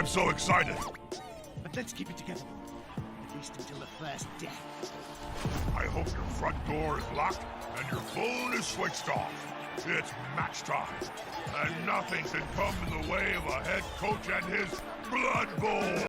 so excited. But let's keep it together. At least until the first death. I hope your front door is locked and your phone is switched off. It's match time. And nothing can come in the way of a head coach and his Blood Bowl.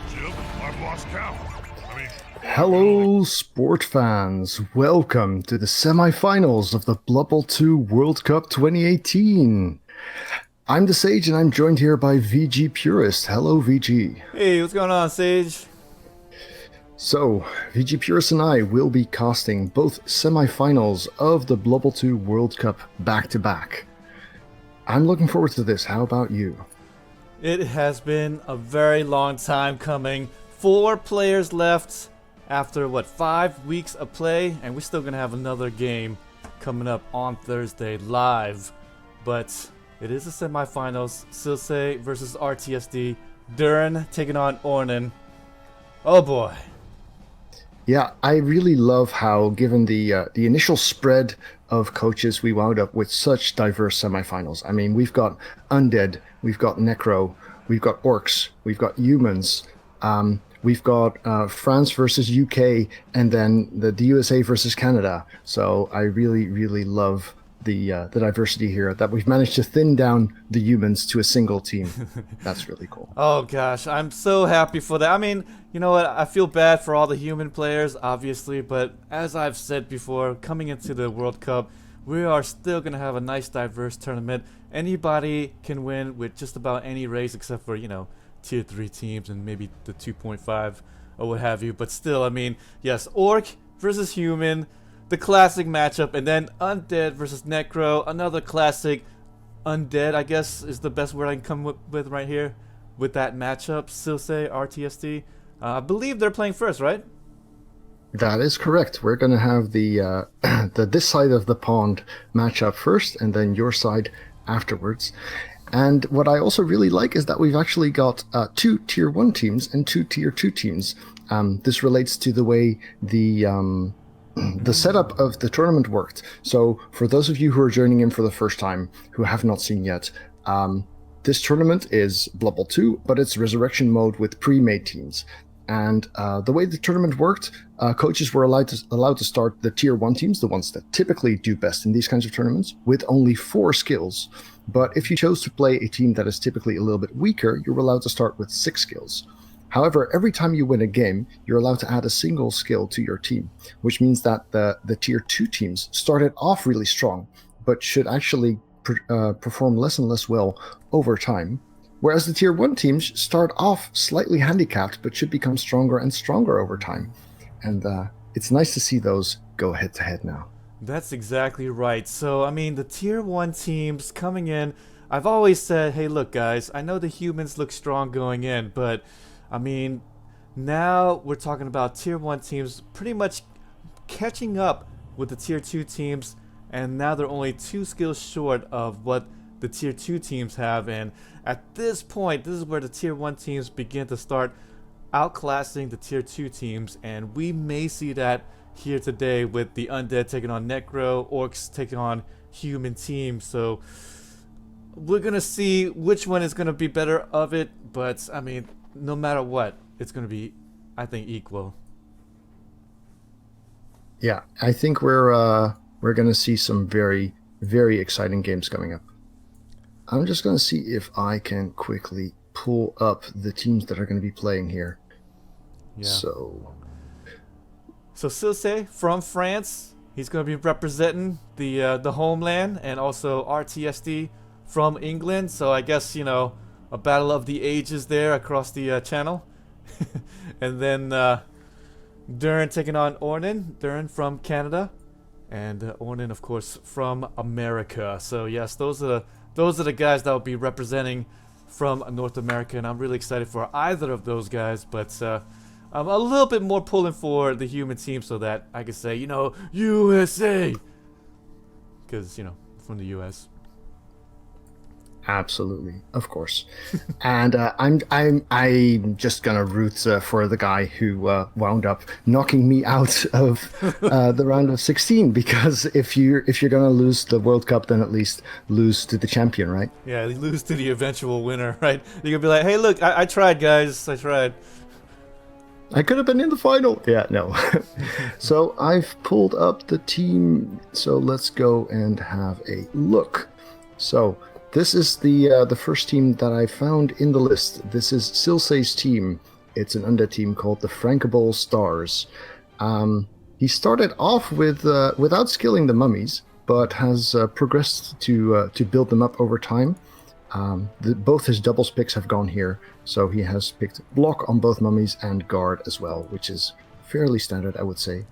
Jim, I've lost count. Hello, sport fans. Welcome to the semifinals of the Blood Bowl 2 World Cup 2018. I'm TheSage, and I'm joined here by VG Purist. Hello, VG. Hey, what's going on, Sage? So, VG Purist and I will be casting both semifinals of the Blood Bowl 2 World Cup back-to-back. I'm looking forward to this. How about you? It has been a very long time coming. 4 players left after, 5 weeks of play, and we're still going to have another game coming up on Thursday live. But it is the semifinals. Silsei versus RTSD. Duran taking on Ornan. Oh boy. Yeah, I really love how, given the initial spread of coaches, we wound up with such diverse semifinals. I mean, we've got Undead, we've got Necro, we've got Orcs, we've got Humans, we've got France versus UK, and then the USA versus Canada. So I really, really love the diversity here, that we've managed to thin down the Humans to a single team. That's really cool. Oh gosh, I'm so happy for that. I mean, you know what, I feel bad for all the human players, obviously, but as I've said before, coming into the World Cup, we are still going to have a nice diverse tournament. Anybody can win with just about any race except for, tier 3 teams and maybe the 2.5 or what have you. But still, I mean, yes, Orc versus Human, the classic matchup, and then Undead versus Necro, another classic. Undead, I guess, is the best word I can come with right here with that matchup. Silsei, RTSD. I believe they're playing first, right? That is correct. We're going to have the this side of the pond matchup first, and then your side afterwards. And what I also really like is that we've actually got 2 tier 1 teams and 2 tier 2 teams. This relates to the way the setup of the tournament worked. So for those of you who are joining in for the first time, who have not seen yet, this tournament is Blood Bowl 2, but it's resurrection mode with pre-made teams. And the way the tournament worked, coaches were allowed to start the tier 1 teams, the ones that typically do best in these kinds of tournaments, with only 4 skills. But if you chose to play a team that is typically a little bit weaker, you were allowed to start with 6 skills. However, every time you win a game, you're allowed to add a single skill to your team, which means that the tier 2 teams started off really strong, but should actually perform less and less well over time. Whereas the tier 1 teams start off slightly handicapped, but should become stronger and stronger over time. And it's nice to see those go head to head now. That's exactly right. So, I mean, the tier 1 teams coming in, I've always said, hey, look, guys, I know the Humans look strong going in, but, I mean, now we're talking about tier 1 teams pretty much catching up with the tier 2 teams, and now they're only 2 skills short of what the tier 2 teams have. And at this point, this is where the tier 1 teams begin to start outclassing the tier 2 teams, and we may see that here today with the Undead taking on Necro, Orcs taking on Human team. So we're gonna see which one is gonna be better of it, but I mean, no matter what, it's gonna be, I think, equal. Yeah, I think we're gonna see some very, very exciting games coming up. I'm just gonna see if I can quickly pull up the teams that are going to be playing here. Yeah. So Silsei from France, he's going to be representing the homeland, and also RTSD from England. So I guess, a battle of the ages there across the channel. And then Duran taking on Ornan. Duran from Canada. and Ornan, of course, from America. So yes, those are the guys that will be representing from North America, and I'm really excited for either of those guys. But I'm a little bit more pulling for the human team so that I can say, USA, because from the US. Absolutely, of course. And I'm just gonna root for the guy who wound up knocking me out of the round of 16, because if you're gonna lose the World Cup, then at least lose to the champion, right? Yeah, you lose to the eventual winner, right? You're gonna be like, hey, look, I tried, guys, I tried. I could have been in the final. Yeah, no. So I've pulled up the team. So let's go and have a look. So this is the first team that I found in the list. This is Silsei's team. It's an Undead team called the Frankable Stars. He started off with without skilling the mummies, but has progressed to build them up over time. Both his doubles picks have gone here, so he has picked block on both mummies and guard as well, which is fairly standard, I would say.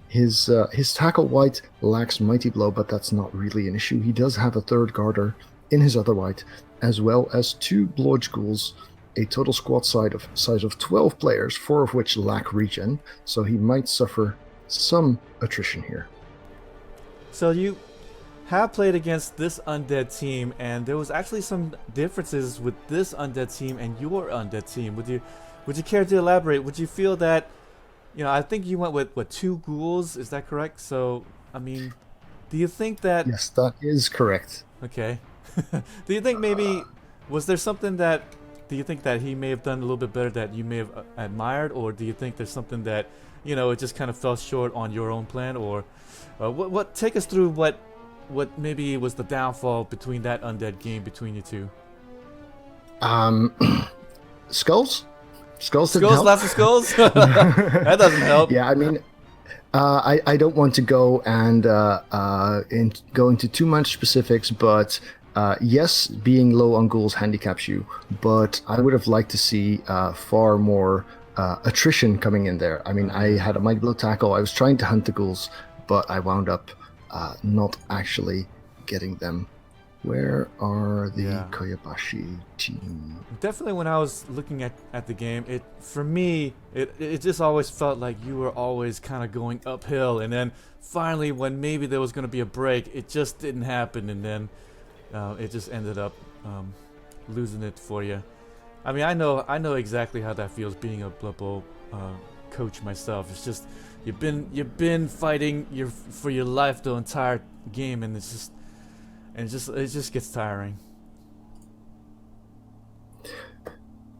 His tackle white lacks mighty blow, but that's not really an issue. He does have a third guarder in his other white, as well as 2 blodge ghouls, a total squad size of 12 players, 4 of which lack regen, so he might suffer some attrition here. So you have played against this Undead team, and there was actually some differences with this Undead team and your Undead team. Would you care to elaborate? Would you feel that, I think you went with 2 ghouls, is that correct? So, I mean, do you think that... Yes, that is correct. Okay. Do you think maybe, was there something that, do you think that he may have done a little bit better that you may have admired, or do you think there's something that, it just kind of fell short on your own plan, or what take us through what maybe was the downfall between that Undead game between you two? Skulls? Skulls didn't help. Lots of skulls? That doesn't help. Yeah, I mean, I don't want to go and go into too much specifics, but yes, being low on ghouls handicaps you, but I would have liked to see far more attrition coming in there. I mean, I had a mighty blow tackle. I was trying to hunt the ghouls, but I wound up not actually getting them. Where are the Koyabashi team? Definitely, when I was looking at the game, for me, it just always felt like you were always kind of going uphill, and then finally, when maybe there was going to be a break, it just didn't happen, and then it just ended up losing it for you. I mean, I know exactly how that feels, being a Blood Bowl coach myself. It's just you've been fighting for your life the entire game, and it just gets tiring.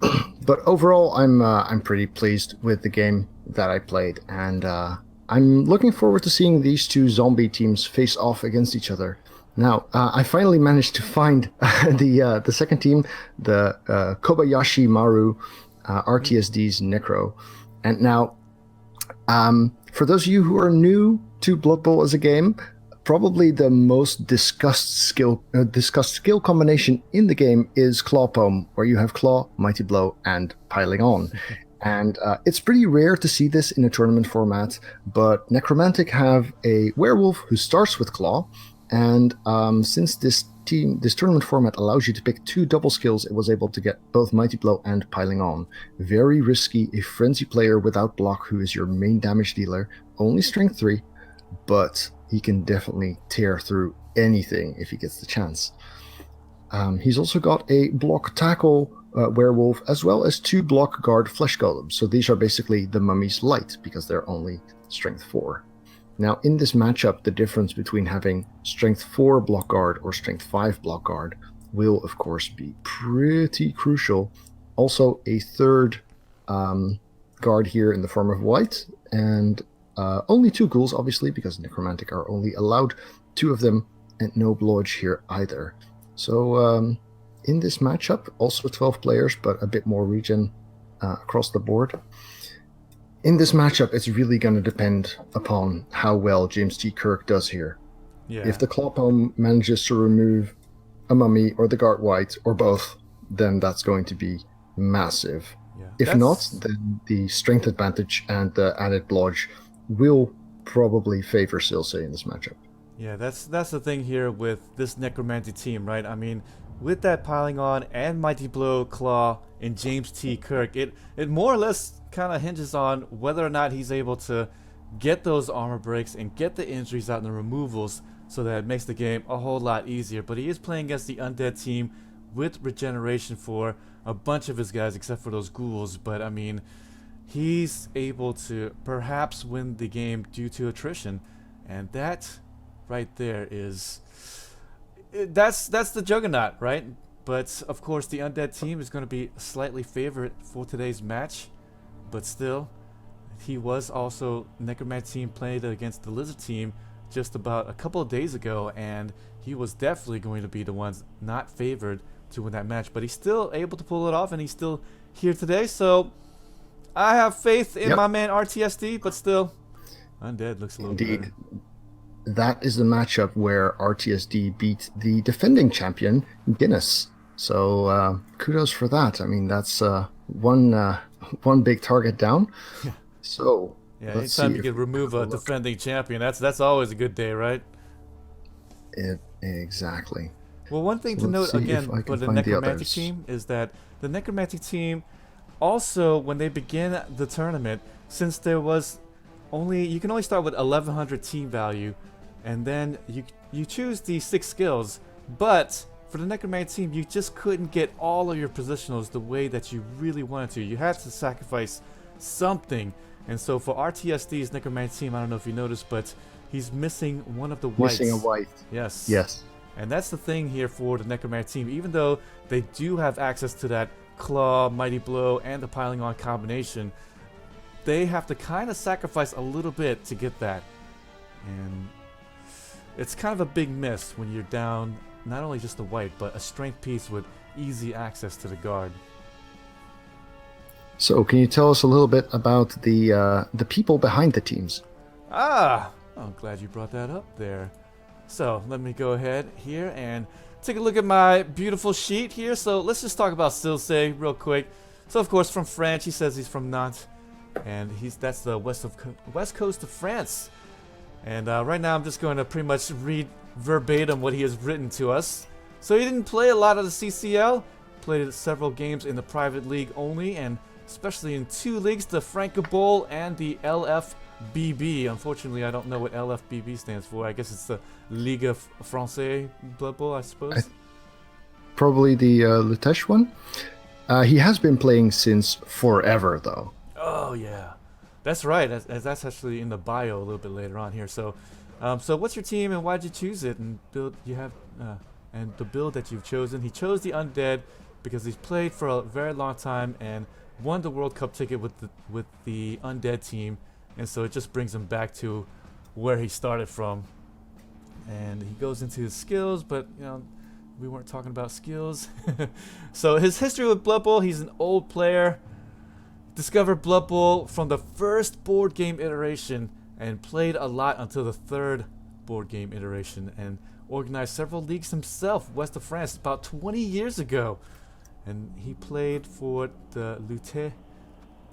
But overall, I'm pretty pleased with the game that I played, and I'm looking forward to seeing these 2 zombie teams face off against each other. Now, I finally managed to find the second team, the Kobayashi Maru RTSD's Necro. And now, for those of you who are new to Blood Bowl as a game, probably the most discussed skill combination in the game is Claw Poem, where you have Claw, Mighty Blow, and Piling On. And it's pretty rare to see this in a tournament format, but Necromantic have a werewolf who starts with Claw, and since this tournament format allows you to pick 2 double skills, it was able to get both Mighty Blow and Piling On. Very risky, a frenzy player without block who is your main damage dealer, only strength 3, but he can definitely tear through anything if he gets the chance. He's also got a block tackle werewolf, as well as 2 block guard flesh golems. So these are basically the mummies light, because they're only strength 4. Now, in this matchup, the difference between having strength 4 block guard or strength 5 block guard will, of course, be pretty crucial. Also, a third guard here in the form of white, and only 2 ghouls, obviously, because Necromantic are only allowed 2 of them, and no blodge here either. So, in this matchup, also 12 players, but a bit more regen across the board. In this matchup, it's really going to depend upon how well James T. Kirk does here. Yeah. If the Claw Poem manages to remove a mummy or the guard white or both, then that's going to be massive. Yeah. If not, then the strength advantage and the added blodge will probably favor Silsei in this matchup. Yeah, that's the thing here with this Necromancy team, right? I mean, with that piling on and Mighty Blow, Claw, and James T. Kirk, it more or less kind of hinges on whether or not he's able to get those armor breaks and get the injuries out and the removals, so that it makes the game a whole lot easier. But he is playing against the Undead team with regeneration for a bunch of his guys, except for those ghouls. But I mean, he's able to perhaps win the game due to attrition, and that right there is that's the juggernaut, right? But of course the Undead team is going to be slightly favored for today's match, but still, he was also Necromancy team played against the Lizard team just about a couple of days ago, and he was definitely going to be the ones not favored to win that match, but he's still able to pull it off, and he's still here today. So I have faith in my man RTSD, but still, Undead looks a little better. That is the matchup where RTSD beat the defending champion Guinness. So kudos for that. I mean, that's one big target down. So yeah, anytime you can remove a defending champion, that's always a good day, right? Exactly. Well, one thing to note again for the Necromantic team is that the Necromantic team also, when they begin the tournament, since there was you can only start with 1100 team value, and then you choose the 6 skills, but for the Necromantic team, you just couldn't get all of your positionals the way that you really wanted to. You had to sacrifice something. And so for RTSD's Necromantic team, I don't know if you noticed, but he's missing one of the whites. Missing a white. Yes. Yes. And that's the thing here for the Necromantic team. Even though they do have access to that Claw, Mighty Blow, and the Piling On combination, they have to kind of sacrifice a little bit to get that. And it's kind of a big miss when you're down not only just the white, but a strength piece with easy access to the guard. So can you tell us a little bit about the people behind the teams? I'm glad you brought that up there. So let me go ahead here and take a look at my beautiful sheet here. So let's just talk about Silsei real quick. So of course from France, he says he's from Nantes, and that's the west coast of France. And right now I'm just going to pretty much read verbatim what he has written to us. So he didn't play a lot of the CCL, played several games in the private league only, and especially in 2 leagues, the Franco Bowl and the LFBB. Unfortunately, I don't know what LFBB stands for. I guess it's the Ligue Française Blood Bowl, I suppose. Probably the Lutesh one. He has been playing since forever, though. Oh, yeah. That's right. That's actually in the bio a little bit later on here. So, so what's your team and why'd you choose it? And and the build that you've chosen. He chose the Undead because he's played for a very long time and won the World Cup ticket with the Undead team, and so it just brings him back to where he started from. And he goes into his skills, but we weren't talking about skills. So his history with Blood Bowl: he's an old player, discovered Blood Bowl from the first board game iteration and played a lot until the 3rd board game iteration, and organized several leagues himself west of France about 20 years ago. And he played for the Lute.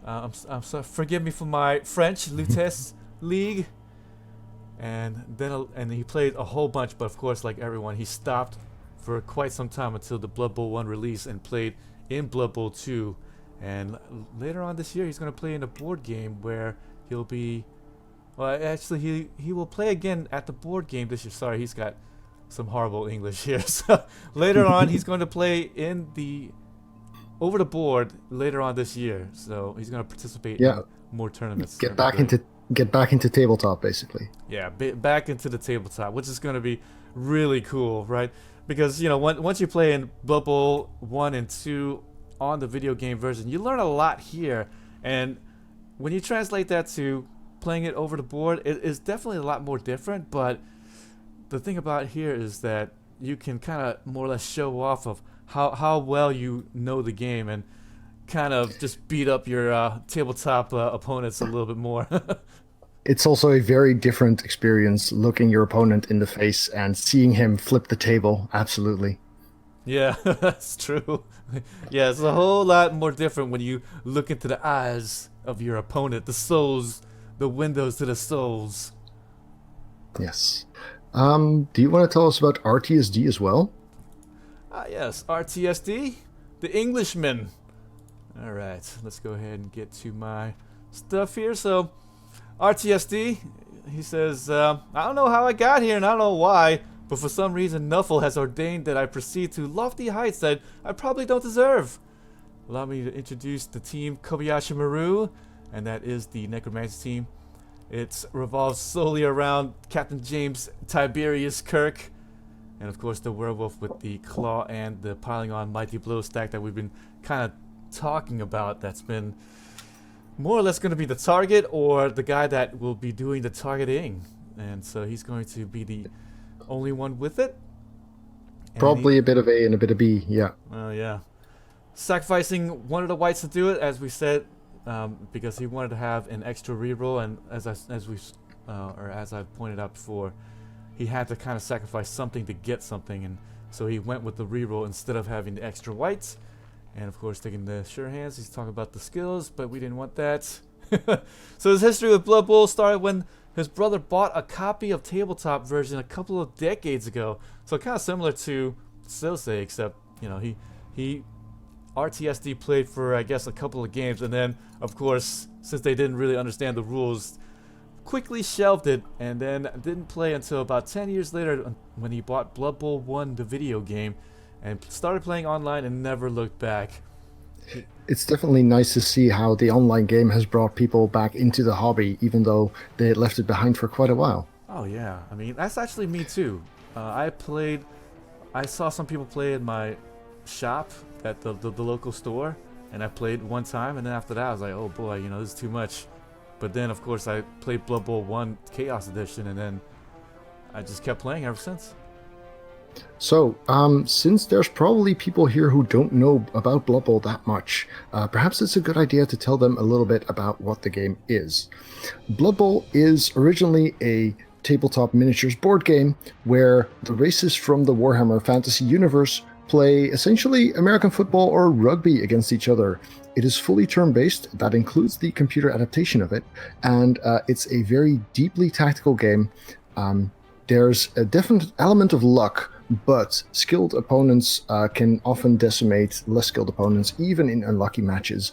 I'm sorry, forgive me for my French, Lutes League. And then he played a whole bunch, but of course, like everyone, he stopped for quite some time until the Blood Bowl 1 release and played in Blood Bowl 2. And later on this year, he's going to play in a board game where he'll be. Well, actually, he will play again at the board game this year. Sorry, he's got some horrible English here. So later on, he's going to play in the over the board later on this year. So he's going to participate in more tournaments. Get back into tabletop, basically. Yeah, back into the tabletop, which is going to be really cool, right? Because once you play in Blood Bowl 1 and 2 on the video game version, you learn a lot here, and when you translate that to playing it over the board, it is definitely a lot more different. But the thing about here is that you can kind of more or less show off of how well you know the game and kind of just beat up your tabletop opponents a little bit more. It's also a very different experience looking your opponent in the face and seeing him flip the table. Absolutely. Yeah, that's true. Yeah, it's a whole lot more different when you look into the eyes of your opponent, the souls, the windows to the souls. Yes. Do you want to tell us about RTSD as well? Ah, yes, RTSD, the Englishman. Alright, let's go ahead and get to my stuff here. So, RTSD, he says, I don't know how I got here and I don't know why, but for some reason Nuffle has ordained that I proceed to lofty heights that I probably don't deserve. Allow me to introduce the team Kobayashi Maru, and that is the Necromancer team. It revolves solely around Captain James Tiberius Kirk, and of course the werewolf with the claw and the piling on mighty blow stack that we've been kind of talking about. That's been more or less going to be the target, or the guy that will be doing the targeting, and so he's going to be the only one with it. And Probably a bit of A and a bit of B, yeah. Oh yeah. Sacrificing one of the whites to do it, as we said, because he wanted to have an extra reroll, and as I've pointed out before, he had to kind of sacrifice something to get something, and so he went with the reroll instead of having the extra whites. And of course, taking the sure hands, he's talking about the skills, but we didn't want that. So his history with Blood Bowl started when his brother bought a copy of tabletop version a couple of decades ago. So kind of similar to Silsei, except he RTSD played for, I guess, a couple of games, and then of course, since they didn't really understand the rules, quickly shelved it, and then didn't play until about 10 years later when he bought Blood Bowl 1, the video game, and started playing online and never looked back. It's definitely nice to see how the online game has brought people back into the hobby, even though they had left it behind for quite a while. Oh yeah, I mean, that's actually me too. I saw some people play in my shop at the local store, and I played one time, and then after that I was like, oh boy, this is too much. But then of course I played Blood Bowl 1 Chaos Edition, and then I just kept playing ever since. So, since there's probably people here who don't know about Blood Bowl that much, perhaps it's a good idea to tell them a little bit about what the game is. Blood Bowl is originally a tabletop miniatures board game where the races from the Warhammer Fantasy universe play essentially American football or rugby against each other. It is fully turn-based, that includes the computer adaptation of it, and it's a very deeply tactical game. There's a definite element of luck, but skilled opponents can often decimate less skilled opponents, even in unlucky matches.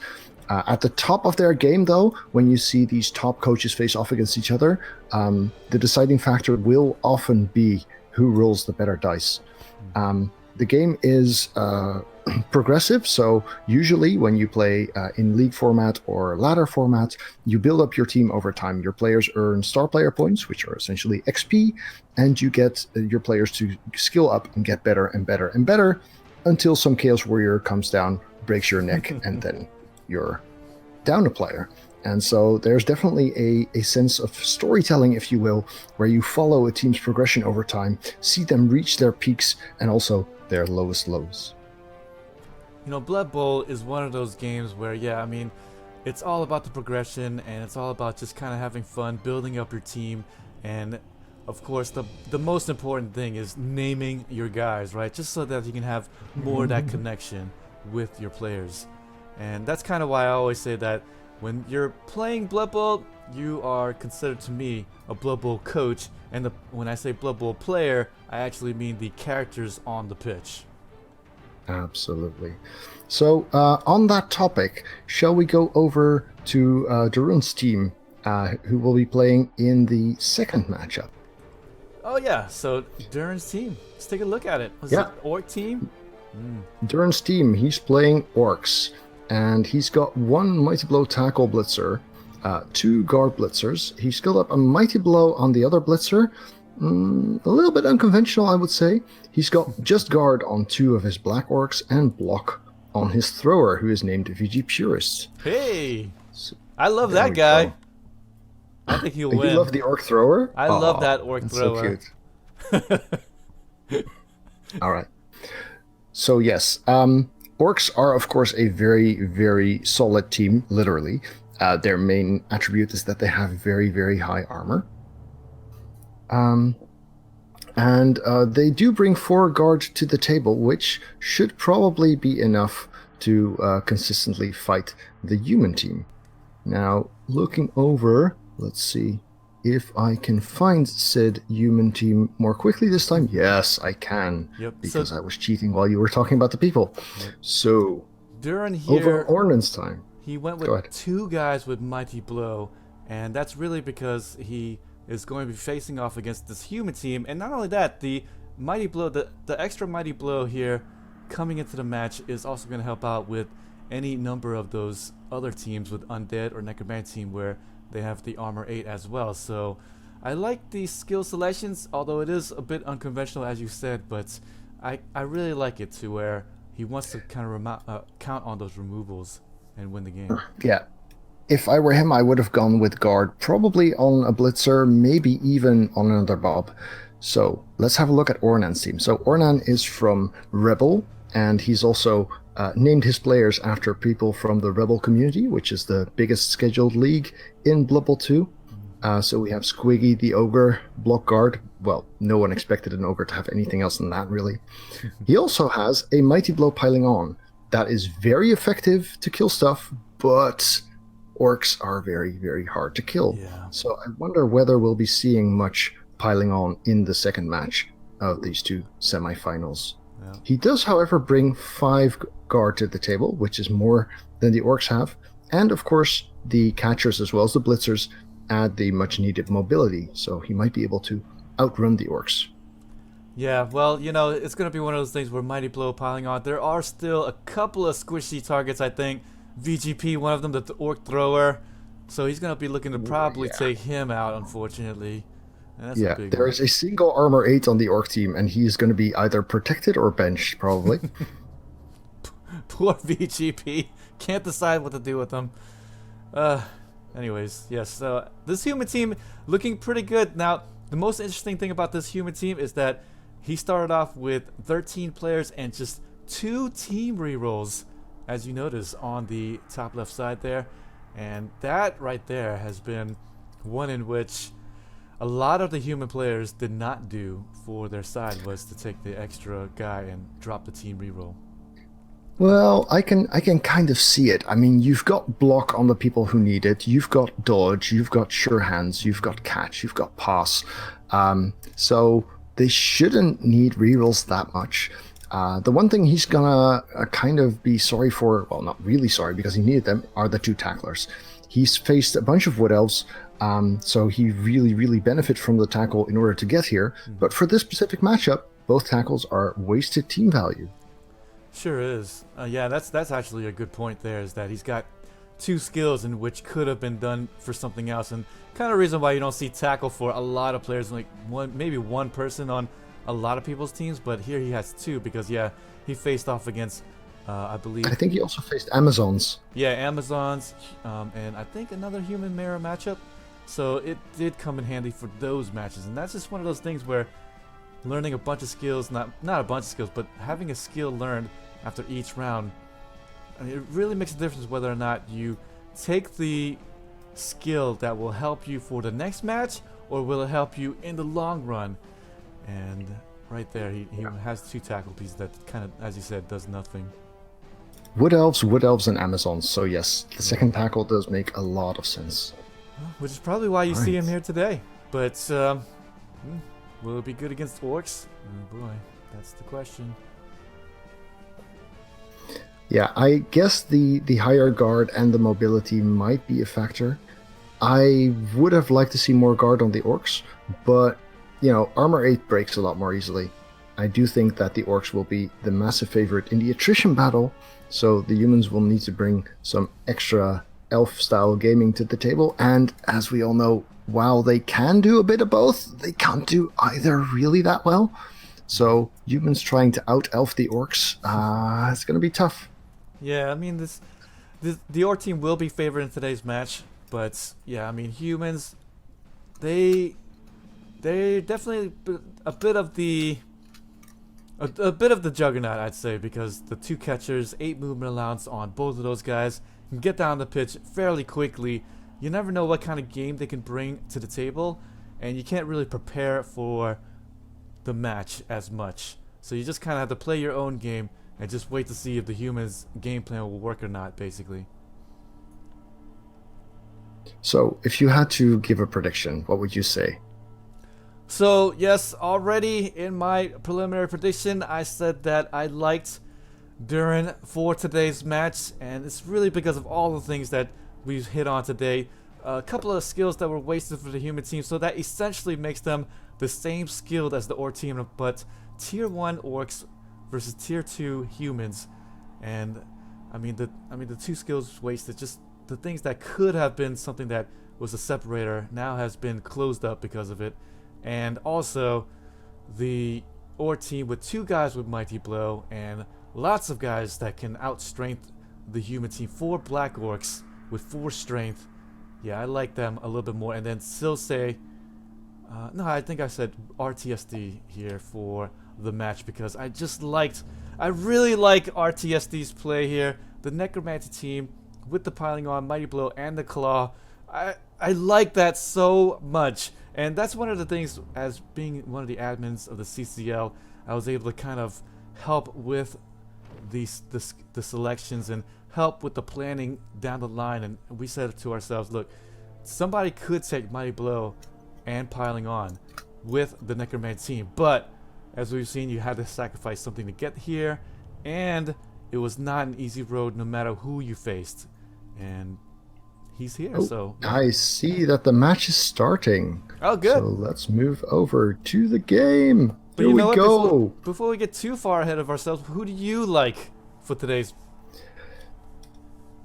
At the top of their game, though, when you see these top coaches face off against each other, the deciding factor will often be who rolls the better dice. The game is progressive, so usually when you play in league format or ladder format, you build up your team over time. Your players earn star player points, which are essentially XP, and you get your players to skill up and get better and better and better until some Chaos Warrior comes down, breaks your neck, and then you're down a player. And so there's definitely a sense of storytelling, if you will, where you follow a team's progression over time, see them reach their peaks and also their lowest lows. Blood Bowl is one of those games where, yeah, I mean, it's all about the progression, and it's all about just kind of having fun, building up your team, and of course the most important thing is naming your guys, right? Just so that you can have more of that connection with your players. And that's kind of why I always say that when you're playing Blood Bowl, you are considered to me a Blood Bowl coach, and when I say Blood Bowl player, I actually mean the characters on the pitch. Absolutely. So on that topic, shall we go over to Darun's team, who will be playing in the second matchup? Oh yeah, so Darun's team. Let's take a look at it. Was it Orc team? Darun's team, he's playing Orcs, and he's got one Mighty Blow Tackle Blitzer, 2 Guard Blitzers. He skilled up a Mighty Blow on the other Blitzer. A little bit unconventional, I would say. He's got just Guard on 2 of his Black Orcs and Block on his Thrower, who is named VG Purist. Hey! So, I love that guy. Go. I think he'll win. You love the Orc Thrower? I love that Orc Thrower. So cute. All right. So yes, Orcs are, of course, a very, very solid team, literally. Their main attribute is that they have very, very high armor. And they do bring 4 Guard to the table, which should probably be enough to consistently fight the human team. Now, looking over, let's see. if I can find said human team more quickly this time. Yes, I can. Yep. Because I was cheating while you were talking about the people. Yep. So, During over here, Ornan's time. he went Go with ahead. 2 guys with Mighty Blow, and that's really because he is going to be facing off against this human team. And not only that, the Mighty Blow, the extra Mighty Blow here coming into the match is also going to help out with any number of those other teams with Undead or Necromantic team where they have the Armor 8 as well. So I like the skill selections, although it is a bit unconventional as you said, but I really like it to where he wants to kind of count on those removals and win the game. Yeah. If I were him, I would have gone with guard, probably on a blitzer, maybe even on another bob. So let's have a look at Ornan's team. So Ornan is from Rebel, and he's also named his players after people from the Rebel community, which is the biggest scheduled league in Blood Bowl 2. So we have Squiggy the Ogre, block guard. Well, no one expected an Ogre to have anything else than that, really. He also has a Mighty Blow piling on. That is very effective to kill stuff, but orcs are very, very hard to kill. Yeah. So I wonder whether we'll be seeing much piling on in the second match of these 2 semifinals. Yeah. He does, however, bring 5 guard to the table, which is more than the orcs have. And of course, the catchers as well as the blitzers add the much needed mobility, so he might be able to outrun the orcs. Yeah, well, you know, it's going to be one of those things where Mighty Blow piling on. There are still a couple of squishy targets, I think. VGP, one of them, the Orc Thrower. So he's going to be looking to probably take him out, unfortunately. And that's a big there one. is a single armor 8 on the orc team, and he's going to be either protected or benched, probably. Poor VGP. Can't decide what to do with him. Anyways, yes, so this human team looking pretty good. Now, the most interesting thing about this human team is that he started off with 13 players and just 2 team rerolls, as you notice on the top left side there. And that right there has been one in which a lot of the human players did not do for their side, was to take the extra guy and drop the team reroll. Well, I can kind of see it. I mean, you've got block on the people who need it. You've got dodge. You've got sure hands. You've got catch. You've got pass. So they shouldn't need rerolls that much. The one thing he's gonna kind of be sorry for, well, not really sorry because he needed them, are the 2 tacklers. He's faced a bunch of wood elves, so he really benefits from the tackle in order to get here. But for this specific matchup, both tackles are wasted team value. Sure is. Yeah, that's actually a good point there, is that he's got 2 skills in which could have been done for something else, and kind of reason why you don't see tackle for a lot of players, like maybe one person on a lot of people's teams, but here he has 2 because, yeah, he faced off against, I believe... I think he also faced Amazons. Yeah, Amazons, and I think another human mirror matchup, so it did come in handy for those matches, and that's just one of those things where learning a bunch of skills, not a bunch of skills, but having a skill learned after each round, I mean, it really makes a difference whether or not you take the skill that will help you for the next match, or will it help you in the long run. And right there, he has 2 tackle pieces that kind of, as you said, does nothing. Wood elves, and Amazons. So yes, the second tackle does make a lot of sense. Which is probably why you see him here today. But will it be good against orcs? Oh boy, that's the question. Yeah, I guess the higher guard and the mobility might be a factor. I would have liked to see more guard on the orcs, but, you know, armor 8 breaks a lot more easily. I do think that the orcs will be the massive favorite in the attrition battle, so the humans will need to bring some extra elf-style gaming to the table, and as we all know, while they can do a bit of both, they can't do either really that well. So humans trying to out-elf the orcs, it's going to be tough. Yeah, I mean, the orc team will be favored in today's match, but yeah, I mean, humans, they're definitely a bit of the juggernaut, I'd say, because the 2 catchers, 8 movement allowance on both of those guys, can get down the pitch fairly quickly. You never know what kind of game they can bring to the table, and you can't really prepare for the match as much. So you just kind of have to play your own game and just wait to see if the humans' game plan will work or not, basically. So, if you had to give a prediction, what would you say? So, yes, already in my preliminary prediction, I said that I liked Durin for today's match, and it's really because of all the things that we've hit on today. A couple of skills that were wasted for the human team, so that essentially makes them the same skilled as the orc team, but tier 1 orcs versus tier 2 humans. And I mean the two skills wasted, just the things that could have been something that was a separator now has been closed up because of it. And also the orc team with 2 guys with mighty blow and lots of guys that can outstrength the human team. 4 black orcs with 4 strength. Yeah, I like them a little bit more. And then Silsei, no, I think I said RTSD here for the match because I really like RTSD's play here. The Necromancy team with the piling on, mighty blow, and the claw. I like that so much. And that's one of the things, as being one of the admins of the CCL, I was able to kind of help with the selections and help with the planning down the line. And we said to ourselves, look, somebody could take mighty blow and piling on with the Necromancy team, but as we've seen, you had to sacrifice something to get here, and it was not an easy road no matter who you faced. And he's here. Oh, So I see that the match is starting. Oh, good. So let's move over to the game. But Here you we know what? go. Before we get too far ahead of ourselves, who do you like for today's?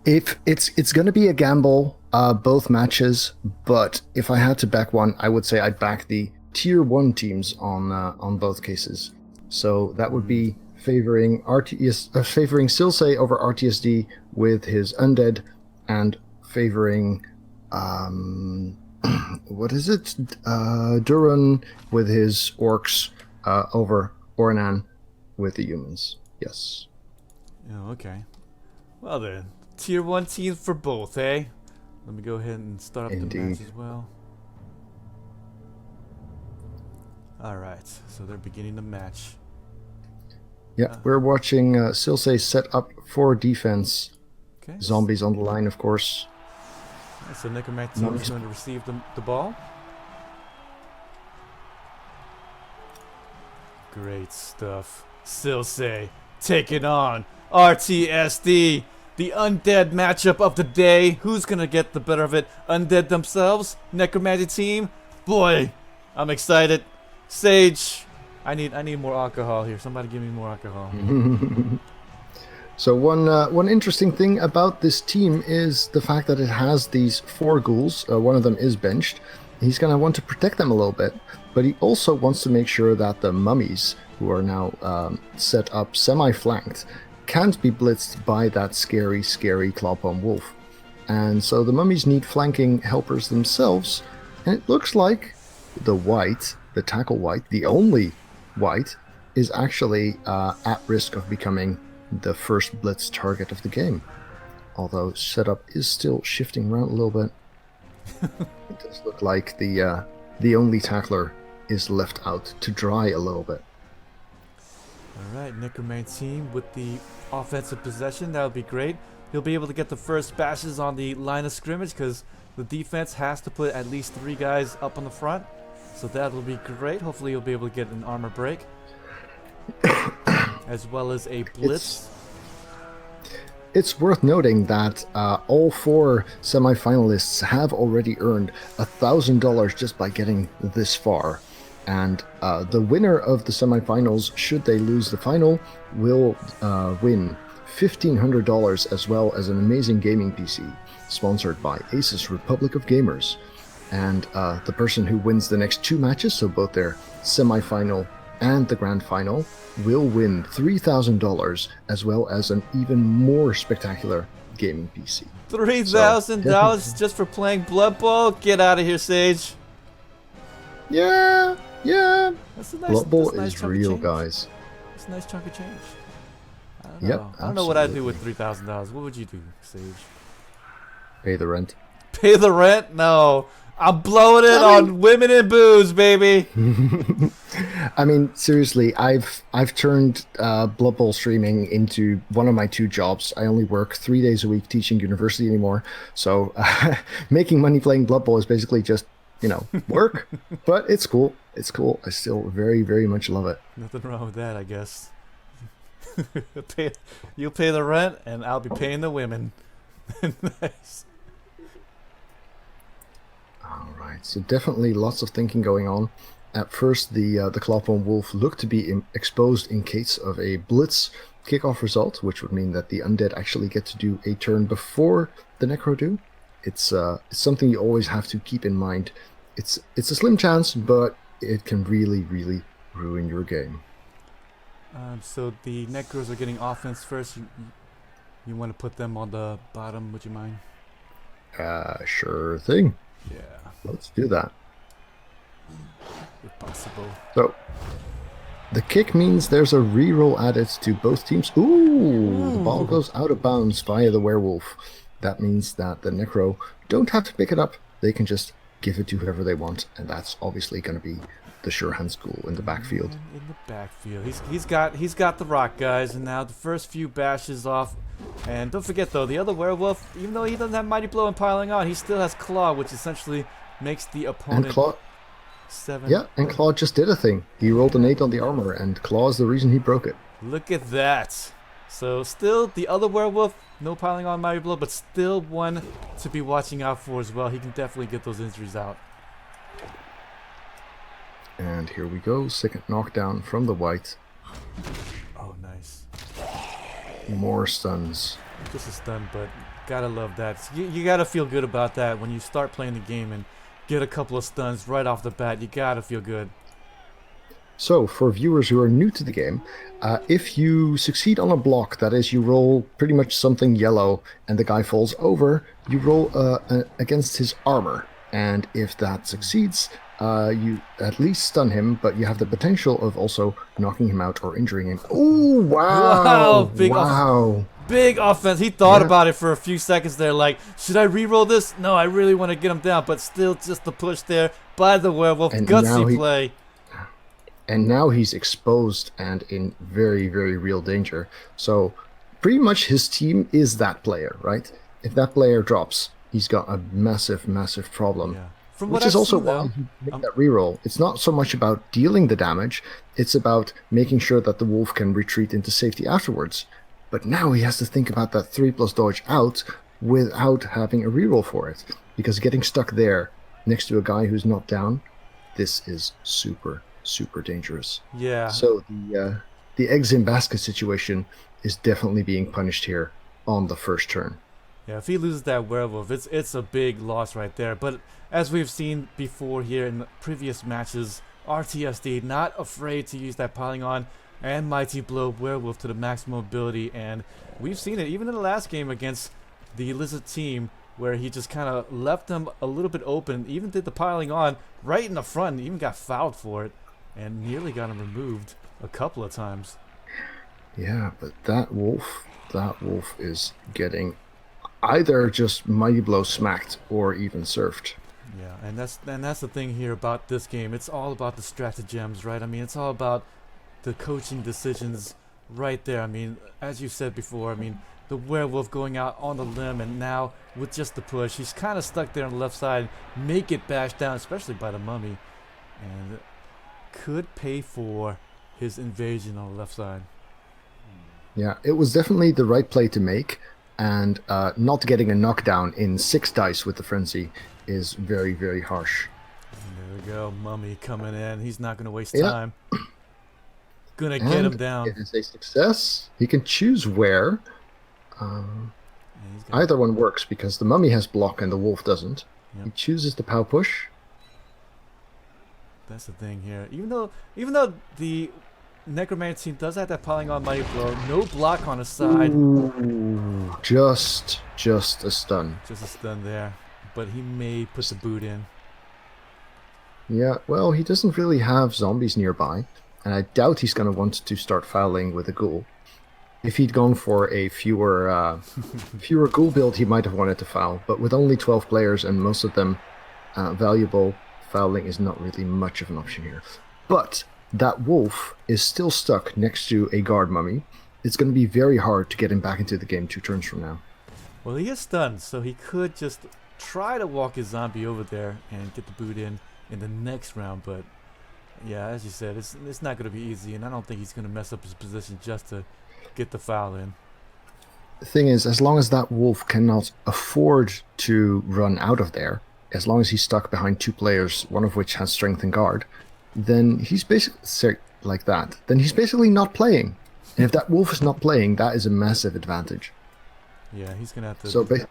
If it's going to be a gamble, both matches, but if I had to back one, I would say I'd back the tier 1 teams on both cases. So that would be favoring favoring Silsei over RTSD with his Undead, and favoring what is it? Duran with his orcs over Ornan with the humans. Yes. Oh, okay. Well then, tier 1 teams for both, eh? Let me go ahead and start up the match as well. Alright, so they're beginning the match. Yeah, we're watching Silsei set up for defense. Okay. Zombies on the line, of course. Alright, so Necromancy team is going to receive the ball. Great stuff. Silsei taking on RTSD. The Undead matchup of the day. Who's going to get the better of it? Undead themselves? Necromancy team? Boy, I'm excited. Sage, I need more alcohol here. Somebody give me more alcohol. So one interesting thing about this team is the fact that it has these 4 ghouls. One of them is benched. He's going to want to protect them a little bit, but he also wants to make sure that the mummies, who are now set up semi-flanked, can't be blitzed by that scary Clawpalm wolf. And so the mummies need flanking helpers themselves, and it looks like the tackle white, the only white, is actually at risk of becoming the first blitz target of the game. Although setup is still shifting around a little bit. It does look like the only tackler is left out to dry a little bit. Alright, Necromancy team with the offensive possession. That would be great. He'll be able to get the first bashes on the line of scrimmage because the defense has to put at least 3 guys up on the front. So that will be great. Hopefully he'll be able to get an armor break. As well as a blitz. It's worth noting that all 4 semifinalists have already earned $1,000 just by getting this far. And the winner of the semifinals, should they lose the final, will win $1,500 as well as an amazing gaming PC, sponsored by Asus Republic of Gamers. And the person who wins the next 2 matches, so both their semifinal and the grand final, will win $3,000 as well as an even more spectacular gaming PC. $3,000 just for playing Blood Bowl? Get out of here, Sage. Yeah. That's a nice, Blood Bowl that's a nice is chunk of real, change. guys. It's a nice chunk of change. I don't Yep, know. I don't know what I'd do absolutely. with $3,000. What would you do, Sage? Pay the rent. Pay the rent? No. I'm blowing it on women and booze, baby. I mean, seriously, I've turned Blood Bowl streaming into one of my 2 jobs. I only work 3 days a week teaching university anymore, so making money playing Blood Bowl is basically just, you know, work. But it's cool. It's cool. I still very, very much love it. Nothing wrong with that, I guess. You'll pay the rent, and I'll be paying the women. Nice. All right, so definitely lots of thinking going on. At first, the Clawbone Wolf looked to be exposed in case of a blitz kickoff result, which would mean that the Undead actually get to do a turn before the Necro do. It's something you always have to keep in mind. It's a slim chance, but it can really, really ruin your game. So the Necros are getting offense first. You want to put them on the bottom, would you mind? Sure thing. Yeah. Let's do that. If possible. So, the kick means there's a reroll added to both teams. Ooh, the ball goes out of bounds via the werewolf. That means that the Necro don't have to pick it up. They can just give it to whoever they want, and that's obviously going to be the Sure Hand School in the backfield. In the backfield, he's got the rock, guys, and now the first few bashes off. And don't forget though, the other werewolf, even though he doesn't have Mighty Blow and piling on, he still has Claw, which essentially makes the opponent. And Claw, 7. yeah, and Claw just did a thing. He rolled an 8 on the armor, and Claw is the reason he broke it. Look at that. So still the other werewolf, no piling on Mighty Blow, but still one to be watching out for as well. He can definitely get those injuries out. And here we go, second knockdown from the white. Oh, nice. More stuns. Just a stun, but gotta love that. You gotta feel good about that when you start playing the game and get a couple of stuns right off the bat. You gotta feel good. So, for viewers who are new to the game, if you succeed on a block, that is, you roll pretty much something yellow and the guy falls over, you roll against his armor. And if that succeeds, you at least stun him, but you have the potential of also knocking him out or injuring him. Oh, wow! Big offense. He thought about it for a few seconds there, like, should I re-roll this? No, I really want to get him down, but still just the push there by the werewolf. And gutsy play. And now he's exposed and in very, very real danger. So pretty much his team is that player, right? If that player drops, he's got a massive, massive problem. Yeah. Which is also why he made that reroll. It's not so much about dealing the damage, it's about making sure that the wolf can retreat into safety afterwards. But now he has to think about that 3+ dodge out without having a reroll for it. Because getting stuck there next to a guy who's not down, this is super, super dangerous. Yeah. So the eggs in basket situation is definitely being punished here on the first turn. Yeah, if he loses that werewolf, it's a big loss right there. But as we've seen before here in previous matches, RTSD not afraid to use that piling on and Mighty Blow werewolf to the maximum ability. And we've seen it even in the last game against the Lizard team, where he just kind of left them a little bit open, even did the piling on right in the front, and even got fouled for it, and nearly got him removed a couple of times. Yeah, but that wolf is getting either just Mighty Blow smacked or even surfed. Yeah, and that's the thing here about this game. It's all about the stratagems, right? I mean, it's all about the coaching decisions right there. I mean, as you said before, I mean, the werewolf going out on the limb, and now with just the push, he's kind of stuck there on the left side. Make it bash down, especially by the mummy, and could pay for his invasion on the left side. Yeah, it was definitely the right play to make, and not getting a knockdown in 6 dice with the frenzy is very, very harsh. And there we go, mummy coming in. He's not going to waste time. Gonna get him down. It is a success. He can choose where. Either one works because the mummy has block and the wolf doesn't. Yep. He chooses the pow push. That's the thing here. Even though the Necromancer team does have that piling on Mighty Blow, no block on his side. Ooh, just a stun. Just a stun there, but he may put the boot in. Yeah, well, he doesn't really have zombies nearby, and I doubt he's going to want to start fouling with a ghoul. If he'd gone for a fewer ghoul build, he might have wanted to foul, but with only 12 players and most of them valuable, fouling is not really much of an option here. But that wolf is still stuck next to a guard mummy. It's going to be very hard to get him back into the game 2 turns from now. Well, he is stunned, so he could just try to walk his zombie over there and get the boot in the next round. But yeah, as you said, it's not going to be easy, and I don't think he's going to mess up his position just to get the foul in. The thing is, as long as that wolf cannot afford to run out of there, as long as he's stuck behind 2 players, one of which has strength and guard, then he's basically like that. Then he's basically not playing. And if that wolf is not playing, that is a massive advantage. Yeah, he's gonna have to.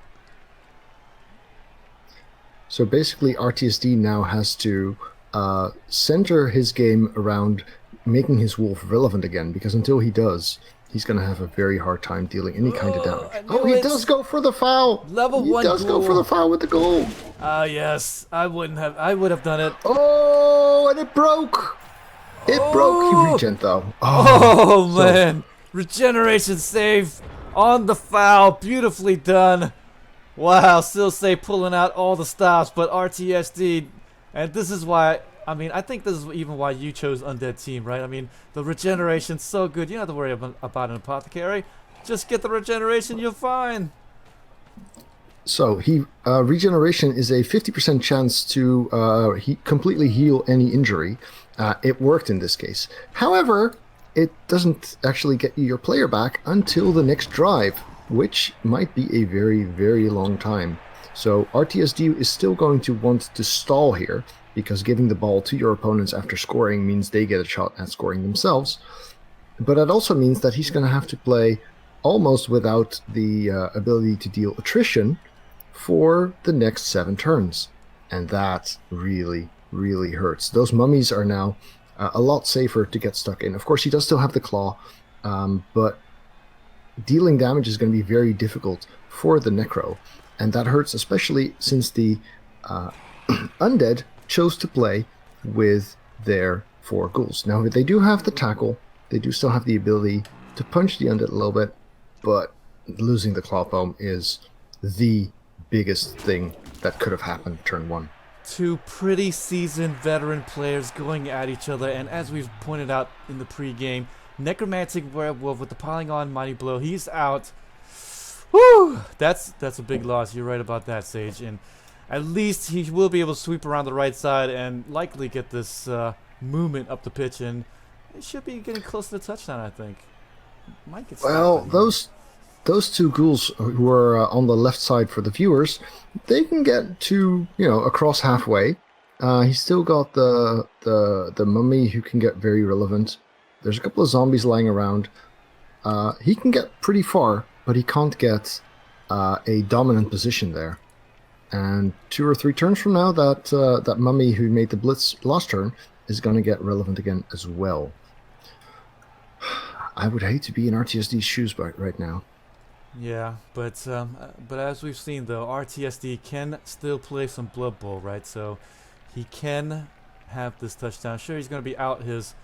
So basically, RTSD now has to center his game around making his wolf relevant again, because until he does, he's going to have a very hard time dealing any kind of damage. Oh, he does go for the foul! Level 1 He does go for the foul with the goal! Ah, yes. I would have done it. Oh, and it broke! It broke. He regen though. Oh, man. Regeneration save on the foul. Beautifully done. Wow, Silsei pulling out all the stops, but RTSD, and this is why, I mean, I think this is even why you chose Undead team, right? I mean, the regeneration's so good, you don't have to worry about an apothecary. Just get the regeneration, you're fine. So, regeneration is a 50% chance to completely heal any injury. It worked in this case. However, it doesn't actually get you your player back until the next drive, which might be a very, very long time. So RTSD is still going to want to stall here, because giving the ball to your opponents after scoring means they get a shot at scoring themselves. But that also means that he's going to have to play almost without the ability to deal attrition for the next 7 turns. And that really, really hurts. Those mummies are now a lot safer to get stuck in. Of course, he does still have the claw, but dealing damage is going to be very difficult for the Necro, and that hurts especially since the Undead chose to play with their 4 ghouls. Now, they do have the tackle, they do still have the ability to punch the Undead a little bit, but losing the claw bomb is the biggest thing that could have happened turn 1. 2 pretty seasoned veteran players going at each other, and as we've pointed out in the pregame, Necromantic Werewolf with the piling on Mighty Blow, he's out. Woo! That's a big loss. You're right about that, Sage. And at least he will be able to sweep around the right side and likely get this movement up the pitch, and it should be getting close to the touchdown, I think. Might get well, those 2 ghouls who are on the left side for the viewers, they can get to, across halfway. He's still got the mummy who can get very relevant. There's a couple of zombies lying around. He can get pretty far, but he can't get a dominant position there. And 2 or 3 turns from now, that mummy who made the blitz last turn is going to get relevant again as well. I would hate to be in RTSD's shoes right now. Yeah, but as we've seen though, RTSD can still play some Blood Bowl, right? So he can have this touchdown. Sure, he's going to be out his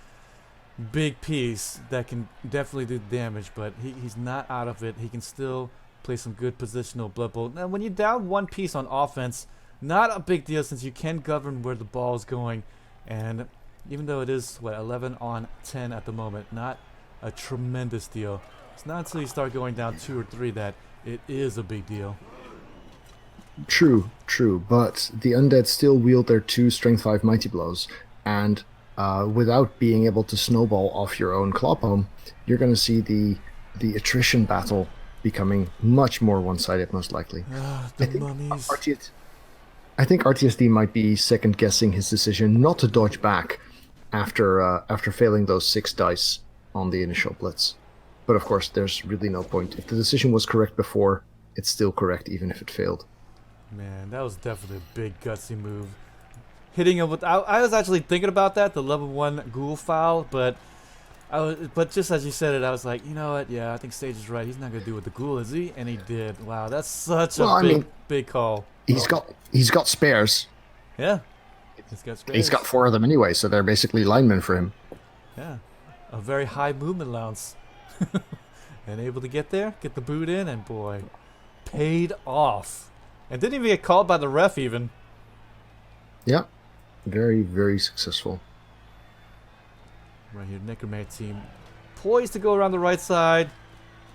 big piece that can definitely do damage, but he's not out of it. He can still play some good positional Blood Bowl. Now, when you down 1 piece on offense, not a big deal since you can govern where the ball is going, and even though it is 11 on 10 at the moment, not a tremendous deal. It's not until you start going down 2 or 3 that it is a big deal. True, but the Undead still wield their 2 Strength 5 Mighty Blows, and without being able to snowball off your own claw bomb, you're going to see the attrition battle becoming much more one-sided, most likely. Mummies. I think RTSD might be second-guessing his decision not to dodge back after failing those 6 dice on the initial blitz. But of course, there's really no point. If the decision was correct before, it's still correct even if it failed. Man, that was definitely a big gutsy move. Hitting him with, I was actually thinking about that, the level 1 ghoul foul, but just as you said it, I was like, you know what? Yeah, I think Sage is right. He's not gonna do with the ghoul, is he? And he did. Wow, that's such a big call. He's got spares. Yeah, he's got spares. He's got 4 of them anyway, so they're basically linemen for him. Yeah, a very high movement allowance, and able to get there, get the boot in, and boy, paid off. And didn't even get called by the ref even. Yeah, very, very successful. Right here, Necromat team poised to go around the right side.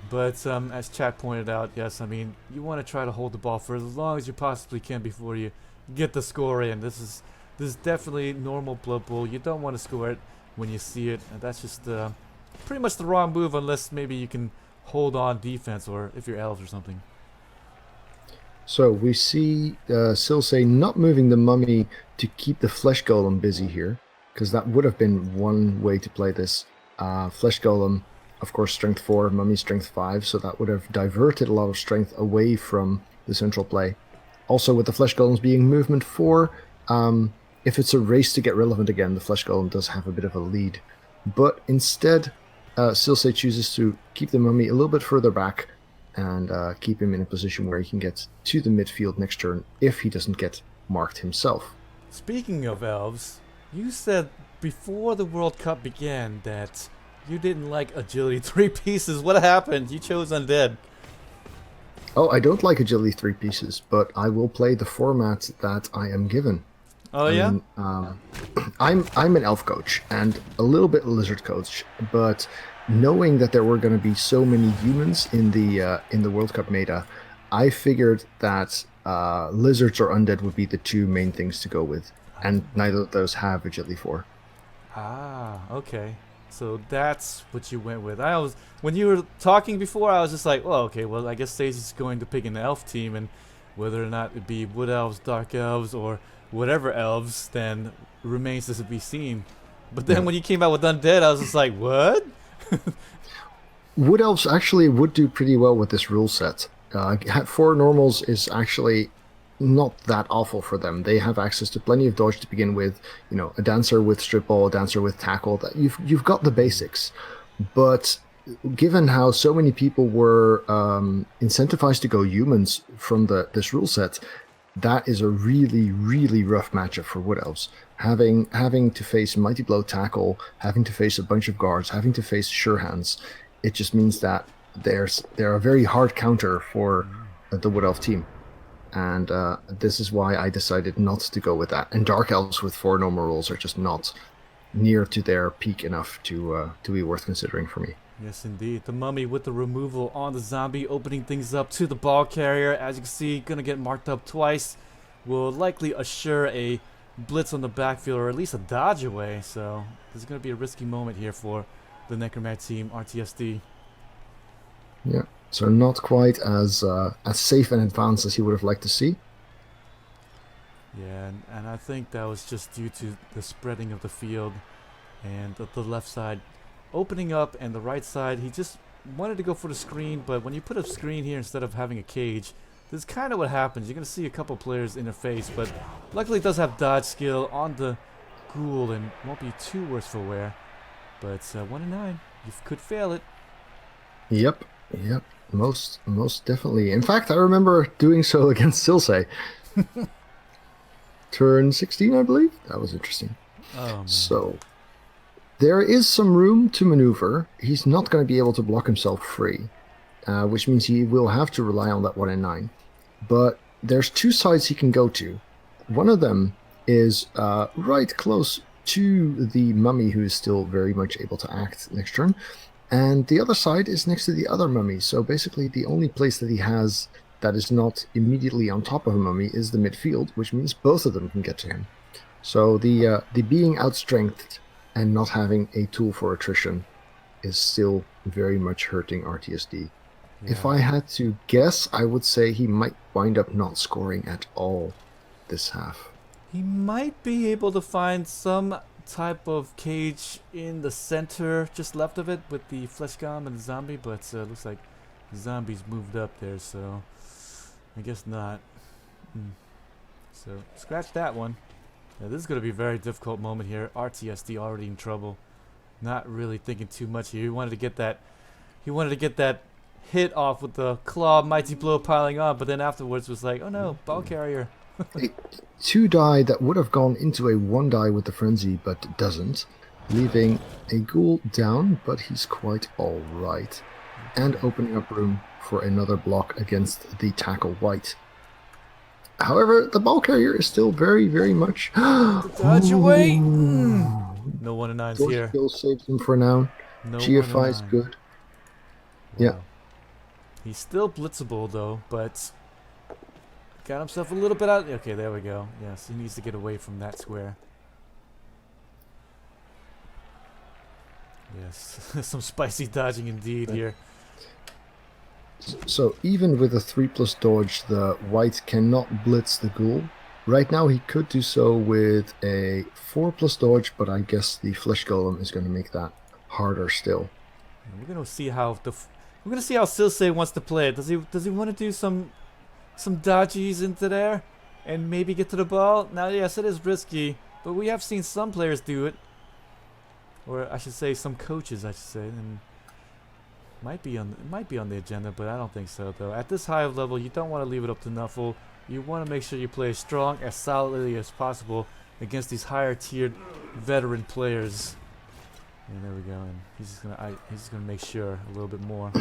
But as Chad pointed out, yes, I mean, you want to try to hold the ball for as long as you possibly can before you get the score in. This is definitely normal Blood Bowl. You don't want to score it when you see it. And that's just pretty much the wrong move unless maybe you can hold on defense or if you're elves or something. So we see Silsei not moving the mummy to keep the flesh golem busy here, because that would have been one way to play this. Flesh golem, of course, strength 4, mummy strength 5, so that would have diverted a lot of strength away from the central play. Also, with the flesh golems being movement 4, if it's a race to get relevant again, the flesh golem does have a bit of a lead. But instead, Silsei chooses to keep the mummy a little bit further back and keep him in a position where he can get to the midfield next turn if he doesn't get marked himself. Speaking of elves, you said before the World Cup began that you didn't like agility 3 pieces. What happened? You chose Undead. Oh, I don't like agility 3 pieces, but I will play the format that I am given. Oh, I yeah? mean, I'm an elf coach and a little bit lizard coach, but knowing that there were going to be so many humans in the World Cup meta, I figured that lizards or undead would be the two main things to go with, and neither of those have agility 4. Ah, okay. So that's what you went with. When you were talking before, I was just like, well, okay, well, I guess Stacey's going to pick an elf team, and whether or not it be wood elves, dark elves, or whatever elves, then remains to be seen. But then when you came out with Undead, I was just like, what? Wood elves actually would do pretty well with this rule set. 4 normals is actually not that awful for them. They have access to plenty of dodge to begin with. You know, a dancer with strip ball, a dancer with tackle. That you've got the basics. But given how so many people were incentivized to go humans from this rule set, that is a really, really rough matchup for wood elves. Having to face mighty blow tackle, having to face a bunch of guards, having to face sure hands, it just means that they're a very hard counter for the wood elf team. And this is why I decided not to go with that. And dark elves with 4 normal rolls are just not near to their peak enough to be worth considering for me. Yes, indeed. The mummy with the removal on the zombie, opening things up to the ball carrier. As you can see, gonna get marked up twice. Will likely assure a blitz on the backfield, or at least a dodge away. So this is gonna be a risky moment here for the Necromat team, RTSD. Yeah. So not quite as safe and advanced as he would have liked to see. Yeah, and I think that was just due to the spreading of the field and the left side opening up and the right side. He just wanted to go for the screen, but when you put a screen here instead of having a cage, this is kind of what happens. You're going to see a couple players interface, but luckily it does have dodge skill on the ghoul and won't be too worse for wear. But 1 in 9, you could fail it. Yep. Most definitely. In fact, I remember doing so against Silsei. Turn 16, I believe. That was interesting. Oh, man. So there is some room to maneuver. He's not going to be able to block himself free, which means he will have to rely on that 1 in 9. But there's 2 sides he can go to. One of them is right close to the mummy, who is still very much able to act next turn. And the other side is next to the other mummy. So basically the only place that he has that is not immediately on top of a mummy is the midfield, which means both of them can get to him. So the being outstrengthed and not having a tool for attrition is still very much hurting RTSD. Yeah. If I had to guess, I would say he might wind up not scoring at all this half. He might be able to find some type of cage in the center, just left of it, with the flesh golem and the zombie, but looks like the zombie's moved up there, so I guess not. So scratch that one. Yeah, this is going to be a very difficult moment here. RTSD already in trouble. Not really thinking too much here. He wanted to get that hit off with the claw mighty blow piling on, but then afterwards was like, oh no, ball carrier. 2 die that would have gone into a 1 die with the frenzy, but doesn't, leaving a ghoul down, but he's quite alright, and opening up room for another block against the tackle white. However, the ball carrier is still very, very much. Dodge away. Ooh. No 1 and 9s Those here. skills saves him for now. No 1 and GFI is 9. good. Yeah. Wow. He's still blitzable though, but got himself a little bit out. Okay, there we go. Yes, he needs to get away from that square. Yes, some spicy dodging indeed here. So even with a 3+ dodge, the white cannot blitz the ghoul. Right now he could do so with a 4+ dodge, but I guess the flesh golem is going to make that harder still. And we're gonna see how we're gonna see how Silsei wants to play it. Does he want to do some dodges into there and maybe get to the ball? Now, yes, it is risky, but we have seen some players do it, or I should say, some coaches, I should say, and it might be on the agenda, but I don't think so though. At this high of level, you don't want to leave it up to Nuffle. You want to make sure you play as strong, as solidly as possible against these higher tiered veteran players. And there we go. And he's just gonna make sure a little bit more.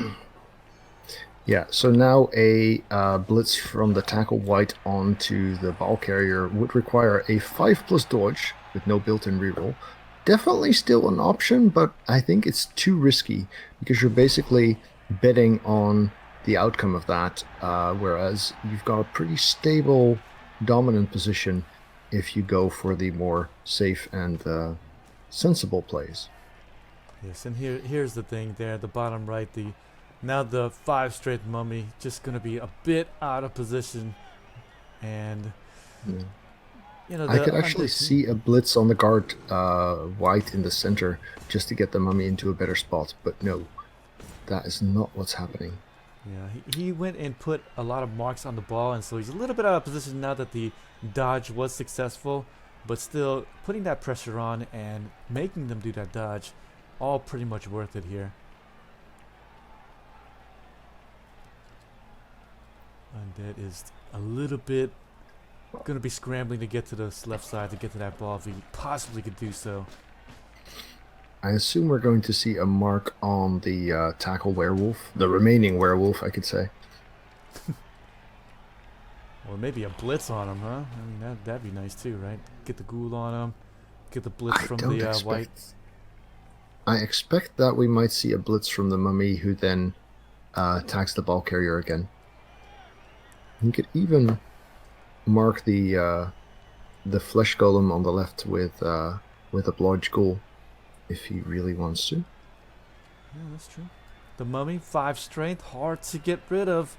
Yeah, so now a blitz from the tackle white onto the ball carrier would require a 5+ dodge with no built-in reroll. Definitely still an option, but I think it's too risky because you're basically betting on the outcome of that, whereas you've got a pretty stable dominant position if you go for the more safe and sensible plays. Yes, and here's the thing there, the bottom right, now the 5 straight mummy just gonna be a bit out of position, and Yeah. you know I could actually see a blitz on the guard white in the center just to get the mummy into a better spot, but no, that is not what's happening. Yeah, he went and put a lot of marks on the ball, and so he's a little bit out of position now that the dodge was successful, but still putting that pressure on and making them do that dodge, all pretty much worth it here. Undead is a little bit going to be scrambling to get to the left side to get to that ball if he possibly could do so. I assume we're going to see a mark on the tackle werewolf, the remaining werewolf, I could say. Or maybe a blitz on him, huh? I mean, that'd be nice too, right? Get the ghoul on him, get the blitz from the white. I expect that we might see a blitz from the mummy who then attacks the ball carrier again. You could even mark the flesh golem on the left with a blodge ghoul if he really wants to. Yeah, that's true. The mummy, 5 strength, hard to get rid of.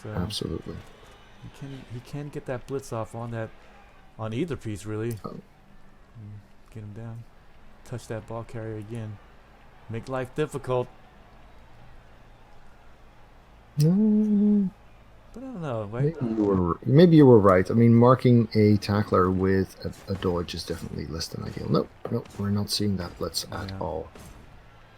So Absolutely. he can get that blitz off on either piece really. Oh. Get him down. Touch that ball carrier again. Make life difficult. No. But I don't know, right? Maybe you were right. I mean, marking a tackler with a dodge is definitely less than ideal. Nope, we're not seeing that blitz at all.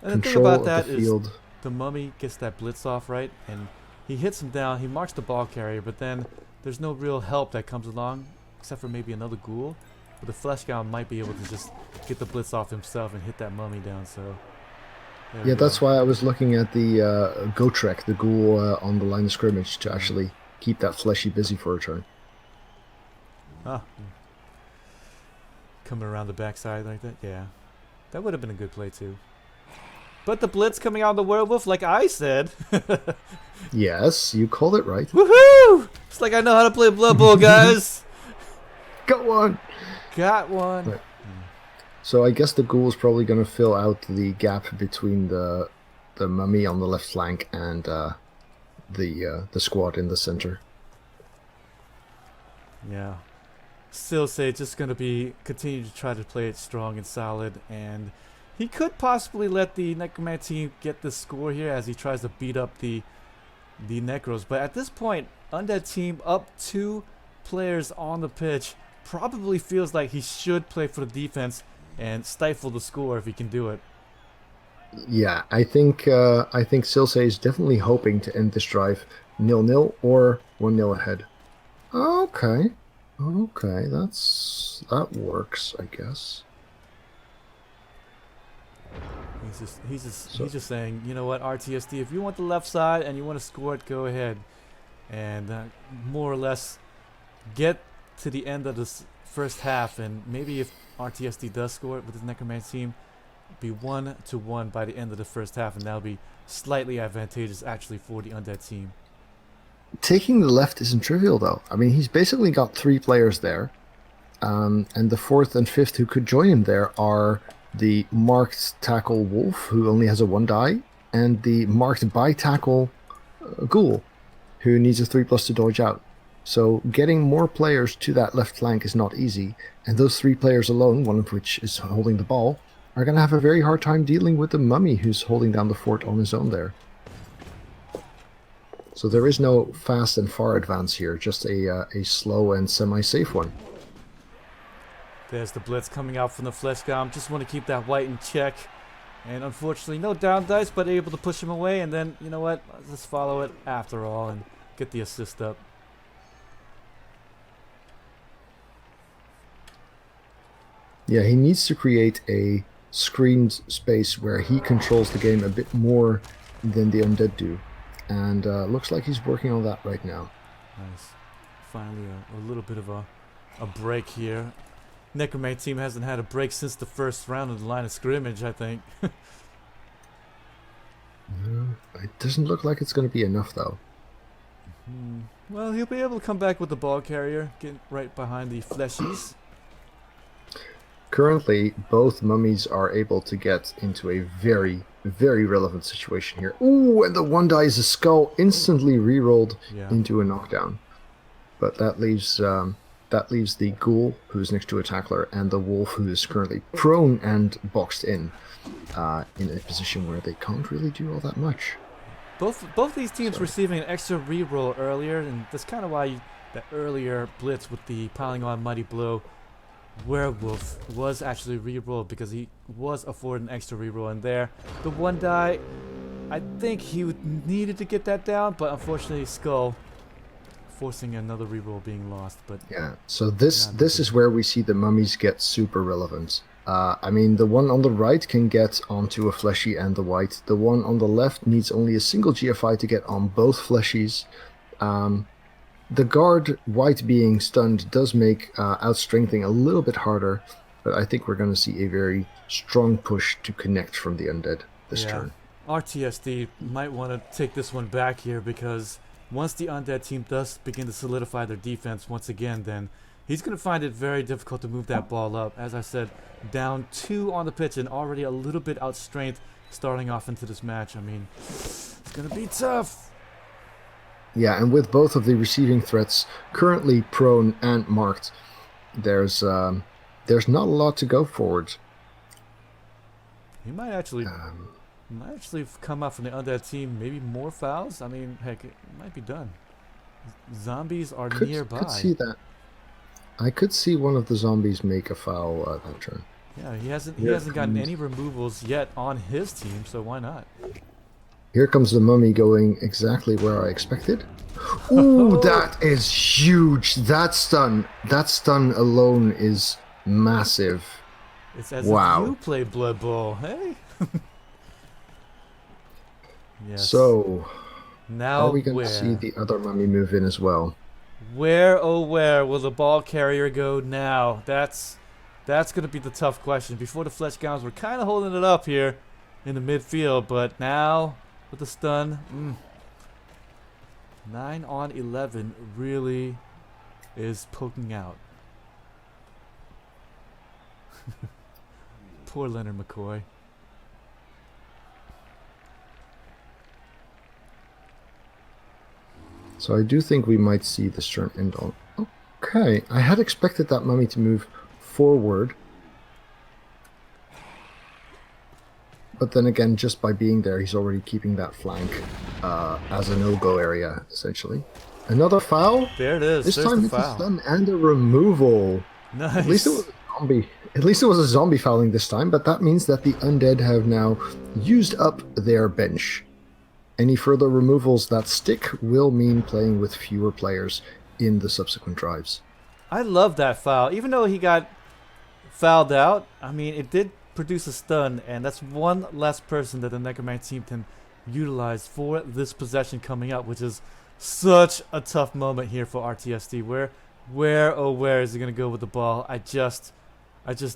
And the thing about that is the mummy gets that blitz off, right? And he hits him down, he marks the ball carrier, but then there's no real help that comes along, except for maybe another ghoul. But the flesh gown might be able to just get the blitz off himself and hit that mummy down, so... Yeah, that's why I was looking at the Gotrek, the ghoul on the line of scrimmage, to actually keep that fleshy busy for a turn. Ah. Coming around the backside like that? Yeah. That would have been a good play too. But the blitz coming out of the werewolf, like I said. Yes, you called it right. Woohoo! It's like I know how to play Blood Bowl, guys! Got one! Got one! Right. So I guess the ghoul is probably going to fill out the gap between the mummy on the left flank and the squad in the center. Yeah. Silsei just going to continue to try to play it strong and solid, and he could possibly let the Necroman team get the score here as he tries to beat up the Necros. But at this point, Undead team up 2 players on the pitch probably feels like he should play for the defense and stifle the score if he can do it. Yeah, I think Silsei is definitely hoping to end this drive 0-0 or 1-0 ahead. Okay, that works, I guess. He's just saying, you know what, RTSD, if you want the left side and you want to score it, go ahead. And more or less, get to the end of this first half, and maybe if RTSD does score it with his Necromancer team, be 1-1 by the end of the first half, and that'll be slightly advantageous actually for the Undead team. Taking the left isn't trivial, though. I mean, he's basically got 3 players there, and the 4th and 5th who could join him there are the marked tackle Wolf, who only has a 1 die, and the marked by tackle Ghoul, who needs a 3+ to dodge out. So getting more players to that left flank is not easy, and those 3 players alone, one of which is holding the ball, are going to have a very hard time dealing with the mummy who's holding down the fort on his own there. So there is no fast and far advance here, just a slow and semi-safe one. There's the blitz coming out from the Flesh Golem. Just want to keep that white in check. And unfortunately, no down dice, but able to push him away. And then, you know what? Let's follow it after all and get the assist up. Yeah, he needs to create a screened space where he controls the game a bit more than the Undead do. And looks like he's working on that right now. Nice. Finally, a little bit of a break here. Necromancer team hasn't had a break since the first round of the line of scrimmage, I think. It doesn't look like it's going to be enough, though. Well, he'll be able to come back with the ball carrier, get right behind the fleshies. Currently, both mummies are able to get into a very, very relevant situation here. Ooh, and the 1 die is a skull, instantly rerolled into a knockdown. But that leaves the Ghoul, who's next to a tackler, and the Wolf, who is currently prone and boxed in a position where they can't really do all that much. Both these teams receiving an extra reroll earlier, and that's kind of why that earlier blitz with the piling on Mighty Blow Werewolf was actually rerolled, because he was afforded an extra reroll in there. The 1 die, I think he needed to get that down, but unfortunately Skull forcing another reroll being lost. But yeah, so this is where we see the mummies get super relevant. I mean, the one on the right can get onto a fleshy and the white. The one on the left needs only a single GFI to get on both fleshies. The guard white being stunned does make outstrengthening a little bit harder, but I think we're going to see a very strong push to connect from the Undead this turn. RTSD might want to take this one back here, because once the Undead team does begin to solidify their defense once again, then he's going to find it very difficult to move that ball up. As I said, down 2 on the pitch and already a little bit outstrength starting off into this match. I mean, it's going to be tough. Yeah, and with both of the receiving threats currently prone and marked, there's not a lot to go forward. He might actually come out from the Undead team. Maybe more fouls. I mean, heck, it might be done. Zombies are nearby. Could see that. I could see one of the zombies make a foul that turn. Yeah, he hasn't gotten any removals yet on his team, so why not? Here comes the mummy going exactly where I expected. Ooh, that is huge. That stun alone is massive. It's as if you play Blood Bowl, hey? Yes. So, now are we going to see the other mummy move in as well? Where, oh where, will the ball carrier go now? That's going to be the tough question. Before the Flesh Gowns were kind of holding it up here in the midfield, but now with the stun, 9 on 11 really is poking out. Poor Leonard McCoy. So I do think we might see this turn end on. Okay, I had expected that mummy to move forward. But then again, just by being there, he's already keeping that flank as a no-go area, essentially. Another foul? There it is. This There's time the it's foul. a stun and a removal. Nice. At least it was a zombie. At least it was a zombie fouling this time, but that means that the Undead have now used up their bench. Any further removals that stick will mean playing with fewer players in the subsequent drives. I love that foul. Even though he got fouled out, I mean, it did produce a stun, and that's one less person that the Necromancer team can utilize for this possession coming up, which is such a tough moment here for RTSD, where Where, oh where is he gonna go with the ball? I just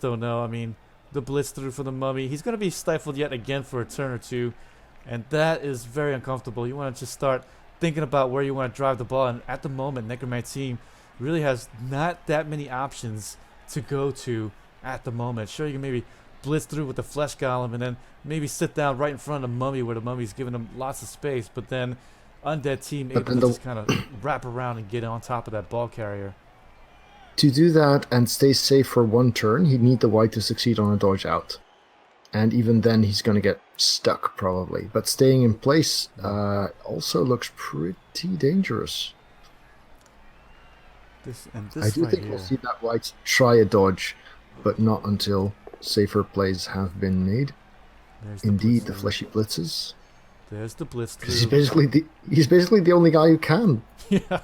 don't know. I mean, the blitz through for the mummy. He's gonna be stifled yet again for a turn or two, and that is very uncomfortable. You want to just start thinking about where you want to drive the ball, and at the moment, Necroman's team really has not that many options to go to at the moment. Sure, you can maybe blitz through with the flesh golem and then maybe sit down right in front of the mummy where the mummy's giving him lots of space, but then Undead team able to just kind of wrap around and get on top of that ball carrier. To do that and stay safe for one turn, he'd need the white to succeed on a dodge out. And even then, he's going to get stuck, probably. But staying in place also looks pretty dangerous. I do think we'll see that white try a dodge, but not until safer plays have been made. Indeed, the fleshy blitzes. There's the blitz through. He's basically the only guy who can. Yeah.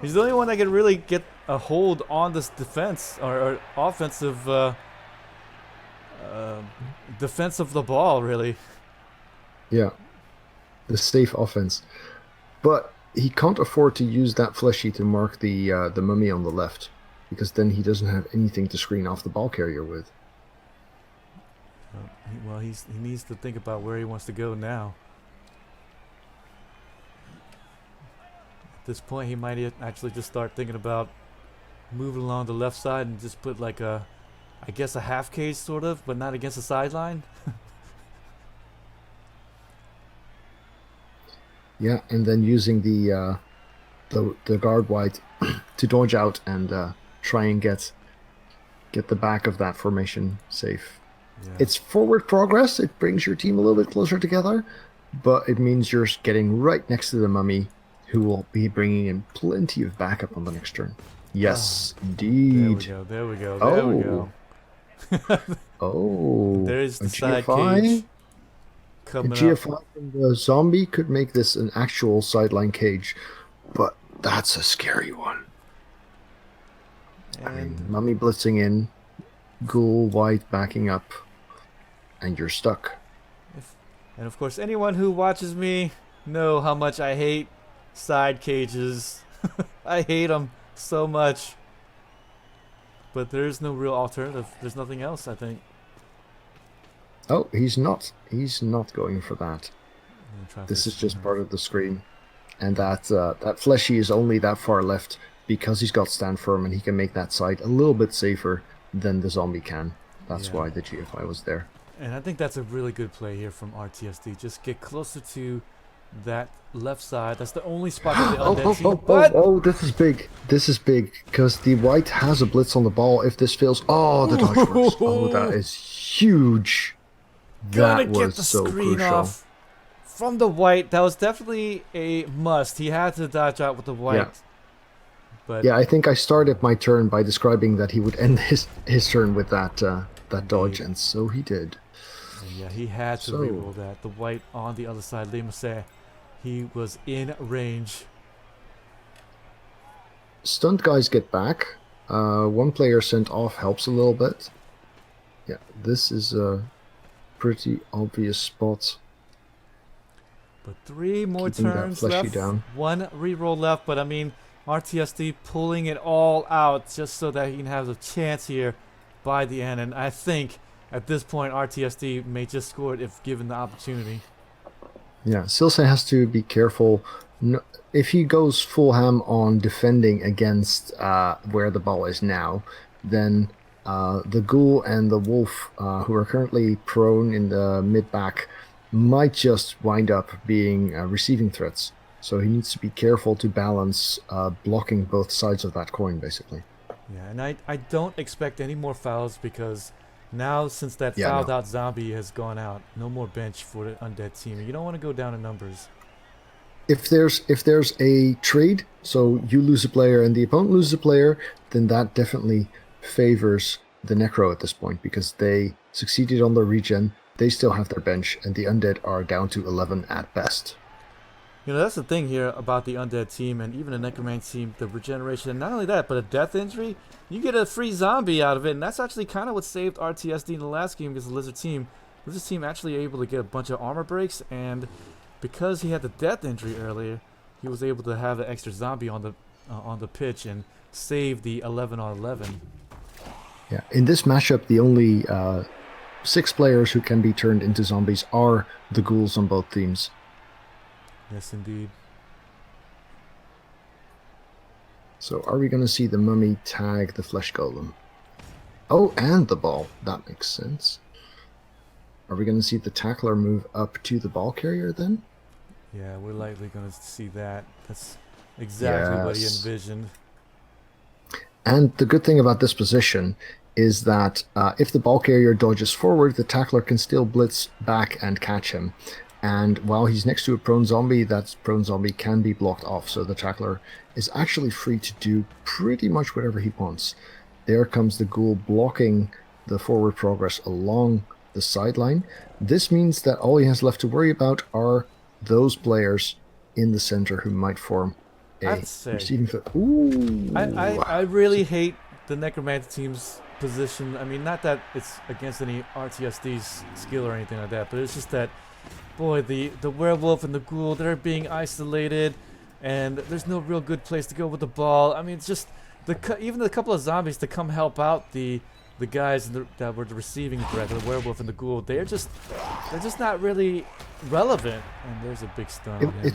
He's the only one that can really get a hold on this defense or offensive defense of the ball, really. Yeah. The safe offense. But he can't afford to use that fleshy to mark the mummy on the left, because then he doesn't have anything to screen off the ball carrier with. Well, he needs to think about where he wants to go now. At this point, he might actually just start thinking about moving along the left side and just put like I guess a half cage sort of, but not against the sideline. Yeah, and then using the guard white to dodge out and try and get the back of that formation safe. Yeah. It's forward progress. It brings your team a little bit closer together, but it means you're getting right next to the mummy, who will be bringing in plenty of backup on the next turn. Yes, indeed. There we go. Oh, there's the side GFI. cage coming a GFI from the zombie could make this an actual sideline cage, but that's a scary one. And I mean, mummy blitzing in, ghoul white backing up, and you're stuck. And of course, anyone who watches me know how much I hate side cages. I hate them so much. But there's no real alternative. There's nothing else, I think. Oh, he's not. He's not going for that. This is just part of the screen. And that fleshy is only that far left because he's got stand firm and he can make that side a little bit safer than the zombie can. That's why the GFI was there. And I think that's a really good play here from RTSD. Just get closer to that left side. That's the only spot that the Undead team. Oh, this is big. This is big because the white has a blitz on the ball. If this fails, the dodge works. Oh, that is huge. That was so crucial. Off from the white. That was definitely a must. He had to dodge out with the white. Yeah. But I think I started my turn by describing that he would end his turn with that dodge, and so he did. And yeah, he had to reroll that. The white on the other side, Lemuse, he was in range. Stunt guys get back. One player sent off helps a little bit. Yeah, this is a pretty obvious spot. But 3 more Keeping turns that fleshy left. down. 1 reroll left, but I mean, RTSD pulling it all out just so that he can have a chance here by the end. And I think at this point, RTSD may just score it if given the opportunity. Yeah, Silsei has to be careful. No, if he goes full ham on defending against where the ball is now, then the ghoul and the wolf, who are currently prone in the mid-back, might just wind up being receiving threats. So he needs to be careful to balance blocking both sides of that coin, basically. Yeah, and I don't expect any more fouls because now since that fouled out zombie has gone out, no more bench for the Undead team. You don't want to go down in numbers. If there's a trade, so you lose a player and the opponent loses a player, then that definitely favors the Necro at this point because they succeeded on their regen, they still have their bench, and the Undead are down to 11 at best. You know, that's the thing here about the Undead team and even the Necromancer team, the regeneration. And not only that, but a death injury, you get a free zombie out of it. And that's actually kind of what saved RTSD in the last game against the Lizard team. Lizard team actually able to get a bunch of armor breaks. And because he had the death injury earlier, he was able to have an extra zombie on the on the pitch and save the 11 on 11. Yeah, in this matchup, the only 6 players who can be turned into zombies are the ghouls on both teams. Yes, indeed. So are we going to see the mummy tag the flesh golem? Oh, and the ball. That makes sense. Are we going to see the tackler move up to the ball carrier then? Yeah, we're likely going to see that. That's exactly what he Yes. envisioned. And the good thing about this position is that if the ball carrier dodges forward, the tackler can still blitz back and catch him. And while he's next to a prone zombie, that prone zombie can be blocked off. So the tackler is actually free to do pretty much whatever he wants. There comes the ghoul blocking the forward progress along the sideline. This means that all he has left to worry about are those players in the center who might form a I'd say. receiving foot. Ooh. I really hate the Necromancer team's position. I mean, not that it's against any RTSD's skill or anything like that, but it's just that, boy, the werewolf and the ghoul, they're being isolated, and there's no real good place to go with the ball. I mean, it's just even the couple of zombies to come help out the guys that were the receiving threat, the werewolf and the ghoul. They're just not really relevant. And there's a big stun. on him.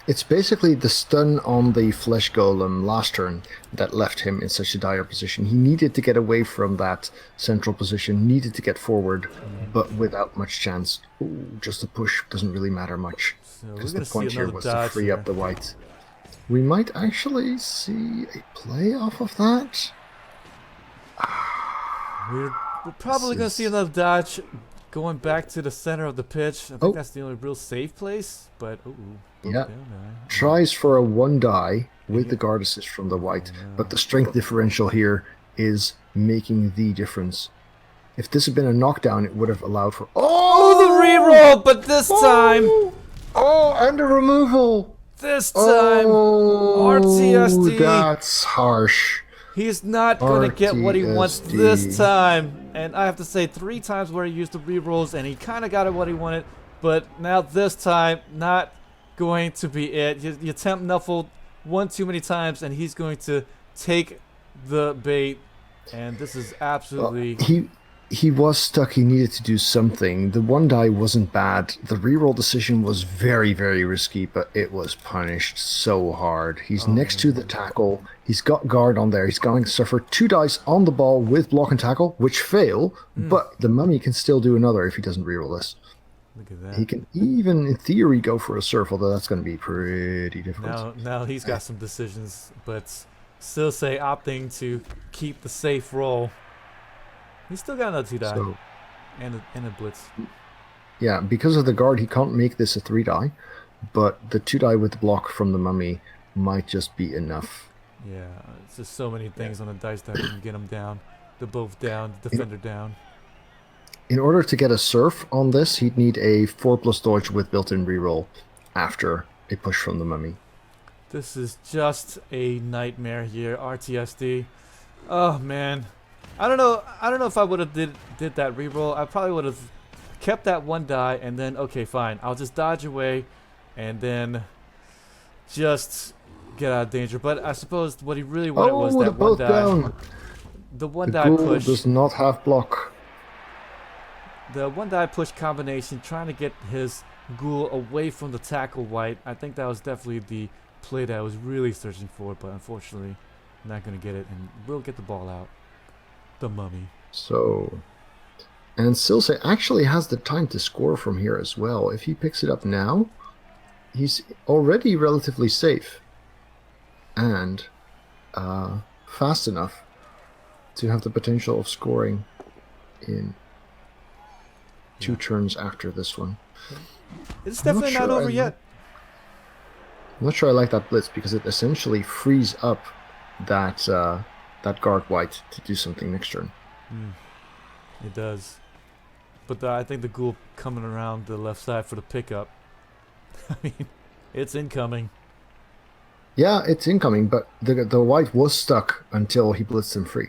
It's basically the stun on the flesh golem last turn that left him in such a dire position. He needed to get away from that central position, needed to get forward, but without much chance. Ooh, just a push doesn't really matter much. So we're Because gonna the see point here another was to dodge free here. up the white. We might actually see a play off of that. We're probably going to see another dodge going back to the center of the pitch. I think Oh. that's the only real safe place. But Yeah. Tries for a 1 die with the guard assist from the white, but the strength differential here is making the difference. If this had been a knockdown, it would have allowed for... Oh, the reroll! But this time, Oh, and a removal! this time, RTSD. That's harsh. He's not going to get what he wants RTSD. this time. And I have to say, 3 times where he used the rerolls, and he kind of got what he wanted. But now this time, not going to be it. You attempt Nuffle one too many times, and he's going to take the bait. And this is absolutely... He was stuck. He needed to do something. The 1 die wasn't bad. The reroll decision was very, very risky, but it was punished so hard. He's next to the tackle. He's got guard on there. He's going to suffer 2 dice on the ball with block and tackle, which fail, but the mummy can still do another if he doesn't reroll this. Look at that. He can even, in theory, go for a surf, although that's going to be pretty difficult. Now he's got some decisions, but Silsei opting to keep the safe roll. He's still got another 2 die So, and a blitz. yeah, because of the guard, he can't make this a 3 die, but the 2 die with the block from the mummy might just be enough. Yeah, it's just so many things on the dice that can get him down. The both down, the defender down. In order to get a surf on this, he'd need a 4+ dodge with built-in reroll after a push from the mummy. This is just a nightmare here, RTSD. Oh man, I don't know if I would have did that reroll. I probably would have kept that 1 die and then okay, fine. I'll just dodge away, and then just get out of danger. But I suppose what he really wanted was they're that 1 both die. down. The 1 The die ghoul push. does not have block. The 1 die push combination, trying to get his ghoul away from the tackle white. I think that was definitely the play that I was really searching for, but unfortunately, not going to get it, and we'll get the ball out. The mummy. So, and Silsei actually has the time to score from here as well. If he picks it up now, he's already relatively safe and fast enough to have the potential of scoring in 2 turns after this one. It's I'm not definitely not sure over yet. I'm not sure I like that blitz because it essentially frees up that that guard white to do something next turn. It does. But I think the ghoul coming around the left side for the pickup. I mean, it's incoming. Yeah, it's incoming, but the white was stuck until he blitzed him free.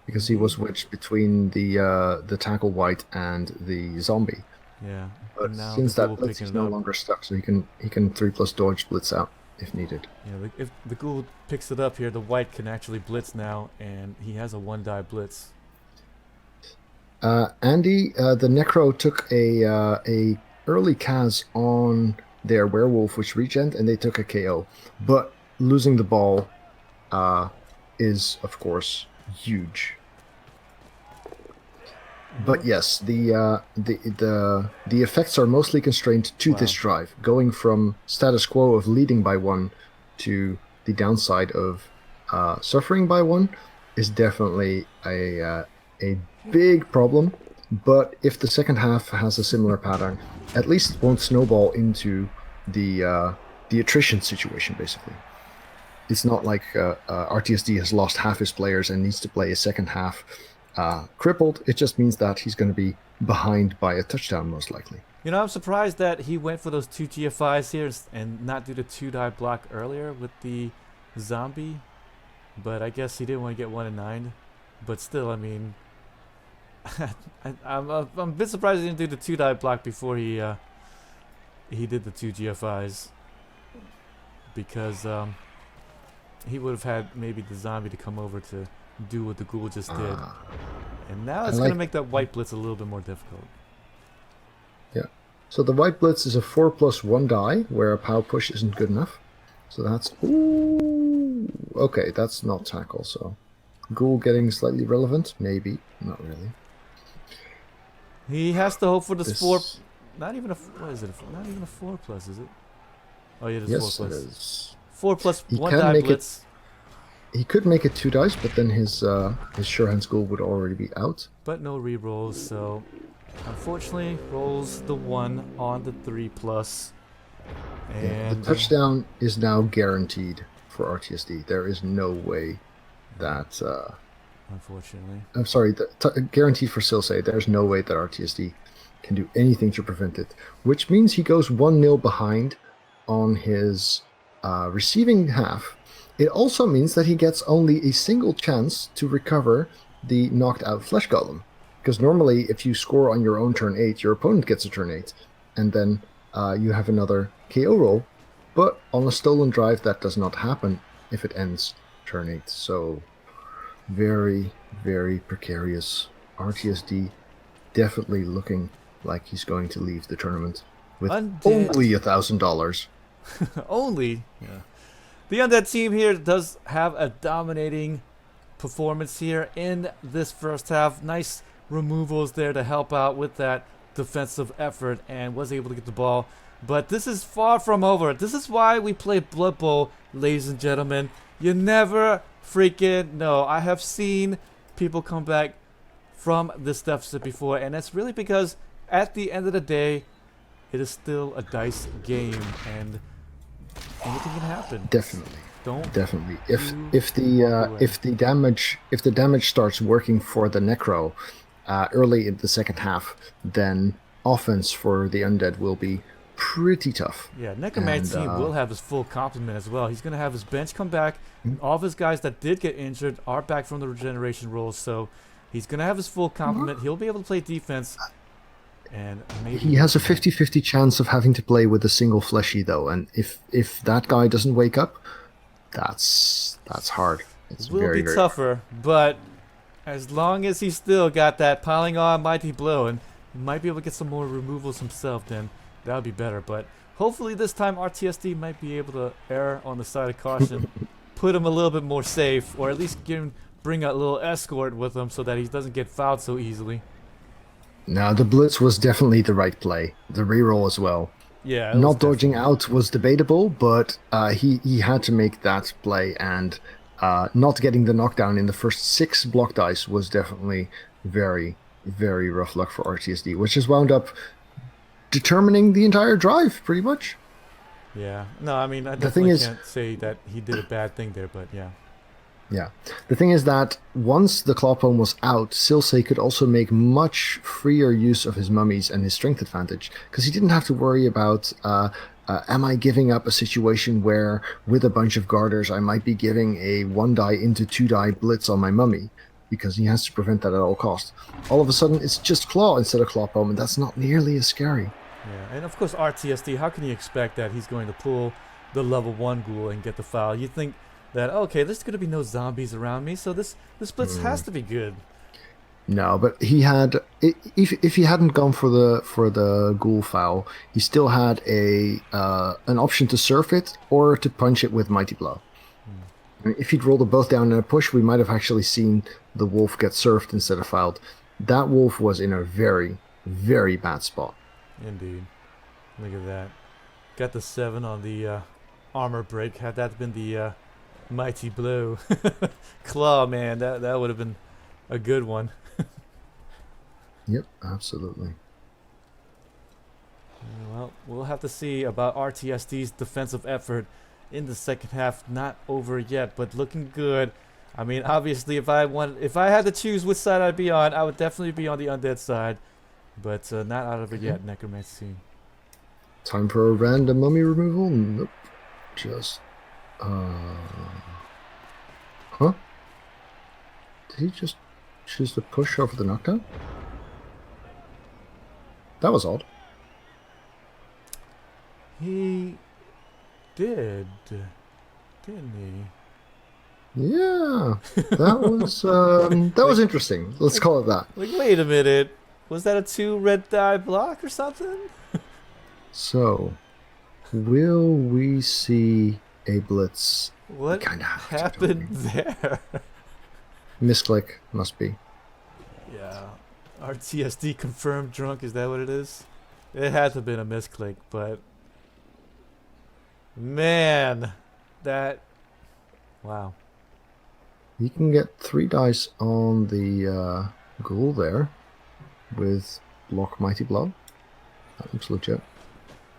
Because he was wedged between the tackle white and the zombie. Yeah. But and now since the that ghoul blitz, picking he's it no up. longer stuck, so he can 3+ dodge blitz out. if needed. Yeah, if the ghoul picks it up here, the white can actually blitz now, and he has a 1-die blitz. Andy, the Necro took a early Kaz on their werewolf, which regen, and they took a KO. But losing the ball is, of course, huge. But yes, the effects are mostly constrained to this drive, going from status quo of leading by 1 to the downside of suffering by 1 is definitely a big problem. But if the second half has a similar pattern, at least it won't snowball into the attrition situation. Basically, it's not like RTSD has lost half his players and needs to play a second half crippled. It just means that he's going to be behind by a touchdown, most likely. You know, I'm surprised that he went for those 2 GFIs here and not do the 2-die block earlier with the zombie. But I guess he didn't want to get 1 and 9. But still, I mean, I'm a bit surprised he didn't do the 2-die block before he did the 2 GFIs. Because he would have had maybe the zombie to come over to do what the ghoul just did. And now it's going to make that white blitz a little bit more difficult. Yeah. So the white blitz is a 4+1 die, where a POW push isn't good enough. So that's... Ooh, okay, that's not tackle, so... Ghoul getting slightly relevant? Maybe. Not really. He has to hope for this 4... Not even a... What is it? Not even a 4+, is it? Oh, yeah, it is yes, 4+. It is. 4+1 die blitz. He could make it 2 dice, but then his sure hands ghoul would already be out. But no re-rolls, so unfortunately rolls the 1 on the 3+. And the touchdown is now guaranteed for RTSD. There is no way that... unfortunately. I'm sorry, guaranteed for Silsei. There's no way that RTSD can do anything to prevent it. Which means he goes 1-0 behind on his receiving half. It also means that he gets only a single chance to recover the knocked out flesh golem. Because normally, if you score on your own turn 8, your opponent gets a turn 8. And then you have another KO roll. But on a stolen drive, that does not happen if it ends turn 8. So, very, very precarious. RTSD definitely looking like he's going to leave the tournament with only $1,000. Only? Yeah. The Undead team here does have a dominating performance here in this first half. Nice removals there to help out with that defensive effort and was able to get the ball. But this is far from over. This is why we play Blood Bowl, ladies and gentlemen. You never freaking know. I have seen people come back from this deficit before, and that's really because at the end of the day, it is still a dice game, and anything can happen. Definitely. Definitely. If the damage starts working for the Necro early in the second half, then offense for the Undead will be pretty tough. Yeah, Necroman's team will have his full complement as well. He's going to have his bench come back. All of his guys that did get injured are back from the regeneration rolls, so he's going to have his full complement. He'll be able to play defense. And maybe he has a 50-50 chance of having to play with a single fleshy, though, and if that guy doesn't wake up, that's hard. It's very tougher, but as long as he's still got that piling on mighty blow and might be able to get some more removals himself, then that would be better. But hopefully this time RTSD might be able to err on the side of caution, put him a little bit more safe, or at least bring a little escort with him so that he doesn't get fouled so easily. Now, the blitz was definitely the right play. The reroll as well. Yeah. Not dodging out was debatable, but he had to make that play, and not getting the knockdown in the first 6 block dice was definitely very, very rough luck for RTSD, which has wound up determining the entire drive, pretty much. Yeah. No, I mean, I definitely can't say that he did a bad thing there, but yeah. Yeah. The thing is that once the Clawpone was out, Silsei could also make much freer use of his mummies and his strength advantage, because he didn't have to worry about, am I giving up a situation where, with a bunch of garters, I might be giving a 1-die into 2-die blitz on my mummy, because he has to prevent that at all costs. All of a sudden, it's just Claw instead of Clawpone, and that's not nearly as scary. Yeah, and of course RTSD, how can you expect that he's going to pull the level 1 ghoul and get the foul. You think that, okay, there's going to be no zombies around me, so this blitz has to be good. No, but he had, if he hadn't gone for the ghoul foul, he still had an option to surf it or to punch it with Mighty Blow. I mean, if he'd rolled them both down in a push, we might have actually seen the wolf get surfed instead of fouled. That wolf was in a very, very bad spot. Indeed. Look at that. Got the 7 on the armor break. Had that been the Mighty Blow claw, man, that would have been a good one. Yep, absolutely. Well, we'll have to see about RTSD's defensive effort in the second half. Not over yet, but looking good. I mean, obviously, if I had to choose which side I'd be on, I would definitely be on the Undead side. But not out of it yet, Necromancy. Time for a random mummy removal? Nope. Just... Huh? Did he just choose to push over the knockdown? That was odd. He did, didn't he? Yeah, that was interesting. Let's call it that. Like, wait a minute. Was that a 2 red die block or something? So, will we see a blitz? What happened there? Misclick, must be. Yeah. RTSD confirmed drunk, is that what it is? It had to have been a misclick, but... Man! That... Wow. You can get 3 dice on the ghoul there with block Mighty Blow. That looks legit.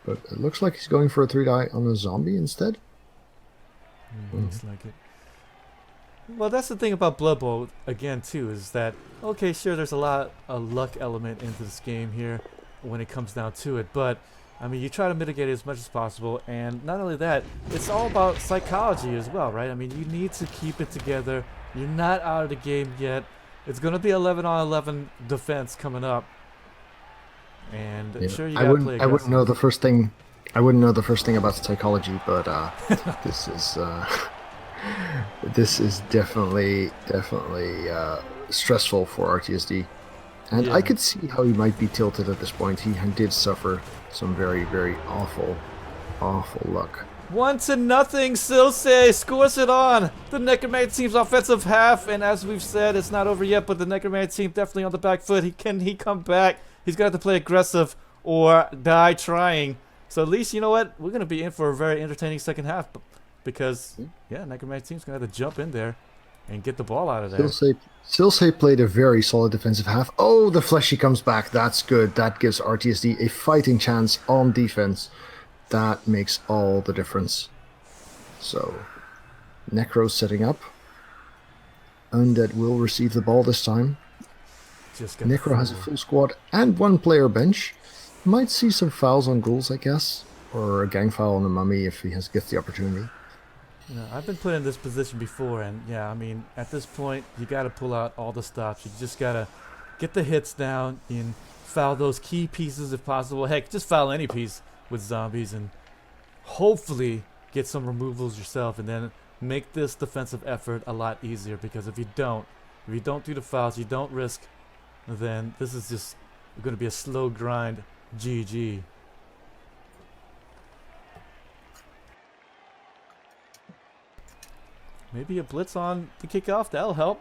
But it looks like he's going for a 3 die on a zombie instead. Looks like it. Well, that's the thing about Blood Bowl, again, too, is that, okay, sure, there's a lot of luck element into this game here when it comes down to it, but, I mean, you try to mitigate it as much as possible, and not only that, it's all about psychology as well, right? I mean, you need to keep it together. You're not out of the game yet. It's going to be 11-on-11 defense coming up, and Yeah. sure, you got to play aggressive. I wouldn't know the first thing. I wouldn't know the first thing about psychology, but this is this is definitely stressful for RTSD, and I could see how he might be tilted at this point. He did suffer some very, very awful luck. 1-0, Silsei scores it on the Necromancy team's offensive half, and as we've said, it's not over yet, but the Necromancy team definitely on the back foot. Can he come back? He's got to play aggressive or die trying. So at least, you know what? We're going to be in for a very entertaining second half because, yeah, Necromancy team's going to have to jump in there and get the ball out of there. Silsei played a very solid defensive half. Oh, the fleshy comes back. That's good. That gives RTSD a fighting chance on defense. That makes all the difference. So, Necro setting up. Undead will receive the ball this time. Necro has a full squad and 1 player bench. Might see some fouls on ghouls, I guess. Or a gang foul on the mummy if he gets the opportunity. You know, I've been put in this position before, and yeah, I mean, at this point, you got to pull out all the stops. You just got to get the hits down and foul those key pieces if possible. Heck, just foul any piece with zombies and hopefully get some removals yourself, and then make this defensive effort a lot easier, because if you don't do the fouls, you don't risk, then this is just going to be a slow grind. GG. Maybe a blitz on the kickoff, that'll help.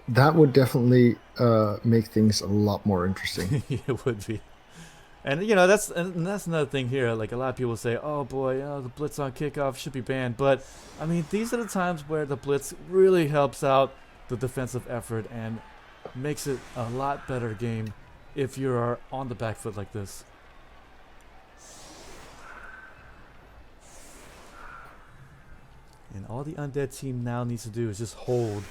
That would definitely make things a lot more interesting. It would be. And you know, that's another thing here. Like, a lot of people say, oh boy, you know, the blitz on kickoff should be banned. But I mean, these are the times where the blitz really helps out the defensive effort and makes it a lot better game if you're on the back foot like this. And all the Undead team now needs to do is just hold.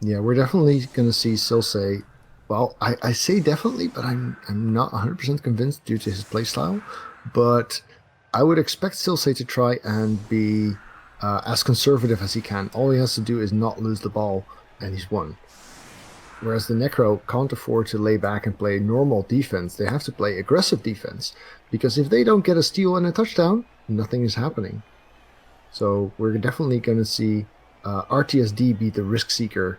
Yeah, we're definitely going to see Silsei. Well, I say definitely, but I'm not 100% convinced due to his playstyle. But I would expect Silsei to try and be as conservative as he can. All he has to do is not lose the ball, and he's won. Whereas the Necro can't afford to lay back and play normal defense. They have to play aggressive defense. Because if they don't get a steal and a touchdown, nothing is happening. So we're definitely going to see RTSD be the risk seeker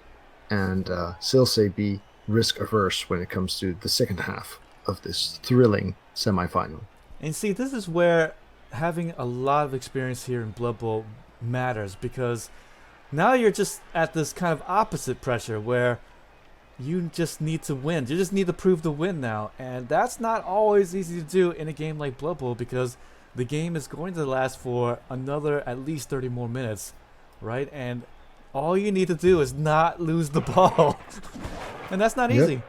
and Silsei be risk averse when it comes to the second half of this thrilling semifinal. And see, this is where having a lot of experience here in Blood Bowl matters, because now you're just at this kind of opposite pressure where you just need to win. You just need to prove the win now. And that's not always easy to do in a game like Blood Bowl, because the game is going to last for another at least 30 more minutes, right? And all you need to do is not lose the ball. And that's not easy.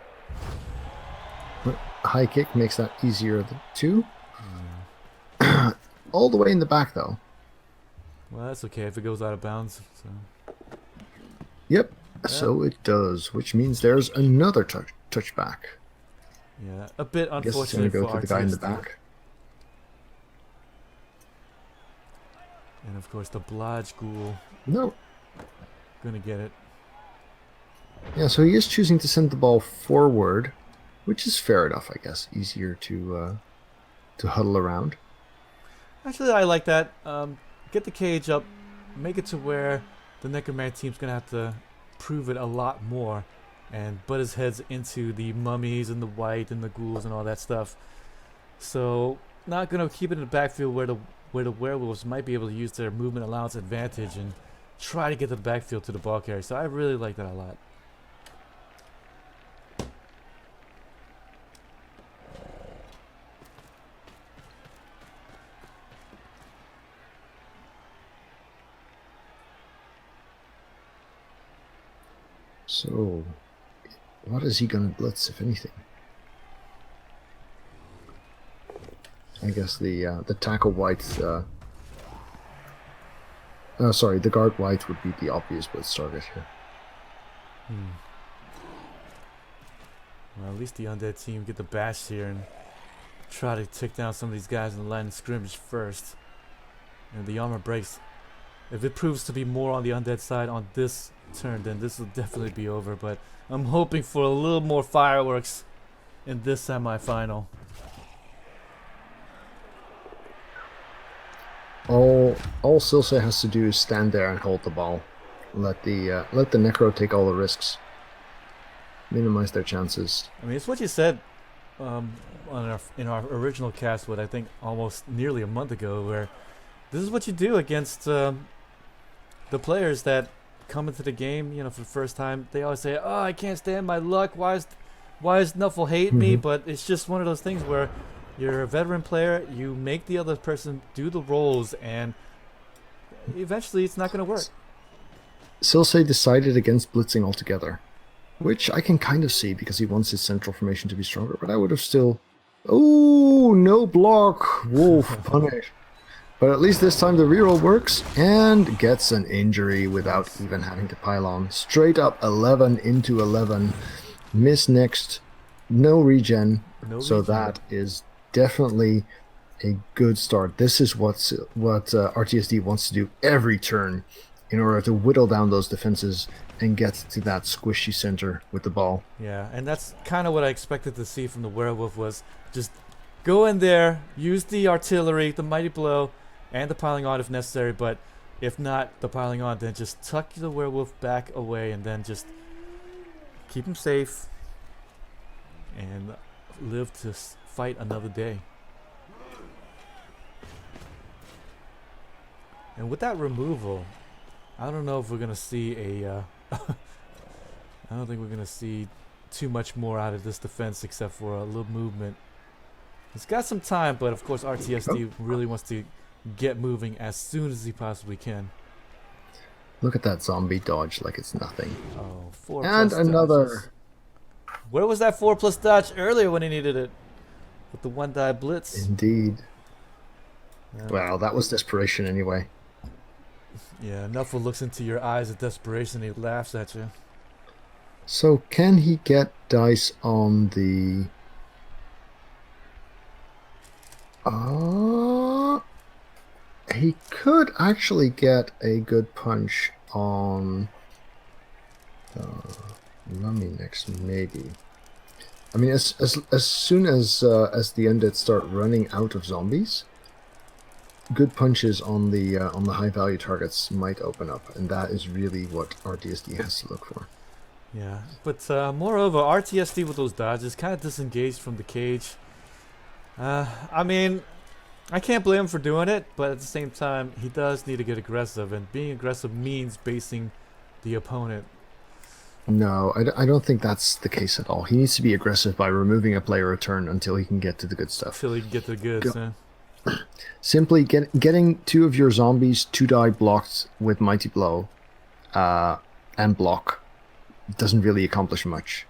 But high kick makes that easier too. All the way in the back, though. Well, that's okay if it goes out of bounds. So. Yep. So it does, which means there's another touchback. Yeah, a bit I guess it's unfortunate going to go for to the guy in the RTSD. back. And of course, the Blodge Ghoul No. gonna get it. Yeah, so he is choosing to send the ball forward, which is fair enough, I guess. Easier to huddle around. Actually, I like that. Get the cage up, make it to where the Necromancer team's gonna have to prove it a lot more, and butt his heads into the mummies and the white and the ghouls and all that stuff. So, not gonna keep it in the backfield where the werewolves might be able to use their movement allowance advantage and try to get to the backfield to the ball carrier. So I really like that a lot. So, what is he going to blitz, if anything? I guess the tackle white, the guard white would be the obvious blitz target here. Well, at least the Undead team get the bash here and try to take down some of these guys in the line of scrimmage first. And the armor breaks. If it proves to be more on the Undead side on this turn, then this will definitely be over. But I'm hoping for a little more fireworks in this semifinal. All Silsei has to do is stand there and hold the ball. Let the Necro take all the risks. Minimize their chances. I mean, it's what you said in our original cast, what I think almost nearly a month ago, where this is what you do against the players that come into the game, you know, for the first time. They always say, "Oh, I can't stand my luck. Why is Nuffle hate me?" But it's just one of those things where you're a veteran player, you make the other person do the roles, and eventually it's not going to work. Silsei decided against blitzing altogether, which I can kind of see because he wants his central formation to be stronger, but I would have still... Oh, no block! Wolf, punish. But at least this time the reroll works and gets an injury without even having to pile on. Straight up 11 into 11. Miss next. No regen. So that is definitely a good start. This is what RTSD wants to do every turn in order to whittle down those defenses and get to that squishy center with the ball. Yeah, and that's kind of what I expected to see from the werewolf, was just go in there, use the artillery, the mighty blow, and the piling on if necessary, but if not the piling on, then just tuck the werewolf back away and then just keep him safe and live to fight another day. And with that removal, I don't know if we're going to see a... I don't think we're going to see too much more out of this defense except for a little movement. It's got some time, but of course RTSD really wants to get moving as soon as he possibly can. Look at that zombie dodge like it's nothing. Oh, 4+ and another. dodges. Where was that 4+ dodge earlier when he needed it? With the 1-die blitz. Indeed. Yeah. Well, that was desperation anyway. Yeah, Nuffle looks into your eyes of desperation and he laughs at you. So can he get dice on the... he could actually get a good punch on Mummy next, maybe. I mean, as soon as the undead start running out of zombies, good punches on the high value targets might open up, and that is really what RTSD has to look for. Yeah, but moreover, RTSD with those dodges kind of disengaged from the cage. I mean, I can't blame him for doing it, but at the same time, he does need to get aggressive, and being aggressive means basing the opponent. No, I don't think that's the case at all. He needs to be aggressive by removing a player a turn until he can get to the good stuff. Until he can get to the goods. Simply getting 2 of your zombies to die blocked with Mighty Blow and block doesn't really accomplish much.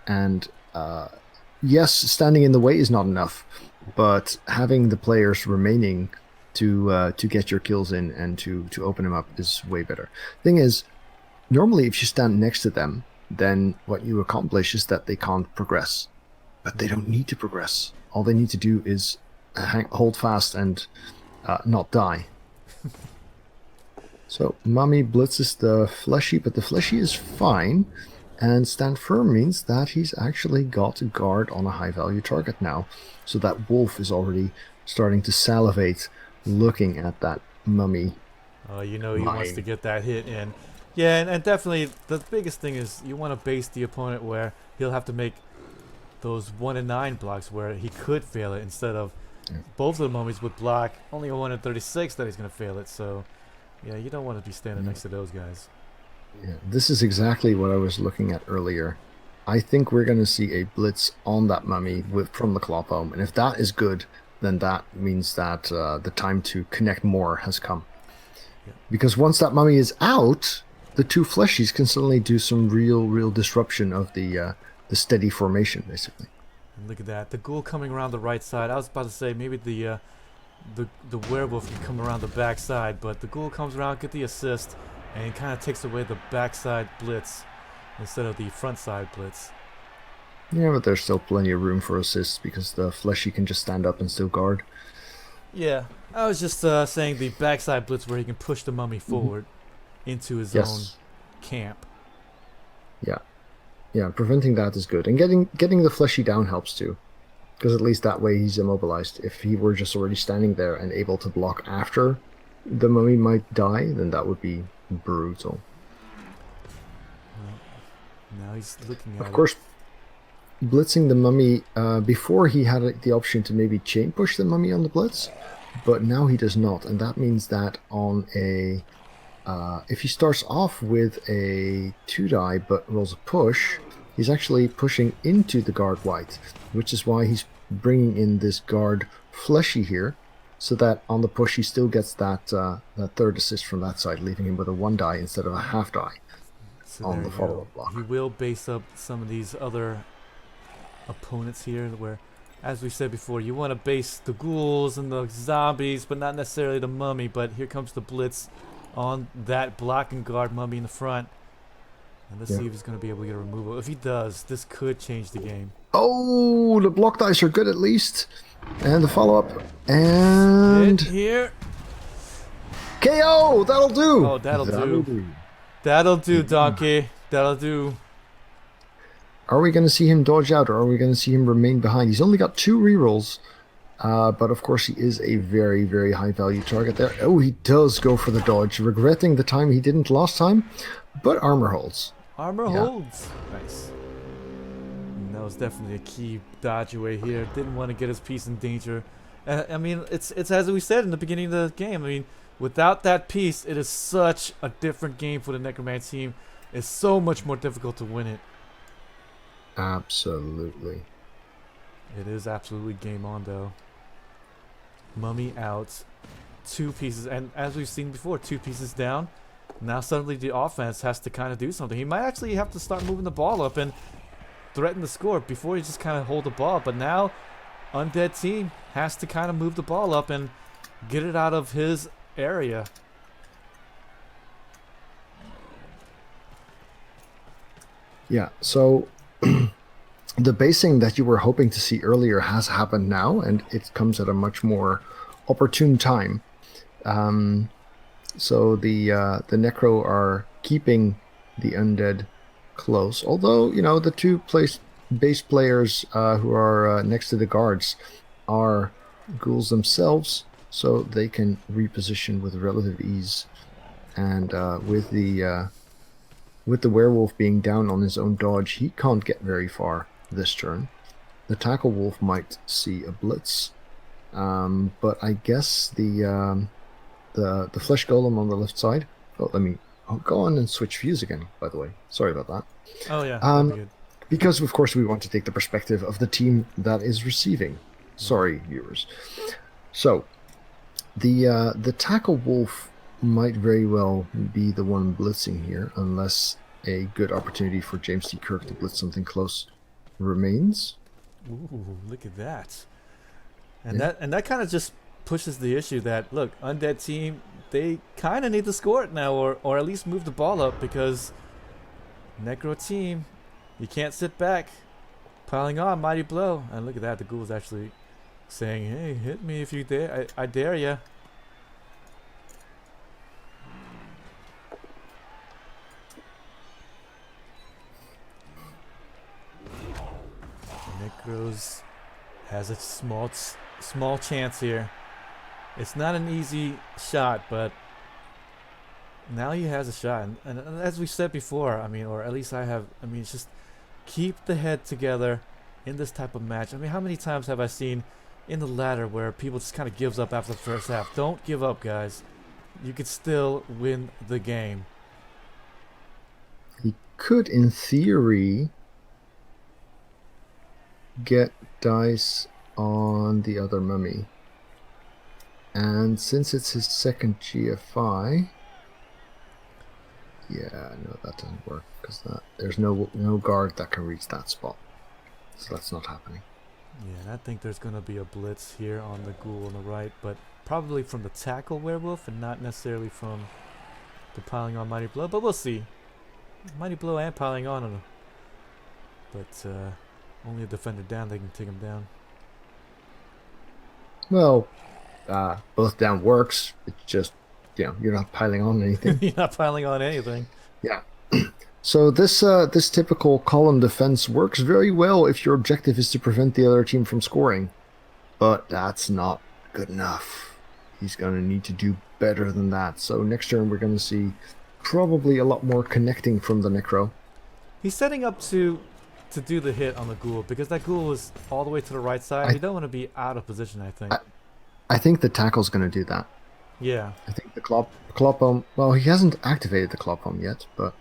And yes, standing in the way is not enough, but having the players remaining to get your kills in and to open them up is way better. Thing is, normally if you stand next to them, then what you accomplish is that they can't progress. But they don't need to progress. All they need to do is hold fast and not die. So Mummy blitzes the fleshy, but the fleshy is fine, and stand firm means that he's actually got a guard on a high value target now. So that wolf is already starting to salivate looking at that Mummy. Oh, you know he wants to get that hit in. Yeah, and definitely the biggest thing is you want to base the opponent where he'll have to make those 1 in 9 blocks where he could fail it, instead of both of the mummies would block only a 1 in 36 that he's going to fail it. So yeah, you don't want to be standing next to those guys. Yeah, this is exactly what I was looking at earlier. I think we're going to see a blitz on that Mummy from the claw home, and if that is good, then that means that the time to connect more has come. Yeah. Because once that Mummy is out, the 2 fleshies can suddenly do some real disruption of the steady formation, basically. And look at that, the ghoul coming around the right side. I was about to say maybe the werewolf can come around the back side, but the ghoul comes around, get the assist, and kind of takes away the backside blitz instead of the front side blitz. Yeah, but there's still plenty of room for assists because the fleshy can just stand up and still guard. Yeah, I was just saying the backside blitz where he can push the mummy forward into his own camp. Yeah, preventing that is good, and getting the fleshy down helps too, because at least that way he's immobilized. If he were just already standing there and able to block after the mummy might die, then that would be brutal. Now he's looking at Of course, blitzing the mummy, before he had the option to maybe chain push the mummy on the blitz, but now he does not, and that means that on a if he starts off with a 2-die but rolls a push, he's actually pushing into the guard white, which is why he's bringing in this guard fleshy here, so that on the push he still gets that third assist from that side, leaving him with a 1-die instead of a half-die on the follow-up block. He will base up some of these other opponents here, where, as we said before, you want to base the ghouls and the zombies, but not necessarily the mummy. But here comes the blitz on that block and guard mummy in the front. And let's see if he's going to be able to get a removal. If he does, this could change the game. Oh, the block dice are good at least. And the follow-up. And... hit here. KO! That'll do! Oh, that'll do. That'll do, Donkey. That'll do. Are we going to see him dodge out, or are we going to see him remain behind? He's only got 2 rerolls. But of course he is a very high value target there. Oh, he does go for the dodge, regretting the time he didn't last time, but armor holds. Armor holds. Nice. And that was definitely a key dodge away here. Didn't want to get his piece in danger. I mean, it's as we said in the beginning of the game. I mean, without that piece, it is such a different game for the Necroman team. It's so much more difficult to win it. Absolutely. It is absolutely game on, though. Mummy out, 2 pieces, and as we've seen before, 2 pieces down. Now suddenly the offense has to kind of do something. He might actually have to start moving the ball up and threaten the score before he just kind of hold the ball. But now Undead team has to kind of move the ball up and get it out of his area. Yeah, so the basing that you were hoping to see earlier has happened now, and it comes at a much more opportune time. So the Necro are keeping the Undead close. Although, you know, the two base players who are next to the guards are ghouls themselves, so they can reposition with relative ease. And with the werewolf being down on his own dodge, he can't get very far this turn. The tackle wolf might see a blitz, but I guess the flesh golem on the left side. Oh, I'll go on and switch views again. By the way, sorry about that. Oh yeah, that'd be good. Because of course we want to take the perspective of the team that is receiving. Sorry, viewers. So the tackle wolf might very well be the one blitzing here, unless a good opportunity for James T. Kirk to blitz something close remains. Ooh, look at that. And that kind of just pushes the issue that, look, Undead team, they kind of need to score it now, or at least move the ball up, because Necro team, you can't sit back. Piling on, mighty blow. And look at that, the ghoul's actually saying, hey, hit me if you dare. I dare ya. Necros has a small chance here. It's not an easy shot, but now he has a shot. And as we said before, I mean, or at least I have, I mean, it's just keep the head together in this type of match. I mean, how many times have I seen in the ladder where people just kind of gives up after the first half? Don't give up, guys. You could still win the game. He could, in theory, get dice on the other mummy. And since it's his second GFI, yeah, no, that doesn't work because there's no guard that can reach that spot, so that's not happening. Yeah, and I think there's gonna be a blitz here on the ghoul on the right, but probably from the tackle werewolf and not necessarily from the piling on mighty blow. But we'll see. Mighty blow and piling on him, but only a defender down, they can take him down. Well, both down works. It's just, you know, you're not piling on anything. You're not piling on anything. Yeah. So this typical column defense works very well if your objective is to prevent the other team from scoring. But that's not good enough. He's going to need to do better than that. So next turn we're going to see probably a lot more connecting from the Necro. He's setting up to do the hit on the ghoul, because that ghoul is all the way to the right side. You don't want to be out of position, I think. I think the tackle's going to do that. Yeah. I think the Klopom, well, he hasn't activated the Klopom yet, but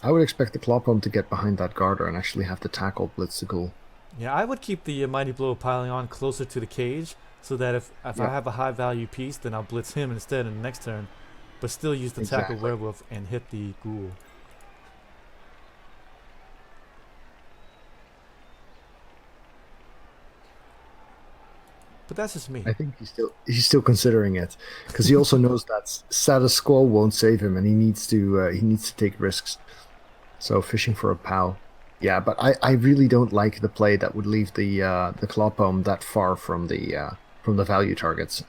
I would expect the Klopom to get behind that Garter and actually have the tackle blitz the ghoul. Yeah, I would keep the mighty blow piling on closer to the cage, so that if I have a high value piece, then I'll blitz him instead in the next turn, but still use the tackle werewolf and hit the ghoul. But that's just me. I think he's still considering it, because he also knows that status quo won't save him, and he needs to take risks. So fishing for a POW. Yeah, but I really don't like the play that would leave the Klopom that far from the value targets.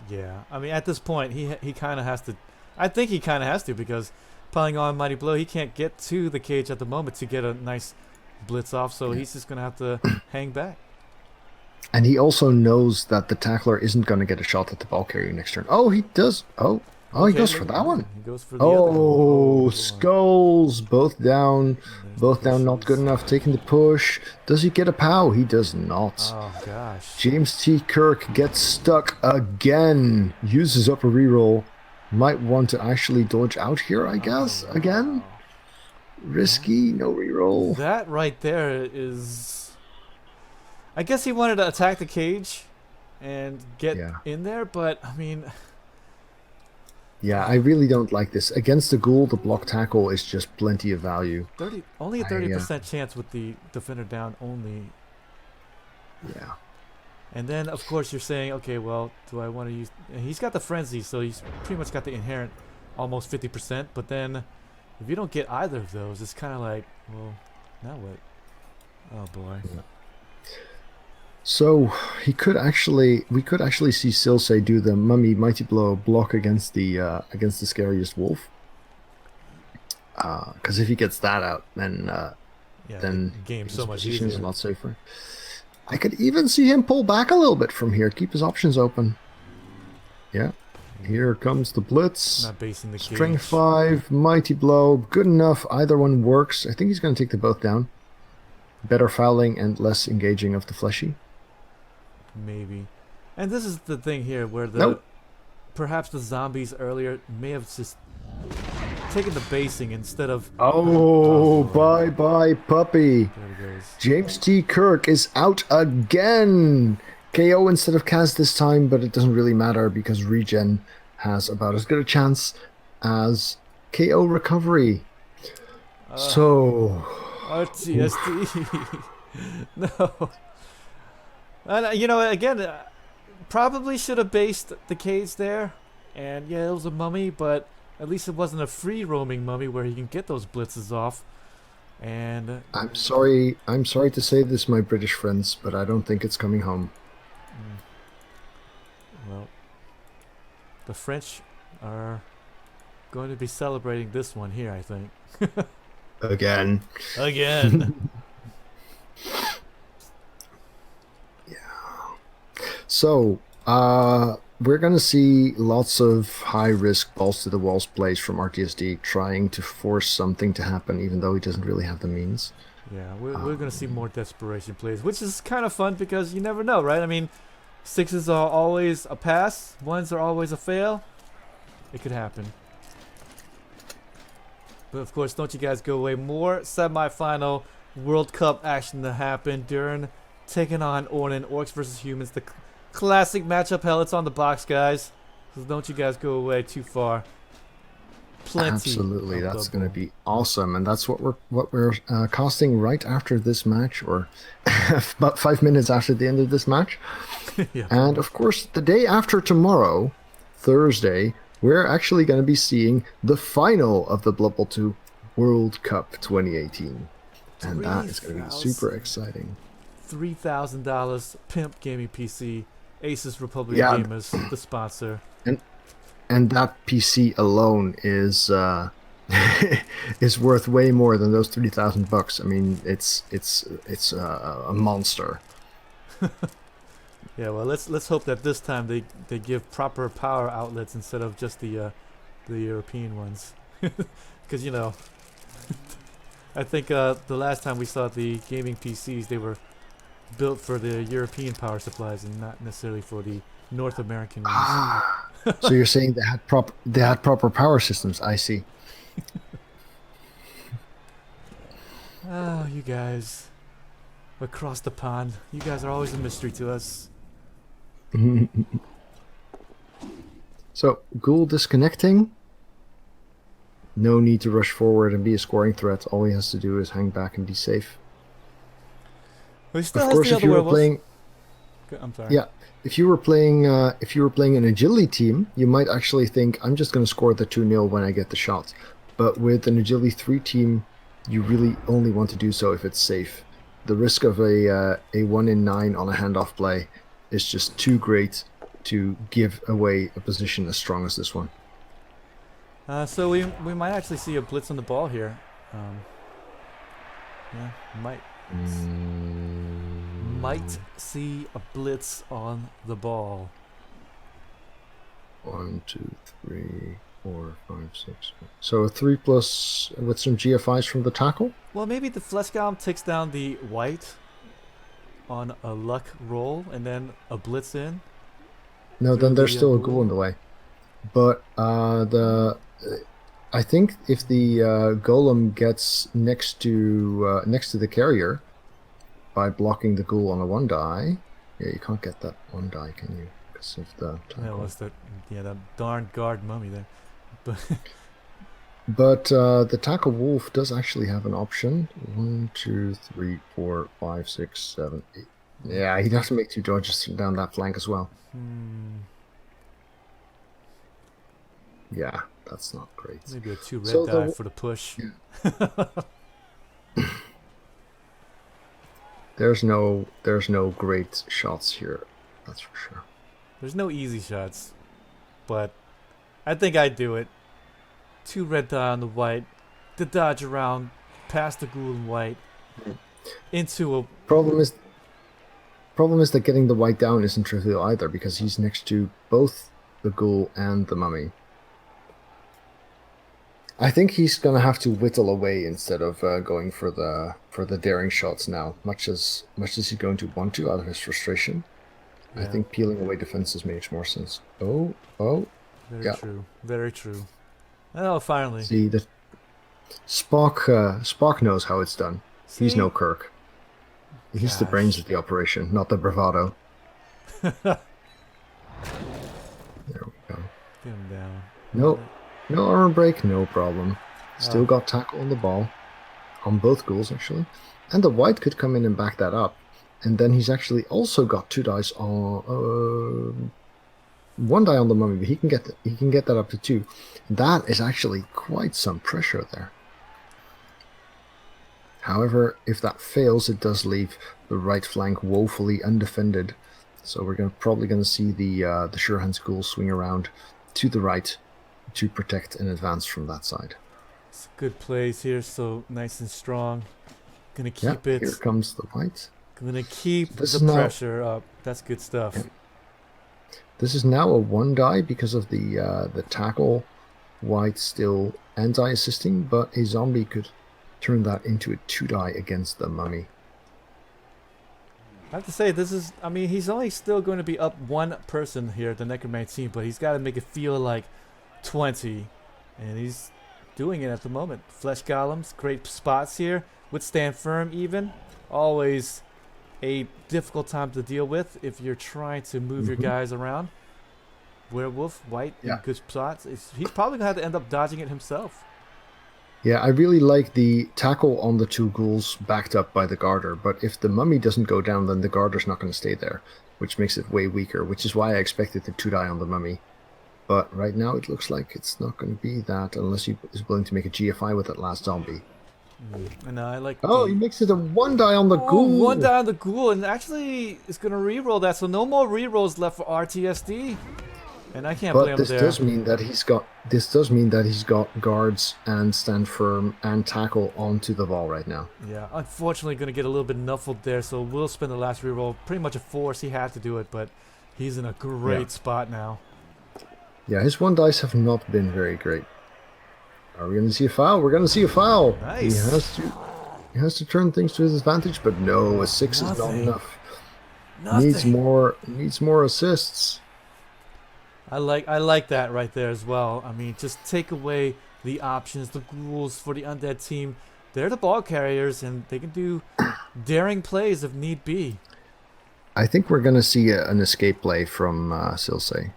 Yeah, I mean at this point he kind of has to. I think he kind of has to, because piling on mighty blow, he can't get to the cage at the moment to get a nice blitz off, so he's just gonna have to hang back. And he also knows that the tackler isn't going to get a shot at the ball carrier next turn. Oh, he does. Oh, he goes for that one. He goes for the other one. Skulls. Both down. Both down, not good enough. Taking the push. Does he get a POW? He does not. Oh, gosh. James T. Kirk gets stuck again. Uses up a reroll. Might want to actually dodge out here, I guess. Again. Risky. No reroll. That right there is... I guess he wanted to attack the cage and get in there, but I mean... Yeah, I really don't like this. Against the ghoul, the block tackle is just plenty of value. Only a 30% chance with the defender down only. Yeah. And then, of course, you're saying, okay, well, do I want to use... He's got the frenzy, so he's pretty much got the inherent almost 50%, but then if you don't get either of those, it's kind of like, well, now what? Oh, boy. Yeah. So we could actually see Silsei do the mummy mighty blow block against the scariest wolf. Because if he gets that out, then Yeah, then the game's his so much position is a easier. lot safer. I could even see him pull back a little bit from here, keep his options open. Yeah, here comes the blitz. Not basing the Strength cage. 5, mighty blow, good enough. Either one works. I think he's going to take the both down. Better fouling and less engaging of the fleshy. Maybe. And this is the thing here where the Nope. perhaps the zombies earlier may have just taken the basing instead of Oh, boy. bye puppy. There it goes. James T. Kirk is out again. KO instead of Kaz this time, but it doesn't really matter because regen has about as good a chance as KO recovery. So, RTSD. No. And you know, again, probably should have based the cage there. And yeah, it was a mummy, but at least it wasn't a free roaming mummy where he can get those blitzes off. And I'm sorry to say this, my British friends, but I don't think it's coming home. well, the French are going to be celebrating this one here, I think. Again. Again. So, we're going to see lots of high-risk balls to the walls plays from RTSD trying to force something to happen, even though he doesn't really have the means. Yeah, we're going to see more desperation plays, which is kind of fun because you never know, right? I mean, 6s are always a pass, 1s are always a fail. It could happen. But of course, don't you guys go away. More semi-final World Cup action to happen during taking on Ornan, Orcs versus Humans. The classic matchup. Hell, it's on the box, guys. So don't you guys go away too far. Plenty. Absolutely, of that's going to double. be awesome, and that's what we're casting right after this match, or about 5 minutes after the end of this match. Yeah. And of course, the day after tomorrow, Thursday, we're actually going to be seeing the final of the Blood Bowl 2 World Cup 2018, and that is going to be super exciting. $3,000 Pimp Gaming PC, Asus Republic Yeah. Gamers, the sponsor. And that PC alone is is worth way more than those $3,000. I mean, it's a monster. Yeah, well, let's hope that this time they give proper power outlets instead of just the European ones, because you know, I think the last time we saw the gaming PCs, they were built for the European power supplies and not necessarily for the North American ones. Ah, so you're saying they had proper power systems? I see. Oh, you guys across the pond, you guys are always a mystery to us. So Ghoul disconnecting. No need to rush forward and be a scoring threat. All he has to do is hang back and be safe. But he still Of has course, the if other you were werewolves. playing, I'm sorry. yeah, if you were playing an agility team, you might actually think, I'm just going to score the 2-0 when I get the shot. But with an agility 3 team, you really only want to do so if it's safe. The risk of a 1 in 9 on a handoff play is just too great to give away a position as strong as this one. So we might actually see a blitz on the ball here. Yeah, might see a blitz on the ball. 1, 2, 3, 4, 5, 6. So a 3+ with some GFIs from the tackle. Well, maybe the flesh golem takes down the white on a luck roll and then a blitz in. No, Through then there's the, still a ghoul? ghoul in the way. But I think if the golem gets next to the carrier by blocking the ghoul on a 1 die, yeah, you can't get that 1 die, can you? Because of the Yeah, tackle. was that darn guard mummy there. But But the tackle wolf does actually have an option. 1, 2, 3, 4, 5, 6, 7, 8. Yeah, he'd have to make 2 dodges down that flank as well. Yeah, that's not great. maybe a 2 red So die the- for the push. There's no great shots here, that's for sure. There's no easy shots, but I think I'd do it. 2 red die on the white, the dodge around past the ghoul and white into a... Problem is that getting the white down isn't trivial either, because he's next to both the ghoul and the mummy. I think he's gonna have to whittle away instead of going for the daring shots now, much as he's going to want to out of his frustration. Yeah. I think peeling away defenses makes more sense. Oh, Very yeah. true. Very true. Oh, finally. See, the Spock knows how it's done. He's See? no Kirk. He's the brains of the operation, not the bravado. There we go. Get him down. No armor break, no problem. Still Oh. got tackle on the ball. On both ghouls, actually. And the white could come in and back that up. And then he's actually also got 2 dice on... 1 die on the mummy, but he can get that up to 2. That is actually quite some pressure there. However, if that fails, it does leave the right flank woefully undefended. So we're probably going to see the Sure Hands ghoul swing around to the right to protect and advance from that side. It's good plays here, so nice and strong. Gonna Yeah, keep it. here comes the white. Gonna keep This the is now- pressure up. That's good stuff. Yeah. This is now a 1 die because of the tackle. White still anti-assisting, but a zombie could turn that into a 2 die against the mummy. I have to say, this is... I mean, he's only still going to be up 1 person here, the Necromancer team, but he's got to make it feel like 20. And he's doing it at the moment. Flesh golems, great spots here. Withstand firm even. Always a difficult time to deal with if you're trying to move your guys around. Werewolf, white, in Yeah. good spots. He's probably going to have to end up dodging it himself. Yeah, I really like the tackle on the 2 ghouls backed up by the Garter, but if the mummy doesn't go down, then the Garter's not going to stay there, which makes it way weaker, which is why I expected the 2 die on the mummy. But right now it looks like it's not going to be that unless he is willing to make a GFI with that last zombie. And I like Oh, the... he makes it a 1 die on the Oh, ghoul! 1 die on the ghoul, and actually is going to reroll that, so no more rerolls left for RTSD. And I can't blame But him this there. does mean that he's got guards and stand firm and tackle onto the ball right now. Yeah, unfortunately going to get a little bit nuffled there, so we'll spend the last reroll. Pretty much a force, he had to do it, but he's in a great spot now. Yeah, his 1 dice have not been very great. Are we going to see a foul? We're going to see a foul. Nice. He has to turn things to his advantage, but no, a 6 is not Nothing. enough. Nothing. Needs more assists. I like that right there as well. I mean, just take away the options, the ghouls for the Undead team. They're the ball carriers, and they can do daring plays if need be. I think we're going to see an escape play from Silsei.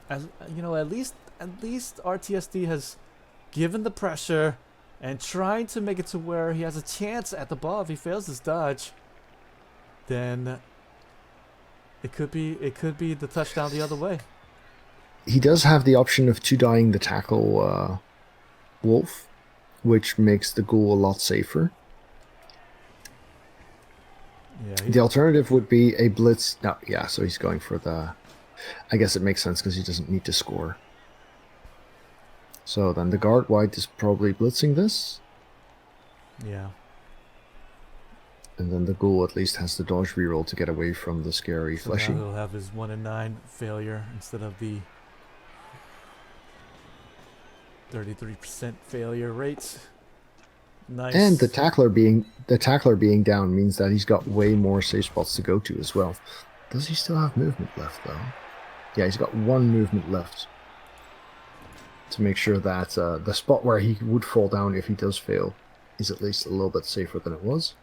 As you know, at least RTSD has given the pressure and trying to make it to where he has a chance at the ball. If he fails his dodge, then it could be the touchdown the other way. He does have the option of 2-dying the tackle wolf, which makes the ghoul a lot safer. Yeah. The alternative would be a blitz. No, yeah, so he's going for the... I guess it makes sense because he doesn't need to score. So then the guard white is probably blitzing this. Yeah. And then the ghoul at least has the dodge reroll to get away from the scary So fleshy. now he'll have his 1 in 9 failure instead of the 33% failure rate. Nice. And the tackler being down means that he's got way more safe spots to go to as well. Does he still have movement left though? Yeah, he's got 1 movement left to make sure that the spot where he would fall down if he does fail is at least a little bit safer than it was.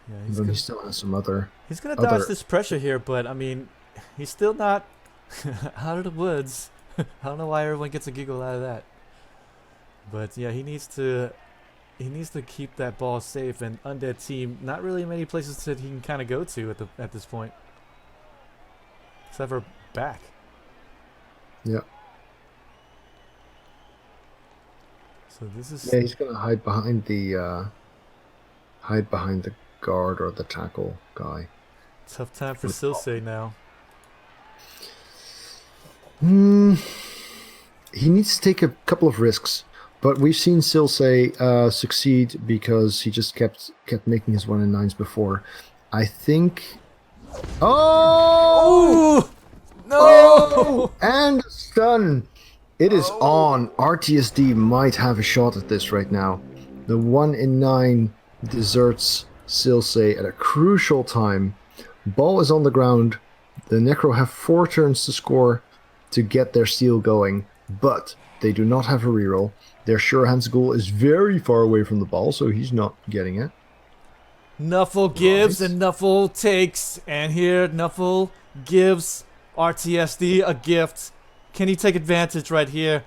Yeah, And then he still has some other... he's gonna dodge this pressure here, but I mean, he's still not out of the woods. I don't know why everyone gets a giggle out of that. But yeah, he needs to keep that ball safe, and Undead team, not really many places that he can kind of go to at this point. Except for back. Yeah. So this is... Yeah, he's gonna hide behind the guard or the tackle guy. tough time for Silsei now. He needs to take a couple of risks. But we've seen Silsei succeed because he just kept making his 1 and 9s before. I think. Oh! Oh no! And stun. It is on. RTSD might have a shot at this right now. The 1 in 9 deserts Silsei at a crucial time. Ball is on the ground. The Necro have 4 turns to score to get their steal going, but they do not have a reroll. Their Sure Hands Ghoul is very far away from the ball, so he's not getting it. Nuffle gives Right. and Nuffle takes, and here Nuffle gives RTSD a gift. Can he take advantage right here?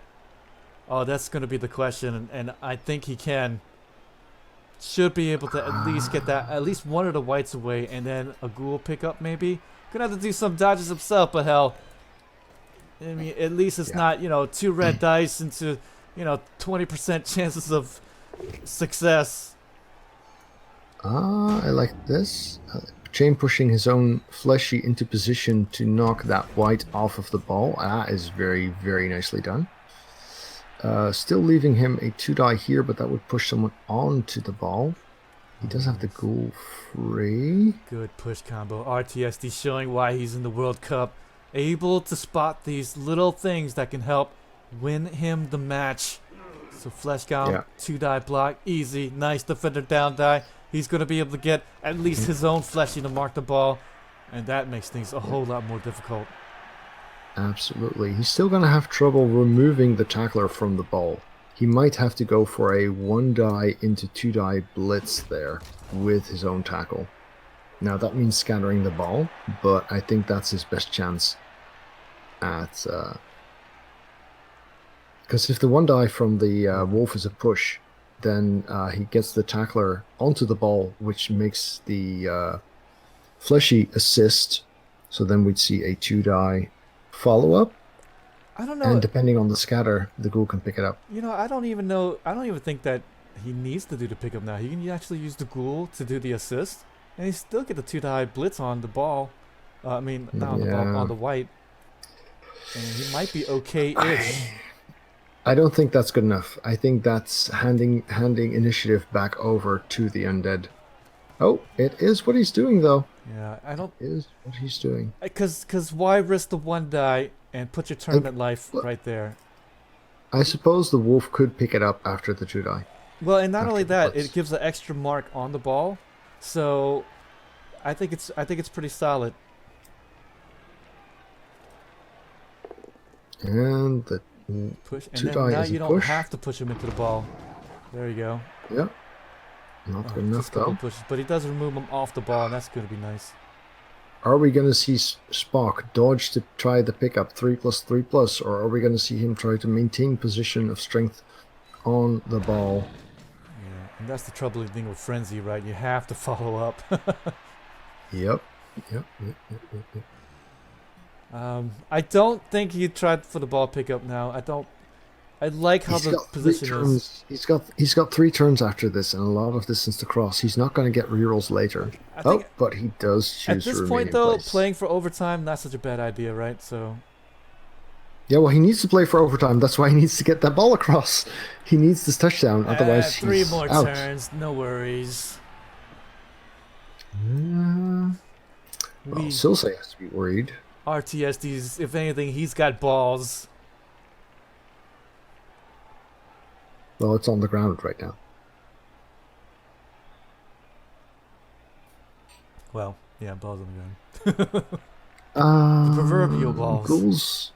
Oh, that's going to be the question, and I think he can. Should be able to at least get that, at least one of the whites away, and then a ghoul pickup maybe. Gonna have to do some dodges himself, but hell, I mean, at least it's not, 2 red dice into, 20% chances of success. I like this. Chain pushing his own fleshy into position to knock that white off of the ball. That is very, very nicely done. Still leaving him a 2-die here, but that would push someone onto the ball. He does have the ghoul free. Good push combo. RTSD showing why he's in the World Cup. Able to spot these little things that can help win him the match. So Flesh Golem, 2-die block, easy. Nice defender down die. He's going to be able to get at least his own fleshy to mark the ball. And that makes things a whole lot more difficult. Absolutely. He's still going to have trouble removing the tackler from the ball. He might have to go for a 1-die into 2-die blitz there with his own tackle. Now that means scattering the ball, but I think that's his best chance at... Because if the 1-die from the wolf is a push, then he gets the tackler onto the ball, which makes the fleshy assist. So then we'd see a 2-die follow-up. I don't know. And depending on the scatter, the ghoul can pick it up. I don't even know. I don't even think that he needs to do the pickup now. He can actually use the ghoul to do the assist, and he still get the 2-die blitz on the ball. Not on the ball, on the white. And he might be okay-ish. I don't think that's good enough. I think that's handing initiative back over to the Undead. Oh, it is what he's doing, though. Yeah, I don't... It is what he's doing. Because why risk the 1-die and put your tournament life right there? I suppose the wolf could pick it up after the 2-die. Well, and not only that, it gives an extra mark on the ball. So, I think it's pretty solid. And the Push, and 2-die then now is you a don't push. have to push him into the ball. There you go. Yeah. Not good enough, Just a couple though. pushes, but he does remove him off the ball, and that's going to be nice. Are we going to see Spock dodge to try the pickup 3+3+, or are we going to see him try to maintain position of strength on the ball? Yeah, and that's the troubling thing with Frenzy, right? You have to follow up. Yep. I don't think he tried for the ball pickup now. I like how the position is. He's got 3 turns after this, and a lot of distance to cross. He's not going to get rerolls later. But he does choose at this to point, remain in though, place. playing for overtime, not such a bad idea, right? So. Yeah, well, he needs to play for overtime. That's why he needs to get that ball across. He needs this touchdown, otherwise 3 he's more out. turns, no worries. Well, Silsei has to be worried. RTSD's, if anything, he's got balls. Well, it's on the ground right now. Well, yeah, balls on the ground. The proverbial balls.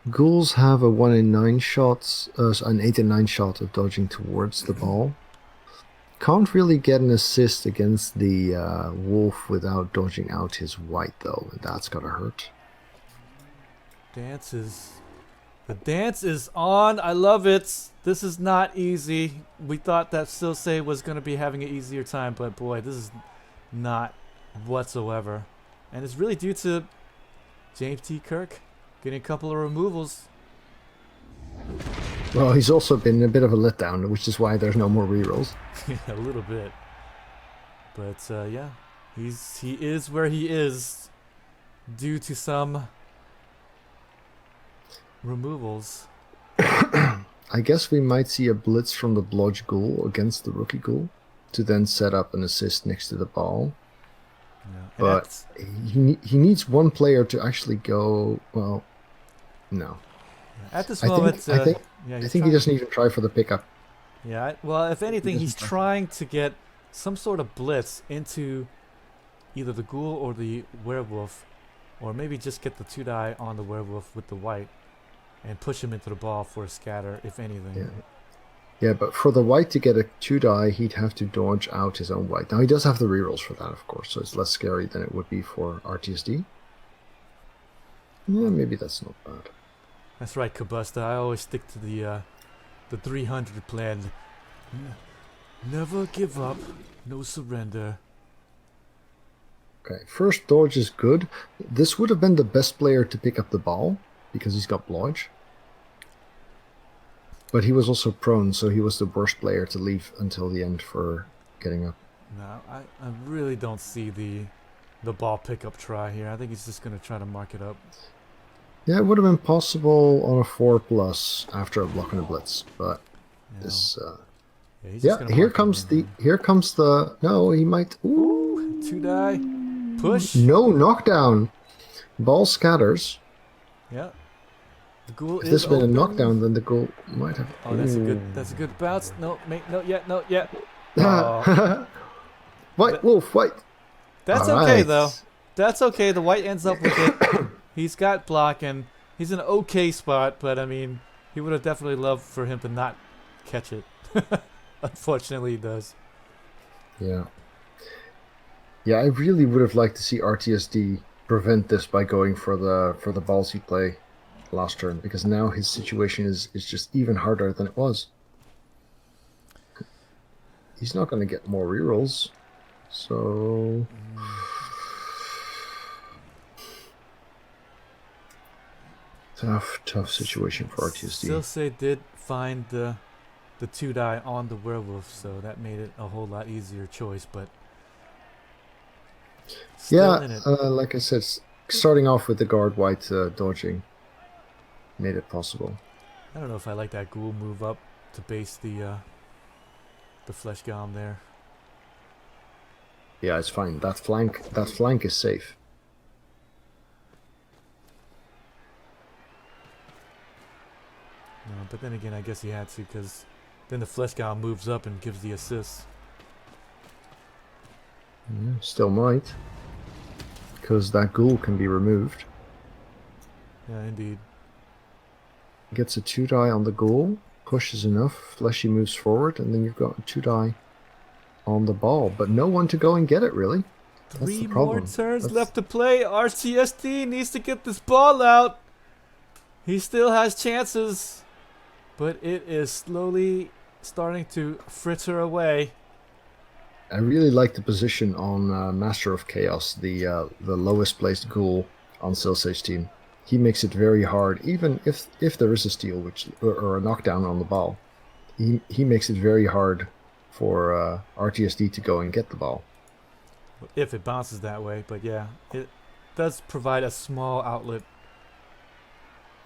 Ghouls have a 1 in 9 shots, an 8 in 9 shot of dodging towards the ball. Can't really get an assist against the wolf without dodging out his white, though, and that's gotta hurt. The dance is on. I love it. This is not easy. We thought that Silsei was going to be having an easier time, but boy, this is not whatsoever. And it's really due to James T. Kirk getting a couple of removals. Well, he's also been a bit of a letdown, which is why there's no more rerolls. Yeah, a little bit. But yeah, he is where he is due to some removals. I guess we might see a blitz from the Blodge Ghoul against the Rookie Ghoul to then set up an assist next to the ball. Yeah. But he needs one player to actually go. Well, no. At this I moment, think yeah, I think he doesn't even try for the pickup. Yeah, well, if anything, he's doesn't trying to get some sort of blitz into either the ghoul or the werewolf, or maybe just get the 2-die on the werewolf with the white and push him into the ball for a scatter, if anything. Yeah. Yeah, but for the white to get a 2-die, he'd have to dodge out his own white. Now, he does have the rerolls for that, of course, so it's less scary than it would be for RTSD. Yeah, maybe that's not bad. That's right, Kabusta. I always stick to the 300 plan. Never give up, no surrender. Okay, first dodge is good. This would have been the best player to pick up the ball, because he's got Blodge. But he was also prone, so he was the worst player to leave until the end for getting up. No, I really don't see the ball pickup try here. I think he's just going to try to mark it up. Yeah, it would have been possible on a 4+ after a block and a blitz, but Yeah. this... Yeah, he's just yeah, gonna here mark it comes in. the... No, he might... Ooh, 2-die. Push. no knockdown. Ball scatters. Yeah. The ghoul If is this had been a open. knockdown, then the goal might have... Oh, that's Ooh. a good bounce. No, no, yet, no, yet. Oh. White wolf, white. That's All okay right. though. That's okay. The white ends up with it. He's got block and he's in an okay spot, but I mean, he would have definitely loved for him to not catch it. Unfortunately, he does. Yeah. Yeah, I really would have liked to see RTSD prevent this by going for the ballsy play last turn, because now his situation is just even harder than it was. He's not going to get more rerolls, so... Tough situation for RTSD. Silsei did find the 2-die on the werewolf, so that made it a whole lot easier choice, but still in it. Like I said, starting off with the guard white dodging made it possible. I don't know if I like that ghoul move up to base the flesh golem there. Yeah, it's fine. That flank is safe. No, but then again, I guess he had to, because then the flesh golem moves up and gives the assist. Yeah, still might, because that ghoul can be removed. Yeah, indeed. Gets a 2-die on the ghoul, pushes enough, fleshy moves forward, and then you've got a 2-die on the ball, but no one to go and get it, really. That's the 3 problem. more turns left to play. RTSD needs to get this ball out. He still has chances, but it is slowly starting to fritter away. I really like the position on Master of Chaos, the lowest placed ghoul on Silsei's team. He makes it very hard, even if there is a steal or a knockdown on the ball. He makes it very hard for RTSD to go and get the ball. If it bounces that way, but yeah, it does provide a small outlet.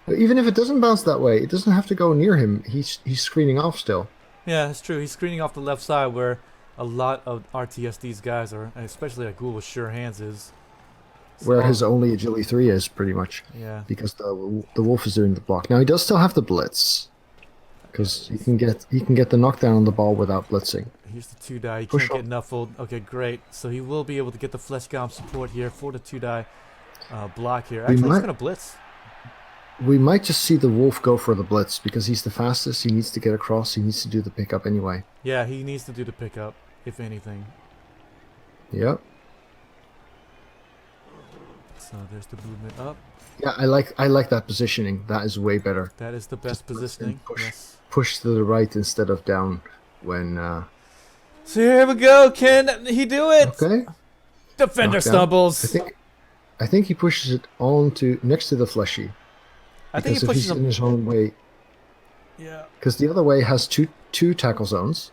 But even if it doesn't bounce that way, it doesn't have to go near him. He's screening off still. Yeah, it's true. He's screening off the left side where a lot of RTSD's guys are, especially a ghoul with sure hands is. Where So- his only agility 3 is, pretty much. Yeah. Because the wolf is doing the block. Now he does still have the blitz, because he can get the knockdown on the ball without blitzing. Here's the 2-die. He Push can't get nuffled. Okay, great. So he will be able to get the flesh golem support here for the 2-die block here. Actually, he's might- gonna blitz. We might just see the wolf go for the blitz because he's the fastest. He needs to get across. He needs to do the pickup anyway. Yeah, he needs to do the pickup, if anything. Yep. So there's the movement up. Yeah, I like that positioning. That is way better. That is the best Just blitz positioning. and push. Yes. Push to the right instead of down when. So here we go. Can he do it? Okay. Defender Knockdown. stumbles. I think he pushes it on to next to the fleshy. I think Because he if pushes he's in him. his own way, Yeah. because the other way has two tackle zones,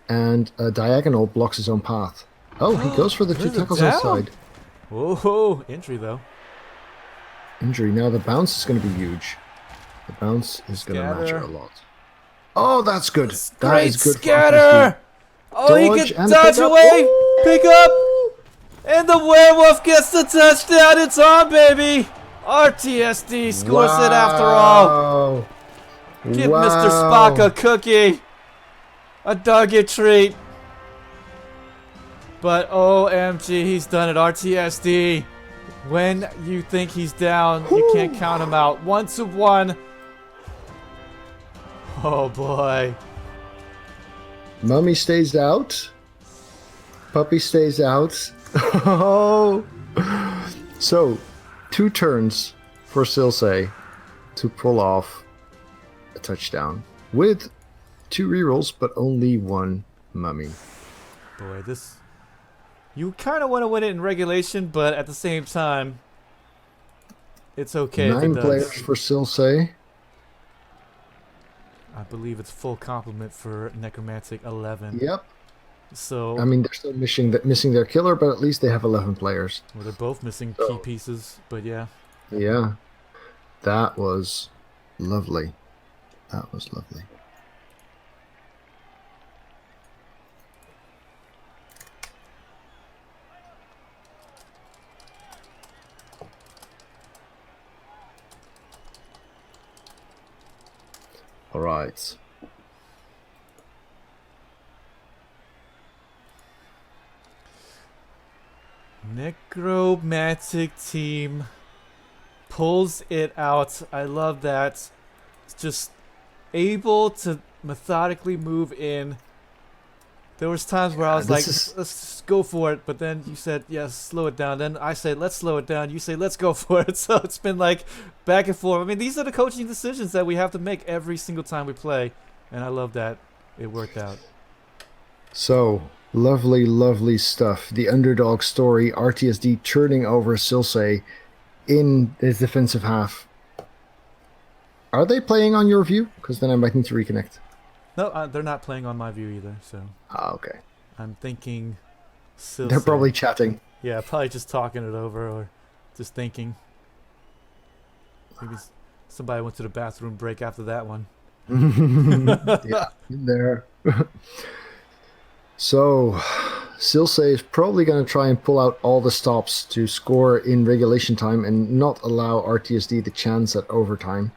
and a diagonal blocks his own path. Oh, he goes for the 2 There's a tackles outside. down. Whoa, injury though. Injury. Now the bounce is going to be huge. The bounce is going to matter Scatter. a lot. Oh, that's good. That Great is good. scatter! Oh, he Dodge can and dodge pick up. away! Ooh! Pick up! And the werewolf gets the touchdown! It's on, baby! RTSD scores it after all! Give Mr. Spock a cookie! A doggy treat! But OMG, he's done it, RTSD! When you think he's down, you can't count him out. 1-1. Oh boy. Mummy stays out. Puppy stays out. Oh. So, 2 turns for Silsei to pull off a touchdown with 2 rerolls, but only 1 mummy. Boy, this... You kind of want to win it in regulation, but at the same time, it's okay if it 9 does. players for Silsei. I believe it's full complement for Necromantic 11. Yep. So... I mean, they're still missing their killer, but at least they have 11 players. Well, they're both missing key pieces, but yeah. Yeah. That was lovely. That was lovely. All right. Necromantic team pulls it out. I love that. It's just able to methodically move in. There was times where I was like, let's just go for it, but then you said, yes, slow it down. Then I said, let's slow it down. You say, let's go for it. So it's been like back and forth. I mean, these are the coaching decisions that we have to make every single time we play, and I love that it worked out. So, lovely, lovely stuff. The underdog story, RTSD turning over Silsei in his defensive half. Are they playing on your view? Because then I might need to reconnect. No, they're not playing on my view either, so... Ah, okay. I'm thinking... Silsei. They're probably chatting. Yeah, probably just talking it over or just thinking. Maybe somebody went to the bathroom break after that one. Yeah, in there. So, Silsei is probably going to try and pull out all the stops to score in regulation time and not allow RTSD the chance at overtime.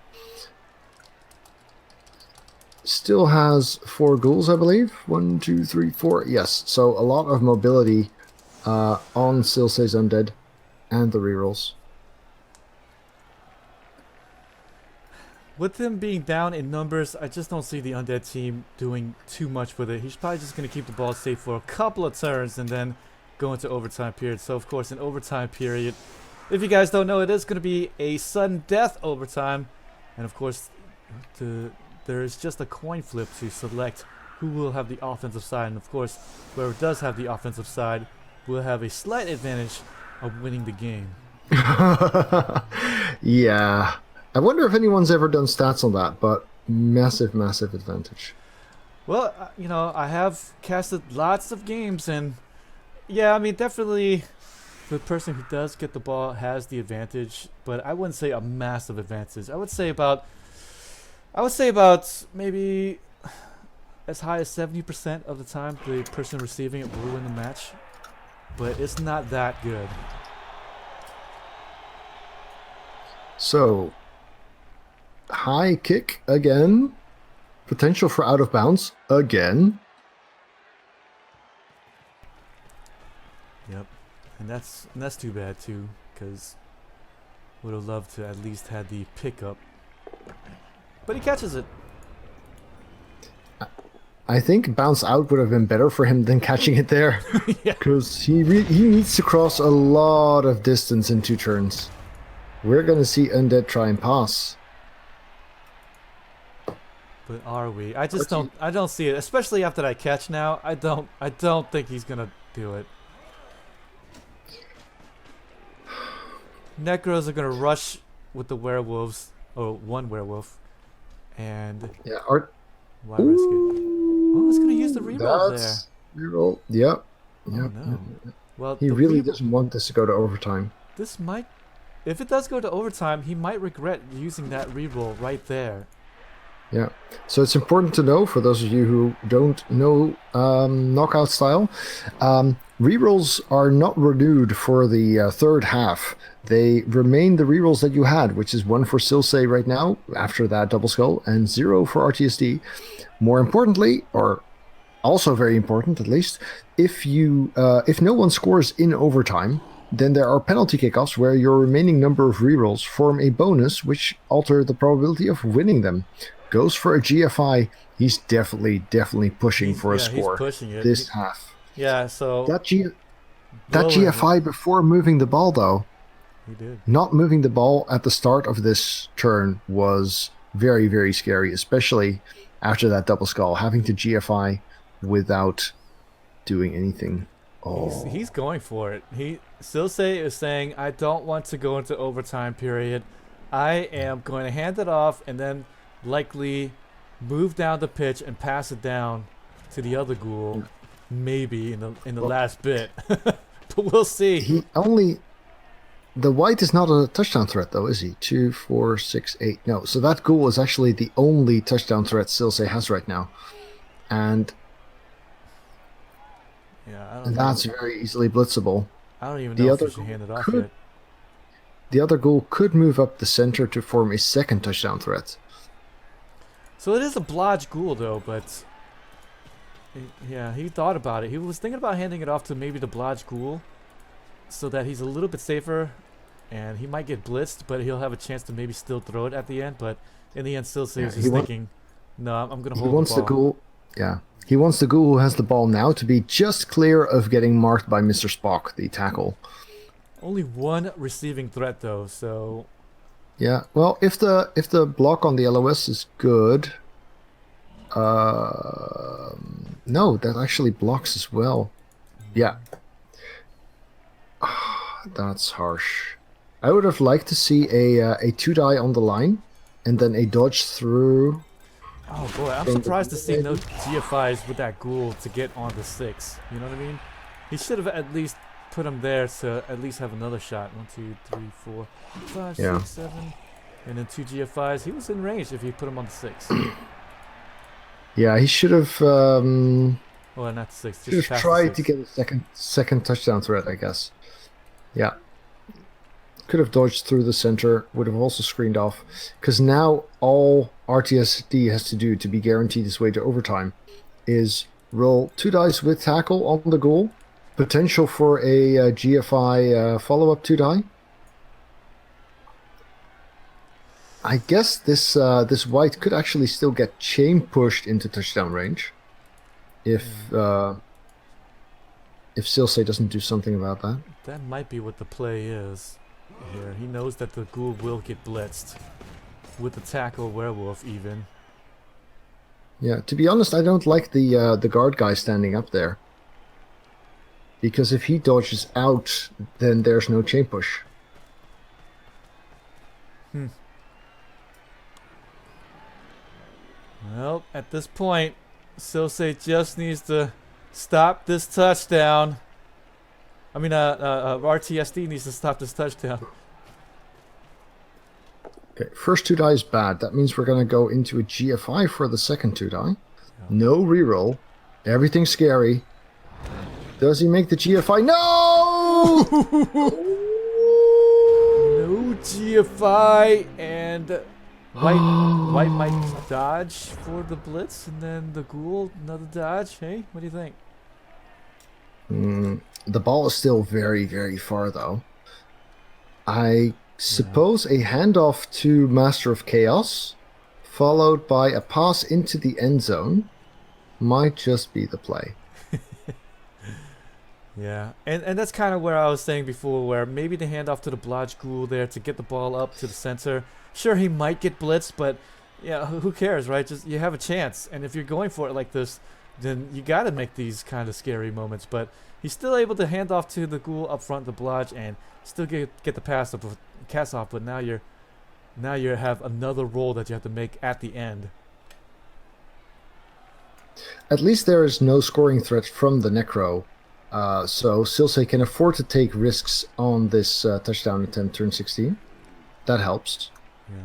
Still has 4 ghouls, I believe. 1, 2, 3, 4. Yes, so a lot of mobility on Silsei's Undead and the rerolls. With him being down in numbers, I just don't see the Undead team doing too much with it. He's probably just going to keep the ball safe for a couple of turns and then go into overtime period. So, of course, in overtime period, if you guys don't know, it is going to be a sudden death overtime. And, of course, there's just a coin flip to select who will have the offensive side. And, of course, whoever does have the offensive side will have a slight advantage of winning the game. Yeah. I wonder if anyone's ever done stats on that, but massive, massive advantage. Well, you know, I have casted lots of games, and yeah, I mean, definitely the person who does get the ball has the advantage, but I wouldn't say a massive advantage. I would say about maybe as high as 70% of the time the person receiving it will win the match, but it's not that good. So, high kick again. Potential for out of bounds again. Yep, and that's too bad too, because would have loved to at least had the pickup, but he catches it. I think bounce out would have been better for him than catching it there, because he needs to cross a lot of distance in 2 turns. We're gonna see Undead try and pass. But are we? I just don't see it, especially after that catch now. I don't think he's gonna do it. Necros are gonna rush with the werewolves, or 1 werewolf, and Yeah, why risk it? Oh, he's gonna use the reroll there. that's reroll. Yep. Oh, Yep. no. Well, He the really reroll- doesn't want this to go to overtime. This might, if it does go to overtime, he might regret using that reroll right there. Yeah. So it's important to know, for those of you who don't know knockout style, rerolls are not renewed for the third half. They remain the rerolls that you had, which is 1 for Silsei right now, after that double skull, and 0 for RTSD. More importantly, or also very important at least, if no one scores in overtime, then there are penalty kickoffs where your remaining number of rerolls form a bonus which alter the probability of winning them. Goes for a GFI. He's definitely pushing for a score. He's pushing it. This half. Yeah, so That GFI before moving the ball, though, he did. Not moving the ball at the start of this turn was very, very scary, especially after that double skull, having to GFI without doing anything. Oh. He's going for it. Silsei is saying, I don't want to go into overtime period. I am going to hand it off and then likely move down the pitch and pass it down to the other ghoul, maybe in the last bit. But we'll see. The white is not a touchdown threat, though, is he? 2, 4, 6, 8. No, so that ghoul is actually the only touchdown threat Silsei has right now. And that's very easily blitzable. I don't even know if you should hand it off yet. The other ghoul could move up the center to form a second touchdown threat. So it is a blodge ghoul, though, but yeah, he thought about it. He was thinking about handing it off to maybe the blodge ghoul, so that he's a little bit safer, and he might get blitzed, but he'll have a chance to maybe still throw it at the end. But in the end, Silsei is just thinking, no, I'm going to hold the ball. He wants the ghoul who has the ball now to be just clear of getting marked by Mr. Spock, the tackle. Only one receiving threat, though, so... Yeah, well, if the block on the LOS is good... no, that actually blocks as well. Yeah. That's harsh. I would have liked to see a 2-die on the line, and then a dodge through... Oh boy, I'm surprised to see no GFIs with that ghoul to get on the 6. You know what I mean? He should have at least put him there to at least have another shot. 1, 2, 3, 4, 5, 6, 7. And then 2 GFIs. He was in range if he put him on the 6. Yeah, he should have... well, not the 6. Should have tried to get a second touchdown threat, I guess. Yeah. Could have dodged through the center, would have also screened off. Because now all RTSD has to do to be guaranteed his way to overtime is roll 2 dice with tackle on the goal, potential for a GFI follow-up 2-die. I guess this white could actually still get chain pushed into touchdown range if Silsei doesn't do something about that. That might be what the play is here. He knows that the ghoul will get blitzed with the tackle werewolf even. Yeah, to be honest, I don't like the guard guy standing up there. Because if he dodges out, then there's no chain push. Well, at this point, Silsei just needs to stop this touchdown. I mean, RTSD needs to stop this touchdown. Okay, first 2-die is bad. That means we're going to go into a GFI for the second 2-die. Yeah. No reroll. Everything's scary. Does he make the GFI? No! No GFI, and White might dodge for the blitz, and then the ghoul, another dodge. Hey, what do you think? The ball is still very, very far, though. I suppose a handoff to Master of Chaos, followed by a pass into the end zone, might just be the play. Yeah, and that's kind of where I was saying before, where maybe the handoff to the blodge ghoul there to get the ball up to the center. Sure, he might get blitzed, but yeah, who cares, right? Just you have a chance, and if you're going for it like this, then you got to make these kind of scary moments. But he's still able to hand off to the ghoul up front, the blodge, and still get the pass up, cast off. But now you have another roll that you have to make at the end. At least there is no scoring threat from the Necro. So Silsei can afford to take risks on this touchdown attempt turn 16. That helps. Yeah.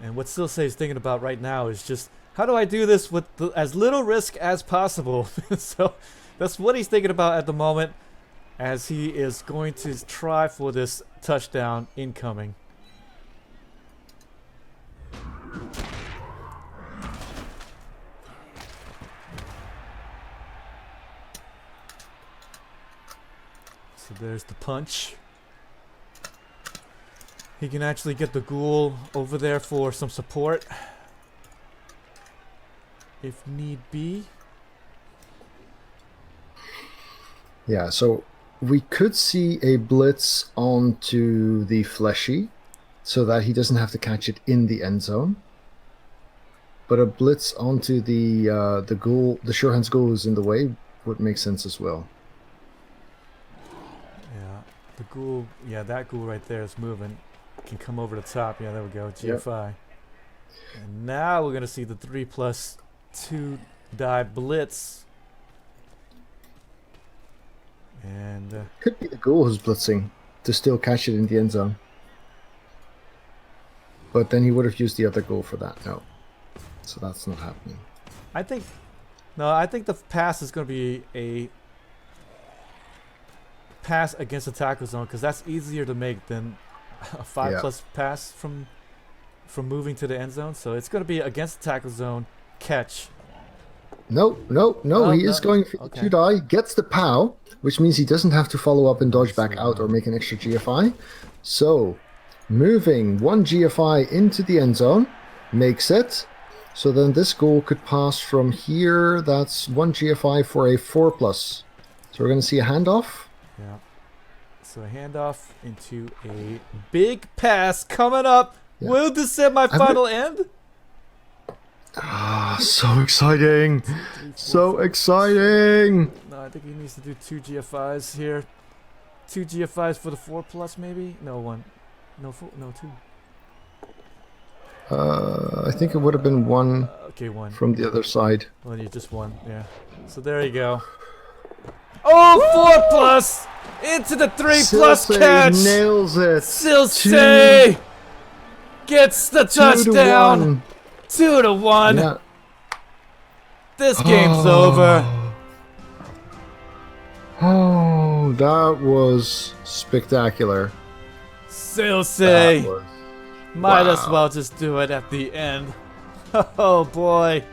And what Silsei is thinking about right now is just, how do I do this with as little risk as possible? So that's what he's thinking about at the moment, as he is going to try for this touchdown incoming. So there's the punch. He can actually get the ghoul over there for some support, if need be. Yeah, so we could see a blitz onto the fleshy so that he doesn't have to catch it in the end zone. But a blitz onto the ghoul, the sure hands ghoul is in the way, would make sense as well. Yeah, the ghoul, yeah, that ghoul right there is moving. Can come over the top. Yeah, there we go. GFI. Yep. And now we're gonna see the 3+2 die blitz. And could be the ghoul who's blitzing to still catch it in the end zone. But then he would have used the other ghoul for that. No. So that's not happening. I think the pass is going to be a pass against the tackle zone, because that's easier to make than a 5+ pass from moving to the end zone. So it's going to be against the tackle zone catch. No, he is going for the 2 die, gets the POW, which means he doesn't have to follow up and dodge back out or make an extra GFI. So, moving 1 GFI into the end zone makes it. So then this goal could pass from here. That's 1 GFI for a 4+. So we're going to see a handoff. Yeah. So a handoff into a big pass coming up. Yeah. Will the semifinal end? Ah, so exciting! So exciting! No, I think he needs to do 2 GFIs here. 2 GFIs for the 4+, maybe? No, 1. No, 4, no, 2. I think it would have been 1. Okay, 1 from the other side. Well, you just 1, yeah. So there you go. Oh, 4+ into the 3+ catch. Nails it. Silsei gets the touchdown. 2-1. Yeah. This game's over. Oh, that was spectacular. Silsei might as well just do it at the end. Oh boy.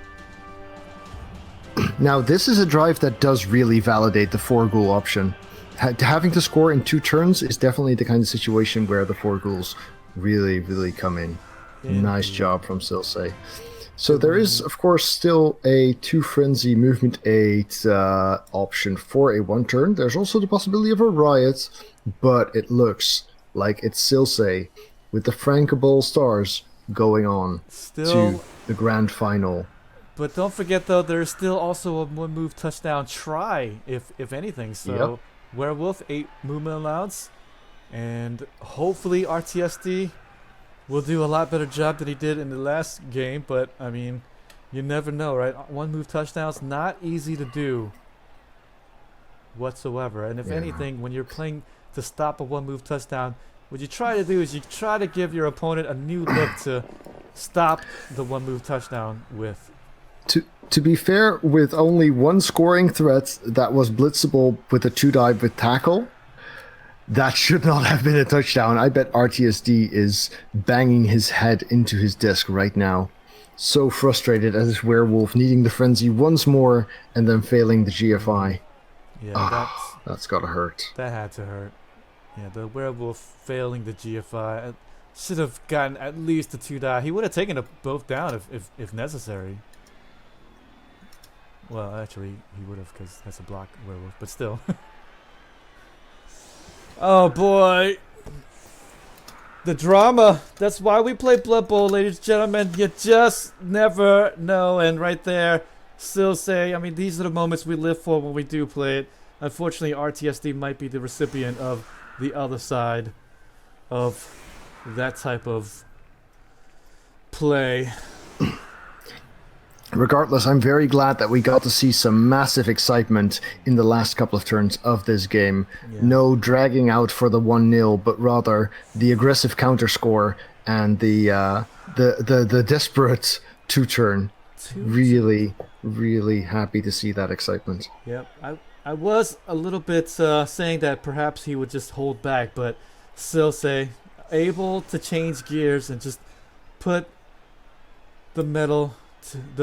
Now this is a drive that does really validate the 4 ghoul option. Having to score in 2 turns is definitely the kind of situation where the 4 ghouls really come in. Nice job from Silsei. So there is, of course, still a 2 frenzy movement 8 option for a 1 turn. There's also the possibility of a riot, but it looks like it's Silsei with the Frankable stars going on to the grand final. But don't forget, though, there's still also a 1-move touchdown try, if anything. So Werewolf 8 movement allowance, and hopefully RTSD will do a lot better job than he did in the last game. But I mean, you never know, right? 1-move touchdowns, not easy to do whatsoever. And if anything, when you're playing to stop a 1-move touchdown, what you try to do is you try to give your opponent a new look to stop the 1-move touchdown with. To be fair, with only 1 scoring threat that was blitzable with a 2 dive with tackle, that should not have been a touchdown. I bet RTSD is banging his head into his desk right now. So frustrated as his werewolf, needing the frenzy once more and then failing the GFI. Yeah, that's gotta hurt. That had to hurt. Yeah, the werewolf failing the GFI. Should have gotten at least a 2 die. He would have taken them both down if necessary. Well, actually, he would have, because that's a block werewolf, but still. Oh boy. The drama. That's why we play Blood Bowl, ladies and gentlemen. You just never know. And right there, Silsei, I mean, these are the moments we live for when we do play it. Unfortunately, RTSD might be the recipient of the other side of that type of play. Regardless, I'm very glad that we got to see some massive excitement in the last couple of turns of this game. Yeah. No dragging out for the 1-0, but rather the aggressive counter score and the the desperate 2-turn. Two. Really, really happy to see that excitement. Yep, I was a little bit saying that perhaps he would just hold back, but Silsei able to change gears and just put the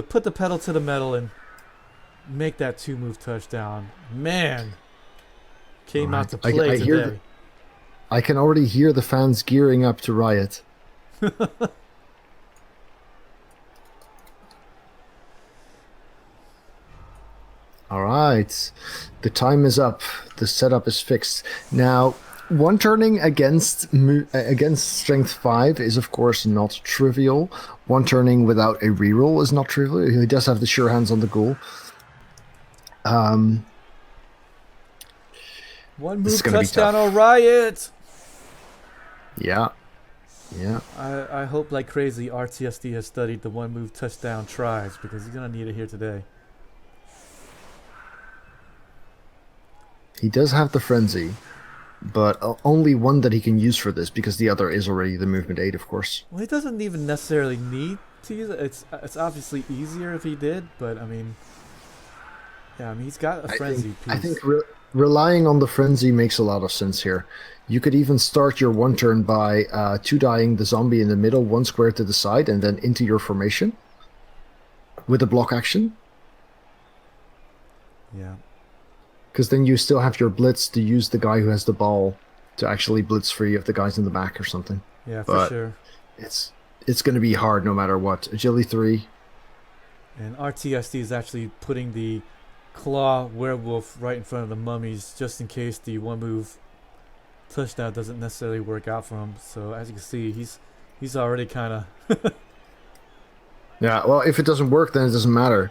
put the pedal to the metal and make that 2-move touchdown. Man, came out to play today. I can already hear the fans gearing up to riot. All right, the time is up. The setup is fixed. Now, one turning against strength 5 is of course not trivial. One turning without a reroll is not trivial. He does have the sure hands on the ghoul. One move touchdown or riot. Yeah. I hope like crazy RTSD has studied the 1-move touchdown tries, because he's gonna need it here today. He does have the frenzy, but only one that he can use for this, because the other is already the movement 8, of course. Well, he doesn't even necessarily need to use it. It's obviously easier if he did, but I mean, yeah, I mean he's got a frenzy piece. I think relying on the frenzy makes a lot of sense here. You could even start your 1 turn by 2-dying the zombie in the middle, 1 square to the side, and then into your formation with a block action. Yeah. Because then you still have your blitz to use the guy who has the ball to actually blitz free of the guys in the back or something. Yeah, for sure. It's going to be hard no matter what. Agility 3. And RTSD is actually putting the claw werewolf right in front of the mummies, just in case the 1-move touchdown doesn't necessarily work out for him. So as you can see, he's already kind of... Yeah, well, if it doesn't work, then it doesn't matter.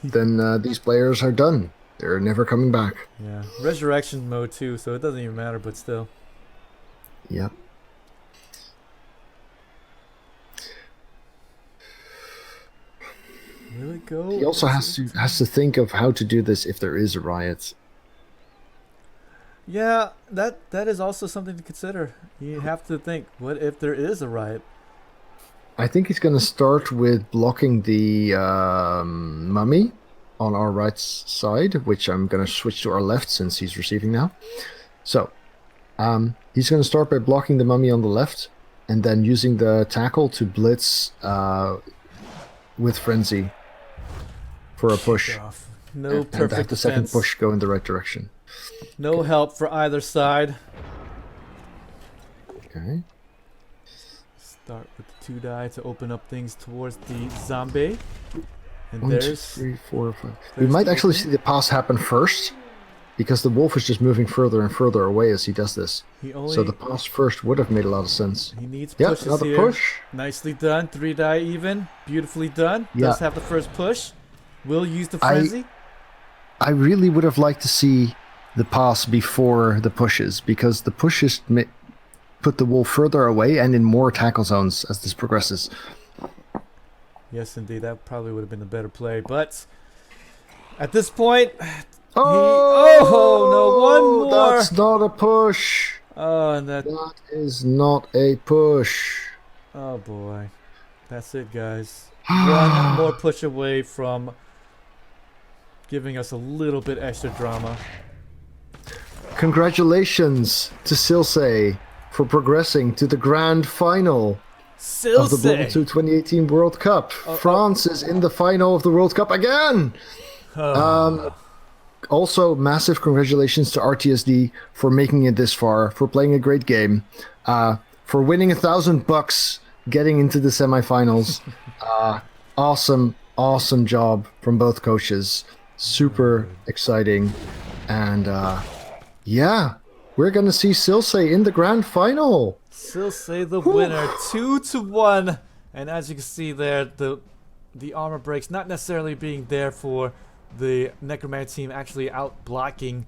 Then these players are done. They're never coming back. Yeah, resurrection mode too, so it doesn't even matter, but still. Yep. Will it go? He also has to think of how to do this if there is a riot. Yeah, that is also something to consider. You have to think, what if there is a riot? I think he's going to start with blocking the mummy on our right side, which I'm going to switch to our left since he's receiving now. So, he's going to start by blocking the mummy on the left, and then using the tackle to blitz with frenzy for a push. No perfect and have the second defense. push go in the right direction. No help for either side. Okay. Start with the 2-die to open up things towards the zombie. And 1, 2, there's 3, 4, 5. We might actually see the pass happen first, because the wolf is just moving further and further away as he does this. So the pass first would have made a lot of sense. He needs Yeah, pushes another here. push. Nicely done. 3-die even. Beautifully done. Yeah. Does have the first push. Will use the frenzy. I really would have liked to see the pass before the pushes, because the pushes put the wolf further away and in more tackle zones as this progresses. Yes, indeed. That probably would have been a better play. But at this point... no, one more. That's not a push. Oh, and that is not a push. Oh boy. That's it, guys. One more push away from giving us a little bit extra drama. Congratulations to Silsei for progressing to the grand final of the Blood 2 2018 World Cup. France is in the final of the World Cup again. Also, massive congratulations to RTSD for making it this far, for playing a great game, for winning $1,000, getting into the semifinals. Awesome job from both coaches. Super exciting. And yeah, we're going to see Silsei in the grand final. Silsei the winner, 2-1. And as you can see there, the armor breaks not necessarily being there for the Necromancer team, actually out blocking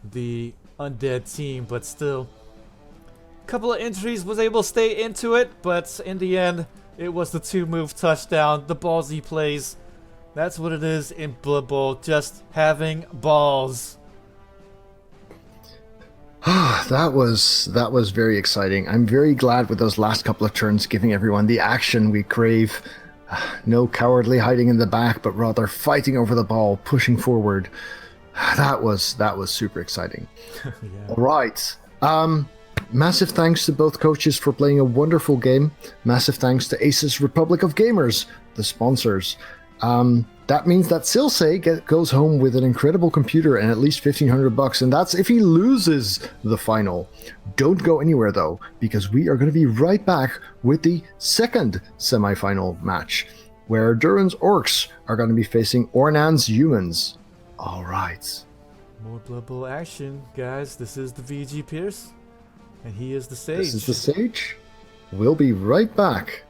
the Undead team, but still a couple of injuries, was able to stay into it, but in the end it was the 2-move touchdown, the ballsy plays. That's what it is in Blood Bowl, just having balls. That was very exciting. I'm very glad with those last couple of turns giving everyone the action we crave. No cowardly hiding in the back, but rather fighting over the ball, pushing forward. That was super exciting. Yeah. All right. Massive thanks to both coaches for playing a wonderful game. Massive thanks to Aces Republic of Gamers, the sponsors. That means that Silsei goes home with an incredible computer and at least $1,500, and that's if he loses the final. Don't go anywhere though, because we are going to be right back with the second semi-final match, where Duran's Orcs are going to be facing Ornan's Humans. All right. More Blood Bowl action, guys. This is the VG Pierce, and he is the Sage. This is the Sage. We'll be right back.